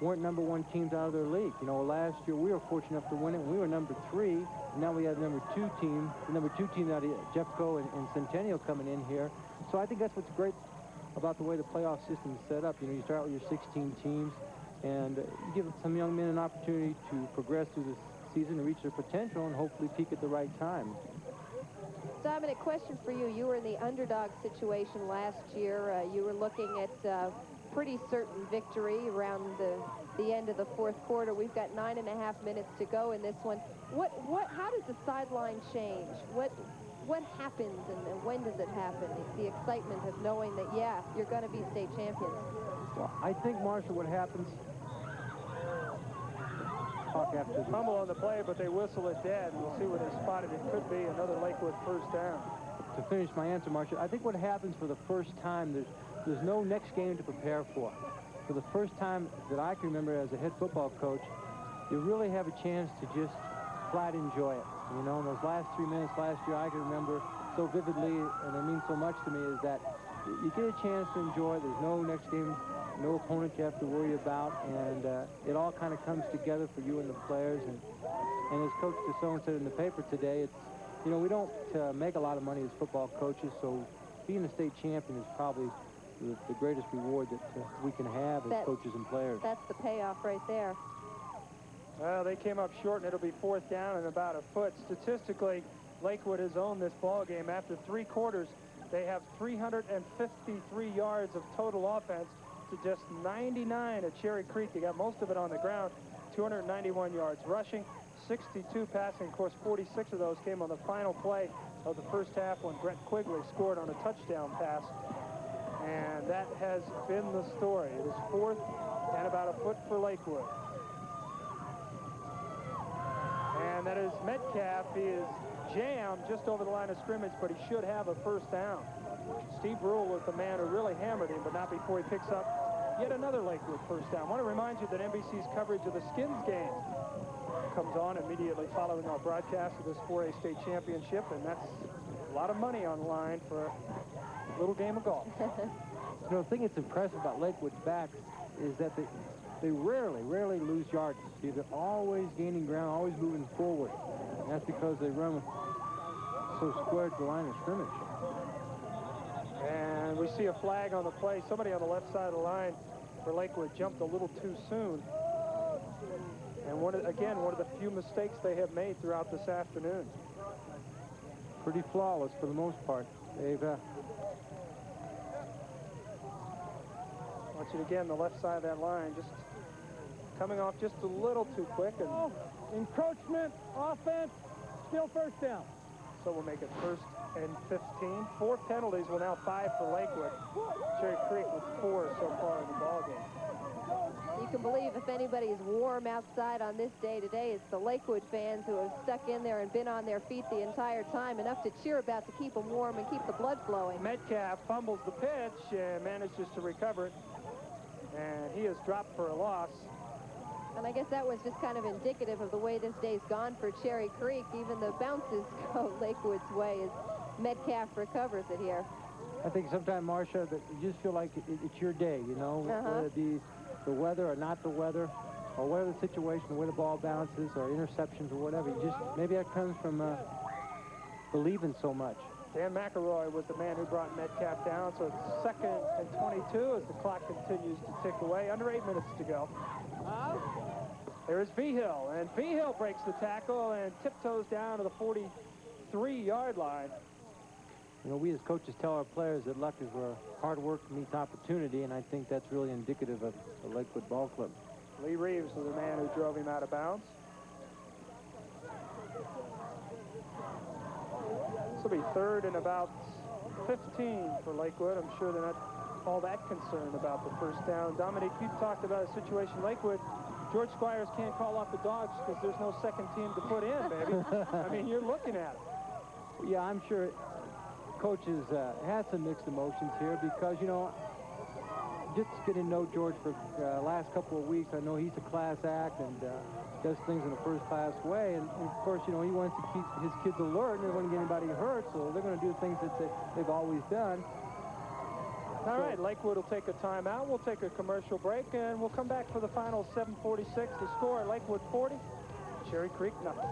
weren't number 1 teams out of their league. You know, last year we were fortunate enough to win it. We were number 3. And now we have number 2 team, the number 2 team out of Jeffco and Centennial coming in here. So I think that's what's great about the way the playoff system is set up. You know, you start with your 16 teams, and you give some young men an opportunity to progress through the season and reach their potential and hopefully peak at the right time. Dominic, question for you. You were in the underdog situation last year. You were looking at pretty certain victory around the end of the 4th quarter. We've got 9.5 minutes to go in this one. How does the sideline change? What happens and when does it happen? The excitement of knowing that, yeah, you're going to be state champions. Well, I think, Marshall, what happens... Talk after the... Fumble on the play, but they whistle it dead. We'll see where they spotted it. Could be another Lakewood first down. To finish my answer, Marshall, I think what happens for the first time, there's no next game to prepare for. For the first time that I can remember as a head football coach, you really have a chance to just flat enjoy it. You know, in those last 3 minutes last year, I can remember so vividly, and it means so much to me, is that you get a chance to enjoy it. There's no next game, no opponent you have to worry about, and it all kind of comes together for you and the players. And as Coach DeSone said in the paper today, it's, you know, we don't make a lot of money as football coaches, so being a state champion is probably the greatest reward that we can have as coaches and players. That's the payoff right there. Well, they came up short, and it'll be 4th down and about a foot. Statistically, Lakewood has owned this ball game. After 3 quarters, they have 353 yards of total offense to just 99 at Cherry Creek. They got most of it on the ground, 291 yards rushing, 62 passing. Of course, 46 of those came on the final play of the first half when Brett Quigley scored on a touchdown pass. And that has been the story. It is 4th and about a foot for Lakewood. And that is Metcalf. He is jammed just over the line of scrimmage, but he should have a first down. Steve Brule was the man who really hammered him, but not before he picks up yet another Lakewood first down. I want to remind you that NBC's coverage of the Skins game comes on immediately following our broadcast of this 4A state championship, and that's A lot of money on the line for a little game of golf. You know, the thing that's impressive about Lakewood's backs is that they rarely lose yardage. See, they're always gaining ground, always moving forward. And that's because they run so square to the line of scrimmage. And we see a flag on the play. Somebody on the left side of the line for Lakewood jumped a little too soon. And one of the few mistakes they have made throughout this afternoon. Pretty flawless for the most part. They've watch it again, the left side of that line, just coming off just a little too quick. And encroachment, offense, still first down. So we'll make it 1st and 15. 4 penalties, well now 5 for Lakewood. Cherry Creek with 4 so far in the ballgame. You can believe if anybody is warm outside on this day today, it's the Lakewood fans who have stuck in there and been on their feet the entire time, enough to cheer about to keep them warm and keep the blood flowing. Metcalf fumbles the pitch and manages to recover it. And he is dropped for a loss. And I guess that was just kind of indicative of the way this day's gone for Cherry Creek. Even the bounces go Lakewood's way as Metcalf recovers it here. I think sometimes, Marcia, that you just feel like it's your day, you know, whether it be the weather or not the weather, or whatever the situation, the way the ball bounces, or interceptions or whatever. You just, maybe that comes from believing so much. Dan McElroy was the man who brought Metcalf down, so it's 2nd and 22 as the clock continues to tick away. Under 8 minutes to go. There's Vigil, and Vigil breaks the tackle and tiptoes down to the 43-yard line. You know, we as coaches tell our players that luck is where hard work meets opportunity, and I think that's really indicative of the Lakewood Ball Club. Lee Reeves was the man who drove him out of bounds. This will be 3rd and about 15 for Lakewood. I'm sure they're not all that concerned about the first down. Dominic, you talked about a situation Lakewood. George Squires can't call off the Dogs because there's no second team to put in, baby. I mean, you're looking at it. Yeah, I'm sure coaches had some mixed emotions here because, you know, just getting to know George for the last couple of weeks, I know he's a class act and does things in a first-class way. And, of course, you know, he wants to keep his kids alert and they don't want to get anybody hurt, so they're going to do things that they've always done. All right, Lakewood will take a timeout. We'll take a commercial break, and we'll come back for the final 7:46. The score, Lakewood 40, Cherry Creek nothing.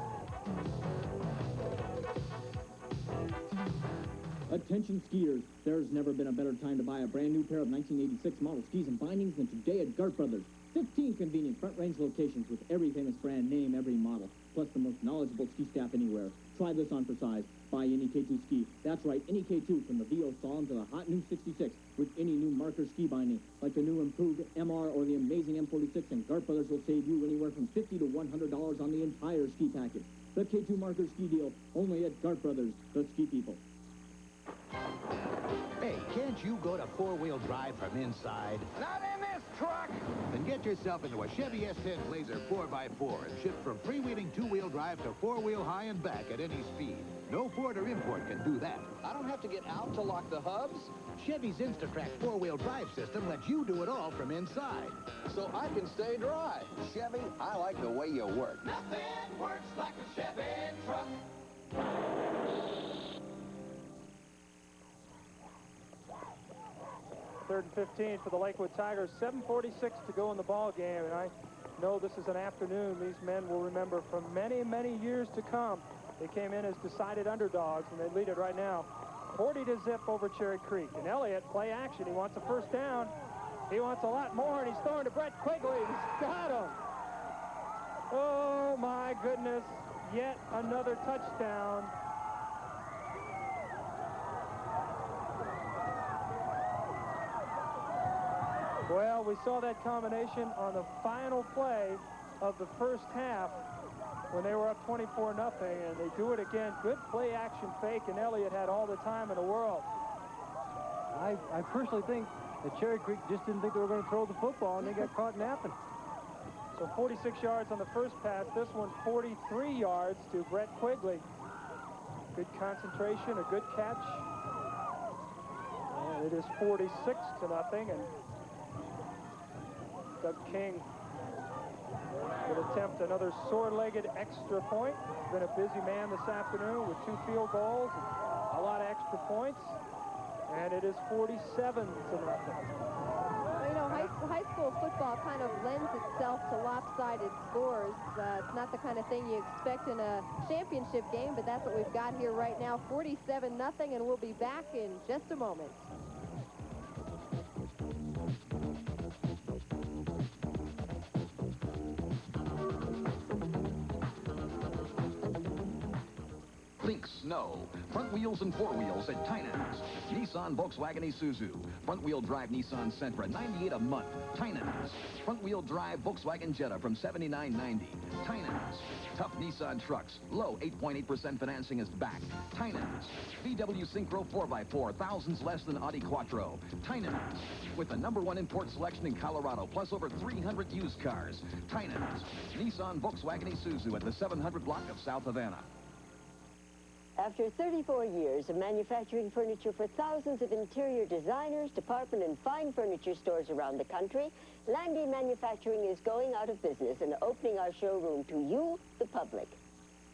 Attention skiers, there's never been a better time to buy a brand new pair of 1986 model skis and bindings than today at Gart Brothers. 15 convenient front range locations with every famous brand name, every model, plus the most knowledgeable ski staff anywhere. Try this on for size. Buy any K2 ski. That's right, any K2 from the VO Solemn to the hot new 66 with any new marker ski binding, like the new improved MR or the amazing M46, and Gart Brothers will save you anywhere from $50 to $100 on the entire ski package. The K2 marker ski deal, only at Gart Brothers, the ski people. Hey, can't you go to four-wheel drive from inside? Not in this truck! Then get yourself into a Chevy S10 Blazer 4x4 and shift from freewheeling two-wheel drive to four-wheel high and back at any speed. No Ford or import can do that. I don't have to get out to lock the hubs. Chevy's InstaTrack four-wheel drive system lets you do it all from inside. So I can stay dry. Chevy, I like the way you work. Nothing works like a Chevy truck. Third and 15 for the Lakewood Tigers. 7:46 to go in the ball game, and I know this is an afternoon these men will remember for many, many years to come. They came in as decided underdogs, and they lead it right now, 40-0 over Cherry Creek. And Elliott, play action. He wants a first down. He wants a lot more, and he's throwing to Brett Quigley. He's got him. Oh my goodness! Yet another touchdown. Well, we saw that combination on the final play of the first half when they were up 24-0, and they do it again. Good play action fake, and Elliott had all the time in the world. I personally think that Cherry Creek just didn't think they were going to throw the football, and they got caught napping. So 46 yards on the first pass. This one 43 yards to Brett Quigley. Good concentration, a good catch. And it is 46-0, and Doug King will attempt another sore-legged extra point. He's been a busy man this afternoon with 2 field goals and a lot of extra points. And it is 47-0. Well, you know, high school football kind of lends itself to lopsided scores. It's not the kind of thing you expect in a championship game, but that's what we've got here right now, 47-0, and we'll be back in just a moment. Think snow. Front wheels and 4 wheels at Tynan's. Nissan, Volkswagen, Isuzu. Front wheel drive Nissan Sentra, $98 a month. Tynan's. Front wheel drive Volkswagen Jetta from $79.90. Tynan's. Tough Nissan trucks. Low 8.8% financing is back. Tynan's. VW Syncro 4x4, thousands less than Audi Quattro. Tynan's. With the #1 import selection in Colorado, plus over 300 used cars. Tynan's. Nissan, Volkswagen, Isuzu at the 700 block of South Havana. After 34 years of manufacturing furniture for thousands of interior designers, department and fine furniture stores around the country, Landy Manufacturing is going out of business and opening our showroom to you, the public.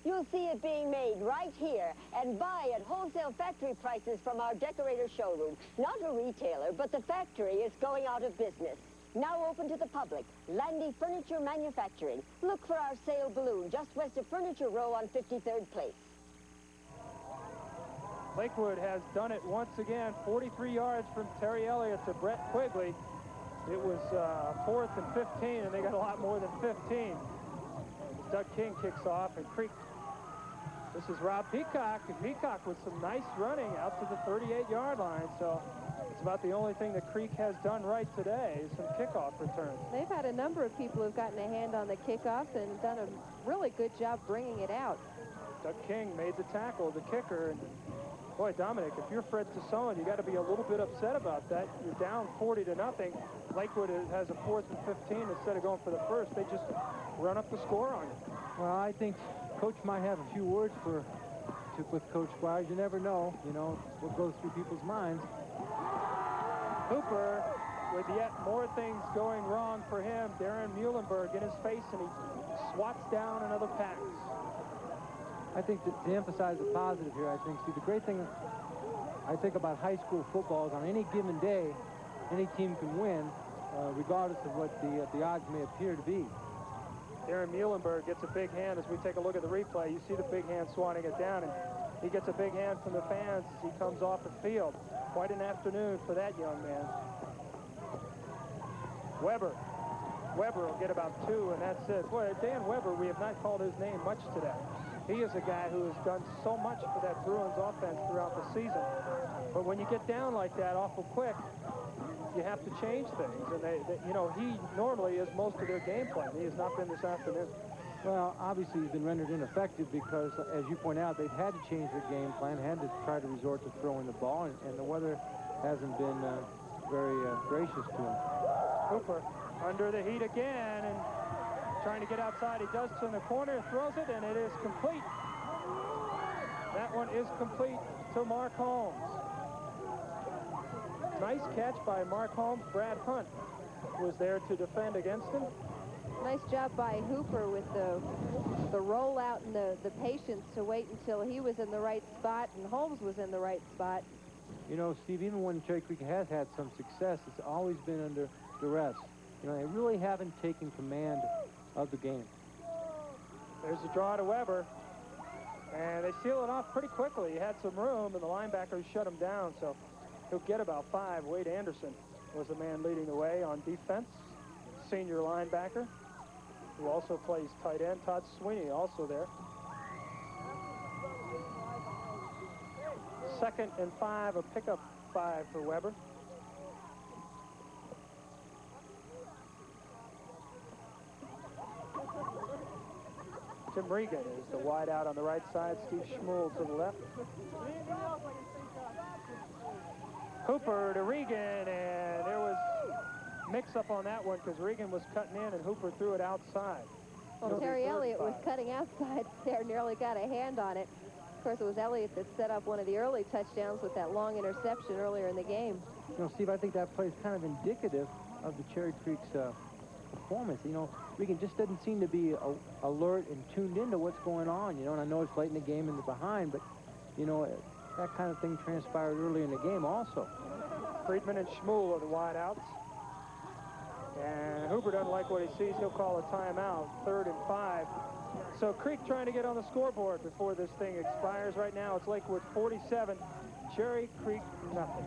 You'll see it being made right here and buy at wholesale factory prices from our decorator showroom. Not a retailer, but the factory is going out of business. Now open to the public, Landy Furniture Manufacturing. Look for our sale balloon just west of Furniture Row on 53rd Place. Lakewood has done it once again, 43 yards from Terry Elliott to Brett Quigley. It was 4th and 15, and they got a lot more than 15. Doug King kicks off, and Creek. This is Rob Peacock, and Peacock with some nice running out to the 38-yard line. So it's about the only thing that Creek has done right today is some kickoff returns. They've had a number of people who've gotten a hand on the kickoffs and done a really good job bringing it out. Doug King made the tackle, the kicker, and boy, Dominic, if you're Fred Tassone, you got to be a little bit upset about that. You're down 40-0. Lakewood has a 4th and 15. Instead of going for the first, they just run up the score on you. Well, I think Coach might have a few words with Coach Squires. You never know, what goes through people's minds. Hooper, with yet more things going wrong for him. Darren Muhlenberg in his face, and he swats down another pass. I think that to emphasize the positive here, I think, the great thing I think about high school football is on any given day, any team can win, regardless of what the odds may appear to be. Darren Muhlenberg gets a big hand as we take a look at the replay. You see the big hand swatting it down, and he gets a big hand from the fans as he comes off the field. Quite an afternoon for that young man. Weber will get about 2, and that's it. Boy, Dan Weber, we have not called his name much today. He is a guy who has done so much for that Bruins offense throughout the season. But when you get down like that awful quick, you have to change things. And he normally is most of their game plan. He has not been this afternoon. Well, obviously he's been rendered ineffective because, as you point out, they've had to change their game plan, had to try to resort to throwing the ball, and the weather hasn't been very gracious to him. Cooper under the heat again, and trying to get outside. He does turn the corner, throws it, and it is complete. That one is complete to Mark Holmes. Nice catch by Mark Holmes. Brad Hunt was there to defend against him. Nice job by Hooper with the rollout and the patience to wait until he was in the right spot and Holmes was in the right spot. You know, Steve, even when Cherry Creek has had some success, it's always been under duress. They really haven't taken command of the game. There's a draw to Weber, and they seal it off pretty quickly. He had some room, and the linebackers shut him down, so he'll get about 5. Wade Anderson was the man leading the way on defense, senior linebacker, who also plays tight end. Todd Sweeney also there. 2nd and 5, a pickup 5 for Weber. Tim Regan is the wide out on the right side. Steve Schmuel to the left. Hooper to Regan, and there was mix-up on that one because Regan was cutting in and Hooper threw it outside. Well, Terry Elliott was cutting outside there, nearly got a hand on it. Of course, it was Elliott that set up one of the early touchdowns with that long interception earlier in the game. Steve, I think that play is kind of indicative of the Cherry Creek's performance. You know, Regan just doesn't seem to be alert and tuned into what's going on, you know, and I know it's late in the game and they're behind, but, you know, that kind of thing transpired early in the game also. Friedman and Schmuel are the wideouts. And Hooper doesn't like what he sees. He'll call a timeout, 3rd and 5. So Creek trying to get on the scoreboard before this thing expires. Right now it's Lakewood 47, Cherry Creek nothing.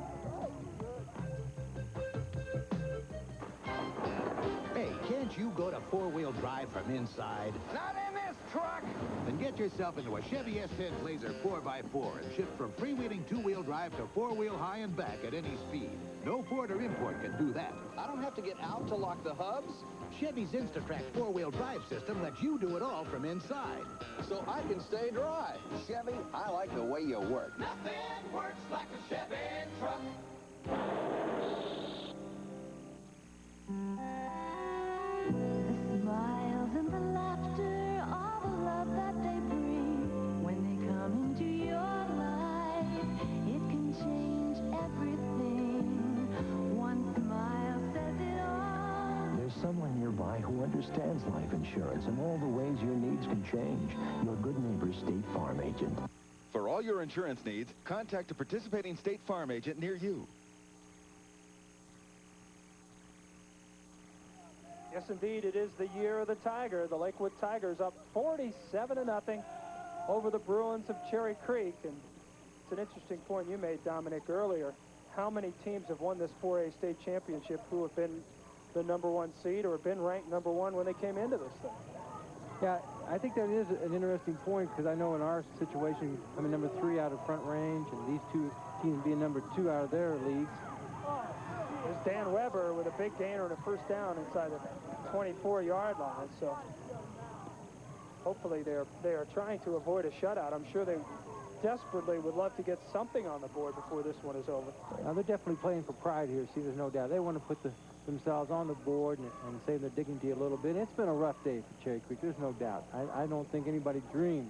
Hey, can't you go to four-wheel drive from inside? Not in this truck! Then get yourself into a Chevy S10 Blazer 4x4 and shift from freewheeling two-wheel drive to four-wheel high and back at any speed. No Ford or import can do that. I don't have to get out to lock the hubs. Chevy's InstaTrack four-wheel drive system lets you do it all from inside. So I can stay dry. Chevy, I like the way you work. Nothing works like a Chevy truck. The smiles and the laughter, all the love that they bring. When they come into your life, it can change everything. One smile says it all. There's someone nearby who understands life insurance and all the ways your needs can change. Your good neighbor State Farm agent. For all your insurance needs, contact a participating State Farm agent near you. Yes, indeed, it is the year of the Tiger. The Lakewood Tigers up 47-0 over the Bruins of Cherry Creek. And it's an interesting point you made, Dominic, earlier. How many teams have won this 4A state championship who have been the #1 seed or have been ranked #1 when they came into this thing? Yeah, I think that is an interesting point because I know in our situation, I mean, #3 out of Front Range and these two teams being #2 out of their leagues. There's Dan Weber with a big gainer and a first down inside the 24-yard line. So hopefully they are trying to avoid a shutout. I'm sure they desperately would love to get something on the board before this one is over. Now, they're definitely playing for pride here. See, there's no doubt. They want to put themselves on the board and save their dignity a little bit. It's been a rough day for Cherry Creek. There's no doubt. I don't think anybody dreamed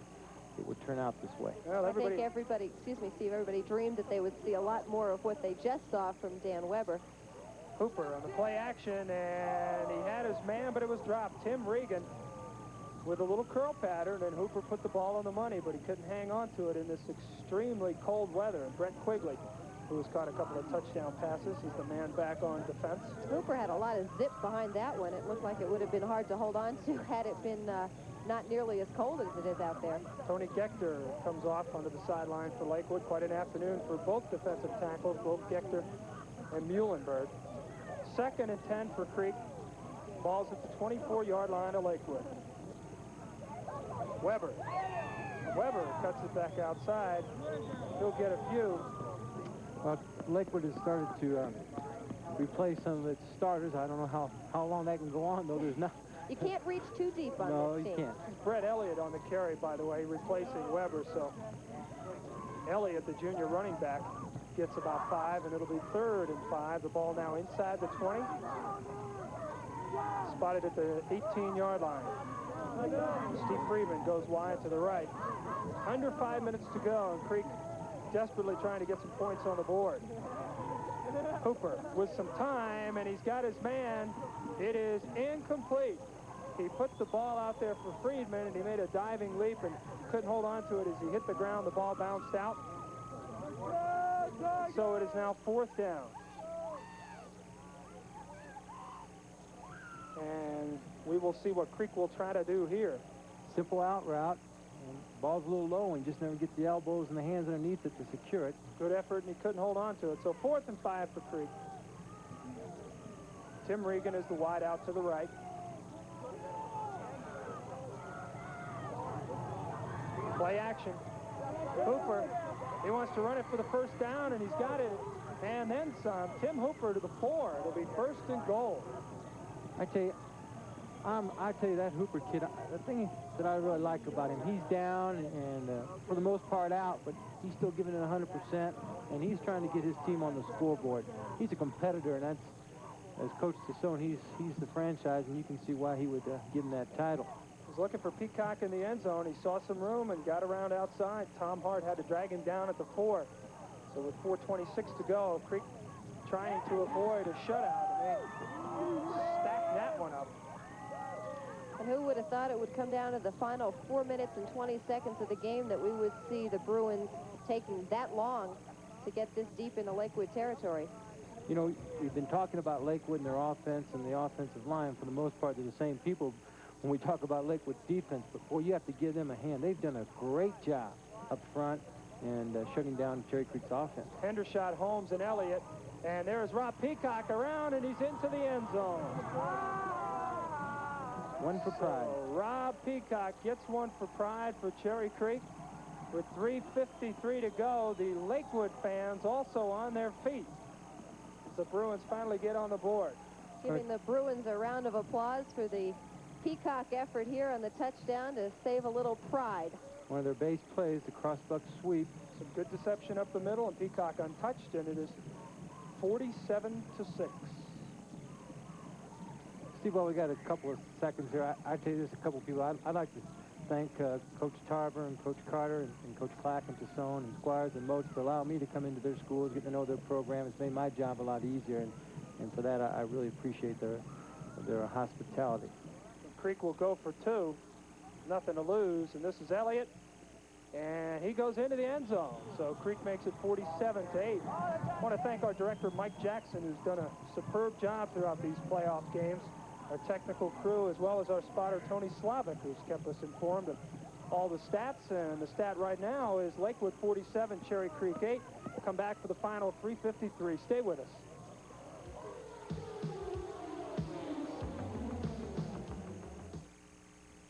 it would turn out this way. Well, I think everybody, excuse me, Steve, everybody dreamed that they would see a lot more of what they just saw from Dan Weber. Hooper on the play action, and he had his man, but it was dropped. Tim Regan with a little curl pattern, and Hooper put the ball on the money, but he couldn't hang on to it in this extremely cold weather. And Brent Quigley, who has caught a couple of touchdown passes, is the man back on defense. Hooper had a lot of zip behind that one. It looked like it would have been hard to hold on to had it been not nearly as cold as it is out there. Tony Gechter comes off onto the sideline for Lakewood. Quite an afternoon for both defensive tackles, both Gechter and Muhlenberg. 2nd and 10 for Creek. Ball's at the 24-yard line of Lakewood. Weber cuts it back outside. He'll get a few. Well, Lakewood has started to replace some of its starters. I don't know how long that can go on, though. There's not. You can't reach too deep on no, this team. No, you can't. Brett Elliott on the carry, by the way, replacing Weber. So Elliott, the junior running back, gets about 5, and it'll be 3rd and 5. The ball now inside the 20. Spotted at the 18-yard line. Steve Friedman goes wide to the right. Under 5 minutes to go, and Creek desperately trying to get some points on the board. Hooper with some time, and he's got his man. It is incomplete. He put the ball out there for Friedman, and he made a diving leap and couldn't hold on to it as he hit the ground. The ball bounced out. So it is now 4th down. And we will see what Creek will try to do here. Simple out route. And ball's a little low and just never gets the elbows and the hands underneath it to secure it. Good effort, and he couldn't hold on to it. So 4th and 5 for Creek. Tim Regan is the wide out to the right. Play action. Hooper, he wants to run it for the first down, and he's got it. And then some. Tim Hooper to the 4. It'll be 1st and goal. I tell you, that Hooper kid, the thing that I really like about him, he's down and for the most part out, but he's still giving it 100%, and he's trying to get his team on the scoreboard. He's a competitor, and that's, as Coach Tassone, he's the franchise, and you can see why he would give him that title. He's looking for Peacock in the end zone. He saw some room and got around outside. Tom Hart had to drag him down at the 4. So with 4:26 to go, Creek trying to avoid a shutout, and they stacked that one up. who would have thought it would come down to the final 4 minutes and 20 seconds of the game that we would see the Bruins taking that long to get this deep into Lakewood territory. You know, we've been talking about Lakewood and their offense and the offensive line. For the most part, they're the same people when we talk about Lakewood's defense. But, boy, you have to give them a hand. They've done a great job up front and shutting down Cherry Creek's offense. Hendershot, Holmes, and Elliott. And there's Rob Peacock around, and he's into the end zone. One for pride. So Rob Peacock gets one for pride for Cherry Creek. With 3:53 to go, the Lakewood fans also on their feet. The Bruins finally get on the board. Giving the Bruins a round of applause for the Peacock effort here on the touchdown to save a little pride. One of their base plays, the crossbuck sweep. Some good deception up the middle, and Peacock untouched, and it is 47-6. Steve, well, we got a couple of seconds here. I tell you, there's a couple of people. I'd like to thank Coach Tarver and Coach Carter and Coach Clack and Tassone and Squires and Moats for allowing me to come into their schools, get to know their program. It's made my job a lot easier, and for that, I really appreciate their hospitality. Creek will go for two. Nothing to lose, and this is Elliott, and he goes into the end zone. So Creek makes it 47-8. I want to thank our director, Mike Jackson, who's done a superb job throughout these playoff games. Our technical crew, as well as our spotter, Tony Slavic, who's kept us informed of all the stats. And the stat right now is Lakewood 47, Cherry Creek 8. We'll come back for the final 3:53. Stay with us.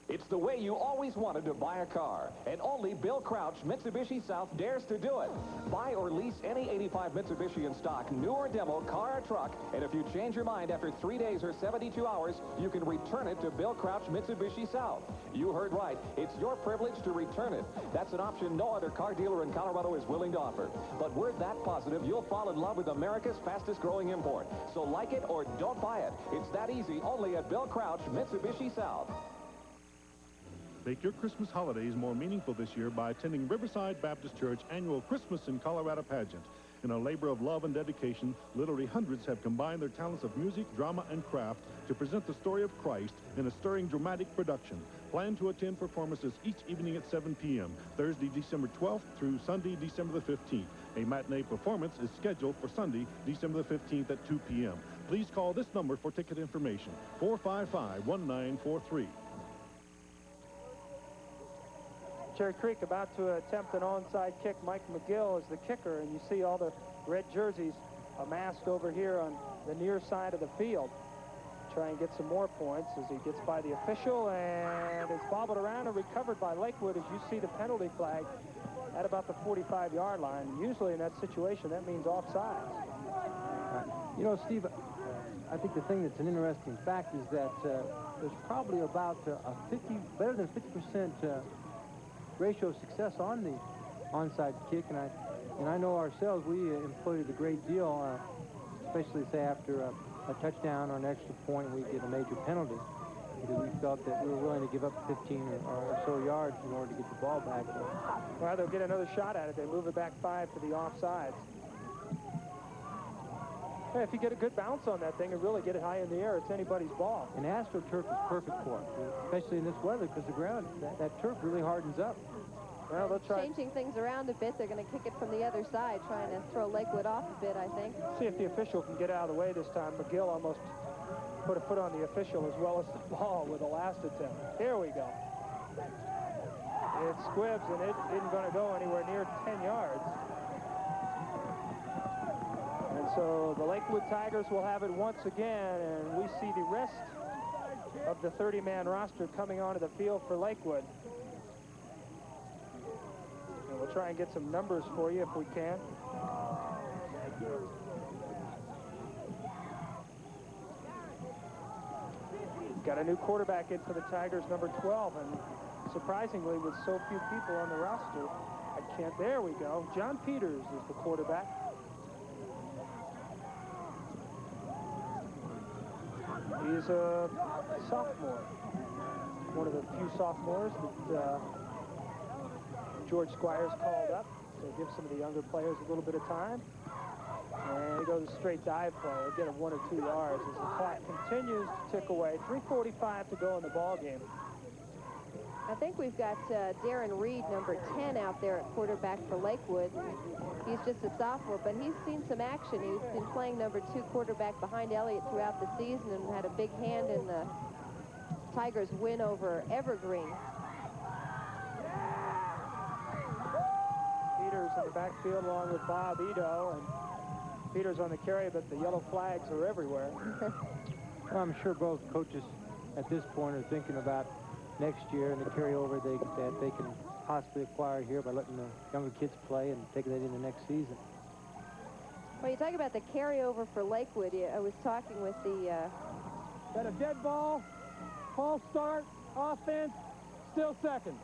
It's the way you always wanted to buy a car, and only Bill Crouch Mitsubishi South dares to do it. Buy or lease any 85 Mitsubishi in stock, new or demo, car or truck, and if you change your mind after 3 days or 72 hours, you can return it to Bill Crouch Mitsubishi South. You heard right. It's your privilege to return it. That's an option no other car dealer in Colorado is willing to offer. But we're that positive, you'll fall in love with America's fastest growing import. So like it or don't buy it. It's that easy, only at Bill Crouch Mitsubishi South. Make your Christmas holidays more meaningful this year by attending Riverside Baptist Church annual Christmas in Colorado pageant. In a labor of love and dedication, literally hundreds have combined their talents of music, drama, and craft to present the story of Christ in a stirring dramatic production. Plan to attend performances each evening at 7 p.m., Thursday, December 12th through Sunday, December the 15th. A matinee performance is scheduled for Sunday, December the 15th at 2 p.m. Please call this number for ticket information, 455-1943. Cherry Creek about to attempt an onside kick. Mike McGill is the kicker, and you see all the red jerseys amassed over here on the near side of the field. Try and get some more points as he gets by the official, and it's bobbled around and recovered by Lakewood as you see the penalty flag at about the 45-yard line. Usually in that situation, that means offside. You know, Steve, I think the thing that's an interesting fact is that there's probably about better than 50% ratio of success on the onside kick, and I know ourselves we employed it a great deal, especially say after a touchdown or an extra point, we get a major penalty because we felt that we were willing to give up 15 or so yards in order to get the ball back. Well, they'll get another shot at it. They move it back 5 to the offsides. Hey, if you get a good bounce on that thing and really get it high in the air, it's anybody's ball. And AstroTurf is perfect for it, especially in this weather, because the ground, that turf really hardens up. Well, they'll try changing things around a bit. They're going to kick it from the other side, trying to throw Lakewood off a bit, I think. See if the official can get out of the way this time. McGill almost put a foot on the official as well as the ball with the last attempt. Here we go. It squibs, and it isn't going to go anywhere near 10 yards. And so the Lakewood Tigers will have it once again, and we see the rest of the 30-man roster coming onto the field for Lakewood. And we'll try and get some numbers for you if we can. Got a new quarterback in for the Tigers, number 12, and surprisingly, with so few people on the roster, I can't. There we go. John Peters is the quarterback. He's a sophomore, one of the few sophomores that George Squires called up to give some of the younger players a little bit of time. And he goes straight dive play. He'll get him 1 or 2 yards as the clock continues to tick away. 3:45 to go in the ball game. I think we've got Darren Reed, number 10, out there at quarterback for Lakewood. He's just a sophomore, but he's seen some action. He's been playing number 2 quarterback behind Elliott throughout the season and had a big hand in the Tigers' win over Evergreen. Peters in the backfield along with Bob Ito, and Peters on the carry, but the yellow flags are everywhere. Well, I'm sure both coaches at this point are thinking about next year and the carryover that they can possibly acquire here by letting the younger kids play and taking it into next season. Well, you talk about the carryover for Lakewood. I was talking with the... Got a dead ball, false start, offense, still second.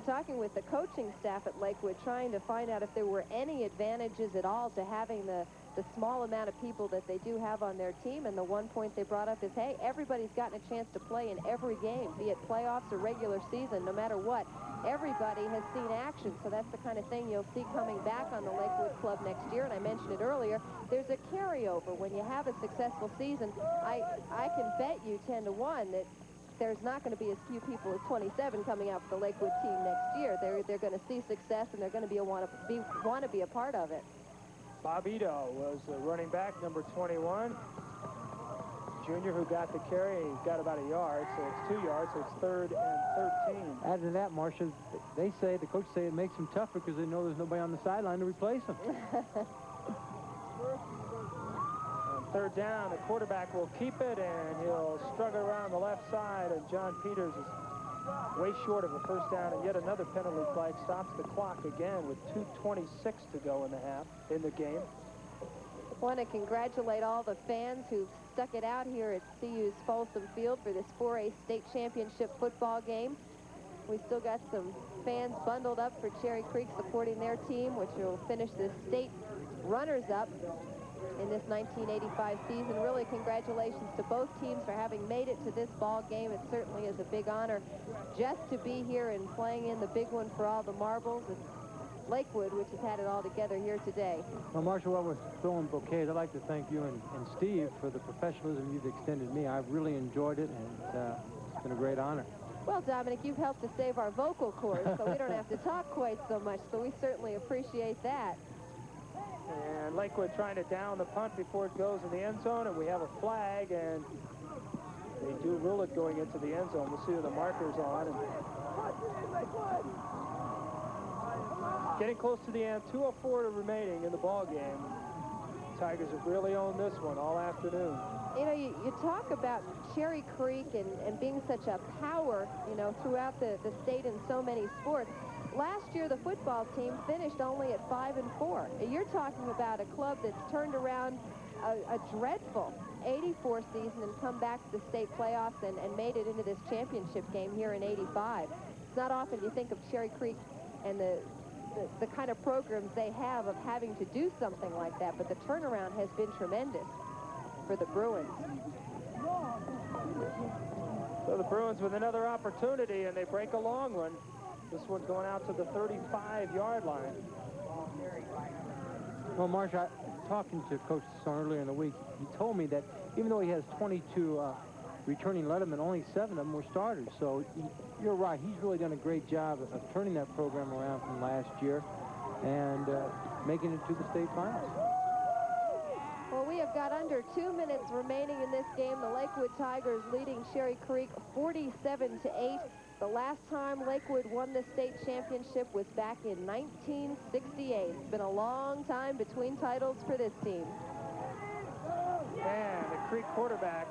Talking with the coaching staff at Lakewood, trying to find out if there were any advantages at all to having the small amount of people that they do have on their team. And the one point they brought up is, hey, everybody's gotten a chance to play in every game, be it playoffs or regular season, no matter what. Everybody has seen action, so that's the kind of thing you'll see coming back on the Lakewood club next year. And I mentioned it earlier, there's a carryover. When you have a successful season, I can bet you 10 to 1 that there's not going to be as few people as 27 coming out for the Lakewood team next year. They're going to see success, and they're going to want to be a part of it. Bob Ito was the running back, number 21. Junior who got the carry. He got about a yard, so it's 2 yards, so it's 3rd and 13. Add to that, Marcia, the coaches say it makes them tougher because they know there's nobody on the sideline to replace them. Third down, the quarterback will keep it, and he'll struggle around the left side, and John Peters is way short of a first down, and yet another penalty flag stops the clock again with 2:26 to go in the game. I want to congratulate all the fans who've stuck it out here at CU's Folsom Field for this 4A state championship football game. We still got some fans bundled up for Cherry Creek supporting their team, which will finish the state runners-up in this 1985 season. Really, congratulations to both teams for having made it to this ball game. It certainly is a big honor just to be here and playing in the big one for all the marbles. It's Lakewood, which has had it all together here today. Well, Marshall, while we're throwing bouquets, I'd like to thank you and Steve for the professionalism you've extended me. I've really enjoyed it, and it's been a great honor. Well, Dominic, you've helped to save our vocal cords, so we don't have to talk quite so much, so we certainly appreciate that. And Lakewood trying to down the punt before it goes in the end zone, and we have a flag, and they do rule it going into the end zone. We'll see who the marker's on. And getting close to the end, 2:04 remaining in the ball game. Tigers have really owned this one all afternoon. You know, you talk about Cherry Creek and being such a power, you know, throughout the state in so many sports. Last year, the football team finished only at 5-4. You're talking about a club that's turned around a dreadful 84 season and come back to the state playoffs and made it into this championship game here in 85. It's not often you think of Cherry Creek and the kind of programs they have of having to do something like that, but the turnaround has been tremendous for the Bruins. So the Bruins with another opportunity, and they break a long one. This one's going out to the 35-yard line. Well, Marsh, talking to Coach Son earlier in the week, he told me that even though he has 22 returning lettermen, only 7 of them were starters. So you're right. He's really done a great job of turning that program around from last year and making it to the state finals. Well, we have got under 2 minutes remaining in this game. The Lakewood Tigers leading Cherry Creek 47-8. The last time Lakewood won the state championship was back in 1968. It's been a long time between titles for this team. And the Creek quarterback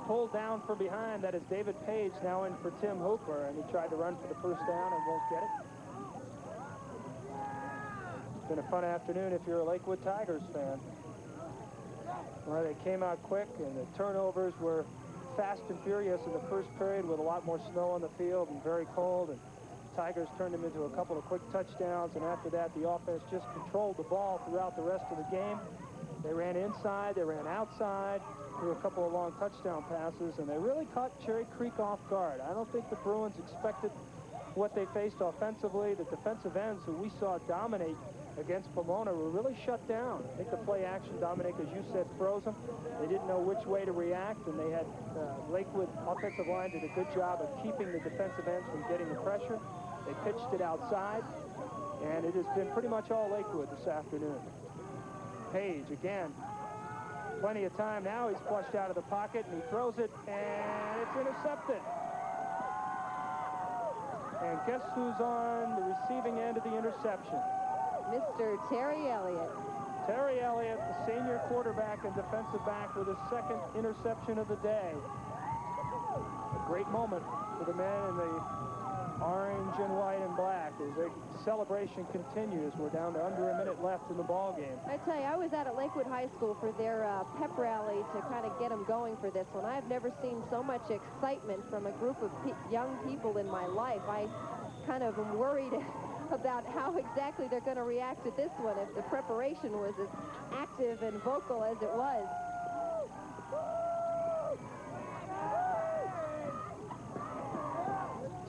pulled down from behind. That is David Page now in for Tim Hooper, and he tried to run for the first down and won't get it. It's been a fun afternoon if you're a Lakewood Tigers fan. Well, they came out quick, and the turnovers were fast and furious in the first period with a lot more snow on the field and very cold, and Tigers turned them into a couple of quick touchdowns, and after that the offense just controlled the ball throughout the rest of the game. They ran inside, they ran outside, threw a couple of long touchdown passes, and they really caught Cherry Creek off guard. I don't think the Bruins expected what they faced offensively. The defensive ends who we saw dominate against Pomona were really shut down. I think the play action, Dominic, as you said, froze them. They didn't know which way to react, and they had Lakewood offensive line did a good job of keeping the defensive ends from getting the pressure. They pitched it outside, and it has been pretty much all Lakewood this afternoon. Page again. Plenty of time now. He's flushed out of the pocket, and he throws it, and it's intercepted. And guess who's on the receiving end of the interception? Mr. Terry Elliott. Terry Elliott, the senior quarterback and defensive back, with his second interception of the day. A great moment for the men in the orange and white and black as the celebration continues. We're down to under a minute left in the ball game. I tell you, I was out at Lakewood High School for their pep rally to kind of get them going for this one. I've never seen so much excitement from a group of young people in my life. I kind of am worried about how exactly they're going to react to this one if the preparation was as active and vocal as it was.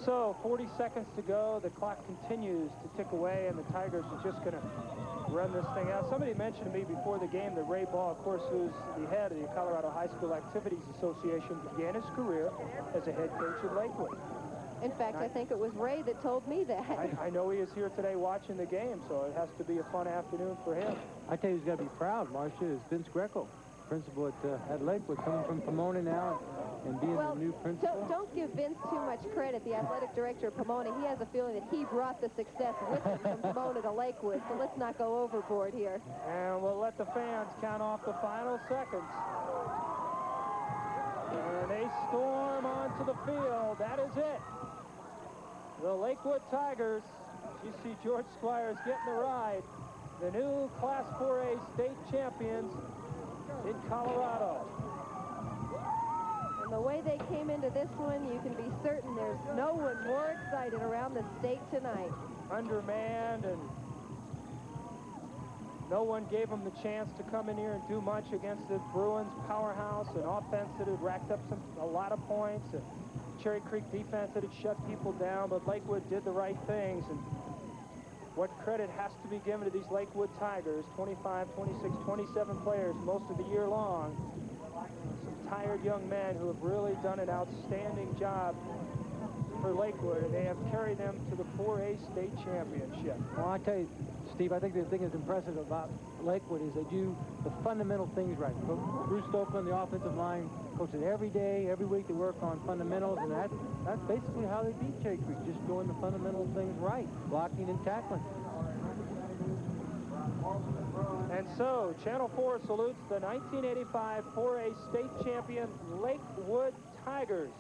So 40 seconds to go. The clock continues to tick away, and the Tigers are just going to run this thing out. Somebody mentioned to me before the game that Ray Ball, of course, who's the head of the Colorado High School Activities Association, began his career as a head coach at Lakewood. In fact, I think it was Ray that told me that. I know he is here today watching the game, so it has to be a fun afternoon for him. I tell you who's got to be proud, Marcia, is Vince Greco, principal at Lakewood, coming from Pomona now and being the new principal. Don't give Vince too much credit, the athletic director of Pomona. He has a feeling that he brought the success with him from Pomona to Lakewood, so let's not go overboard here. And we'll let the fans count off the final seconds. And they storm onto the field. That is it. The Lakewood Tigers, you see George Squires getting the ride, the new Class 4A state champions in Colorado. And the way they came into this one, you can be certain there's no one more excited around the state tonight. Undermanned, and no one gave them the chance to come in here and do much against the Bruins powerhouse, an offense that had racked up a lot of points. Cherry Creek defense that had shut people down, but Lakewood did the right things. And what credit has to be given to these Lakewood Tigers, 25, 26, 27 players most of the year long. Some tired young men who have really done an outstanding job for Lakewood, and they have carried them to the 4A state championship. Well, I tell you, Steve, I think the thing that's impressive about Lakewood is they do the fundamental things right. Bruce Stokeland, the offensive line, coaches every day, every week they work on fundamentals, and that's basically how they beat Cherry Creek, just doing the fundamental things right, blocking and tackling. And so, Channel 4 salutes the 1985 4A state champion Lakewood Tigers.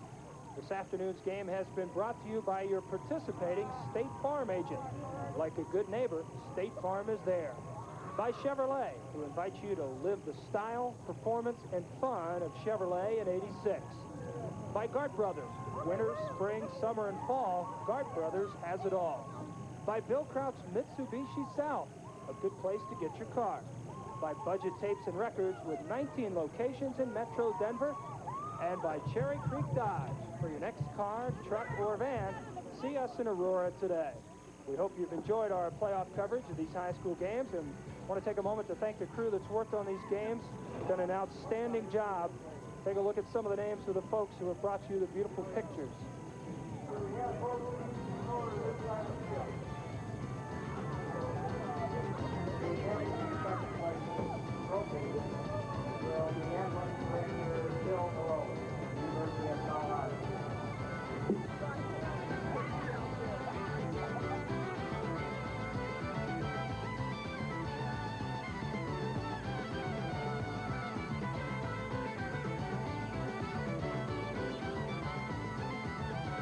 This afternoon's game has been brought to you by your participating State Farm agent. Like a good neighbor, State Farm is there. By Chevrolet, who invites you to live the style, performance, and fun of Chevrolet in '86. By Gart Brothers. Winter, spring, summer, and fall, Gart Brothers has it all. By Bill Kraut's Mitsubishi South, a good place to get your car. By Budget Tapes and Records with 19 locations in Metro Denver. And by Cherry Creek Dodge. For your next car, truck, or van, see us in Aurora today. We hope you've enjoyed our playoff coverage of these high school games, and want to take a moment to thank the crew that's worked on these games. Done an outstanding job. Take a look at some of the names of the folks who have brought you the beautiful pictures.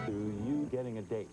To you getting a date.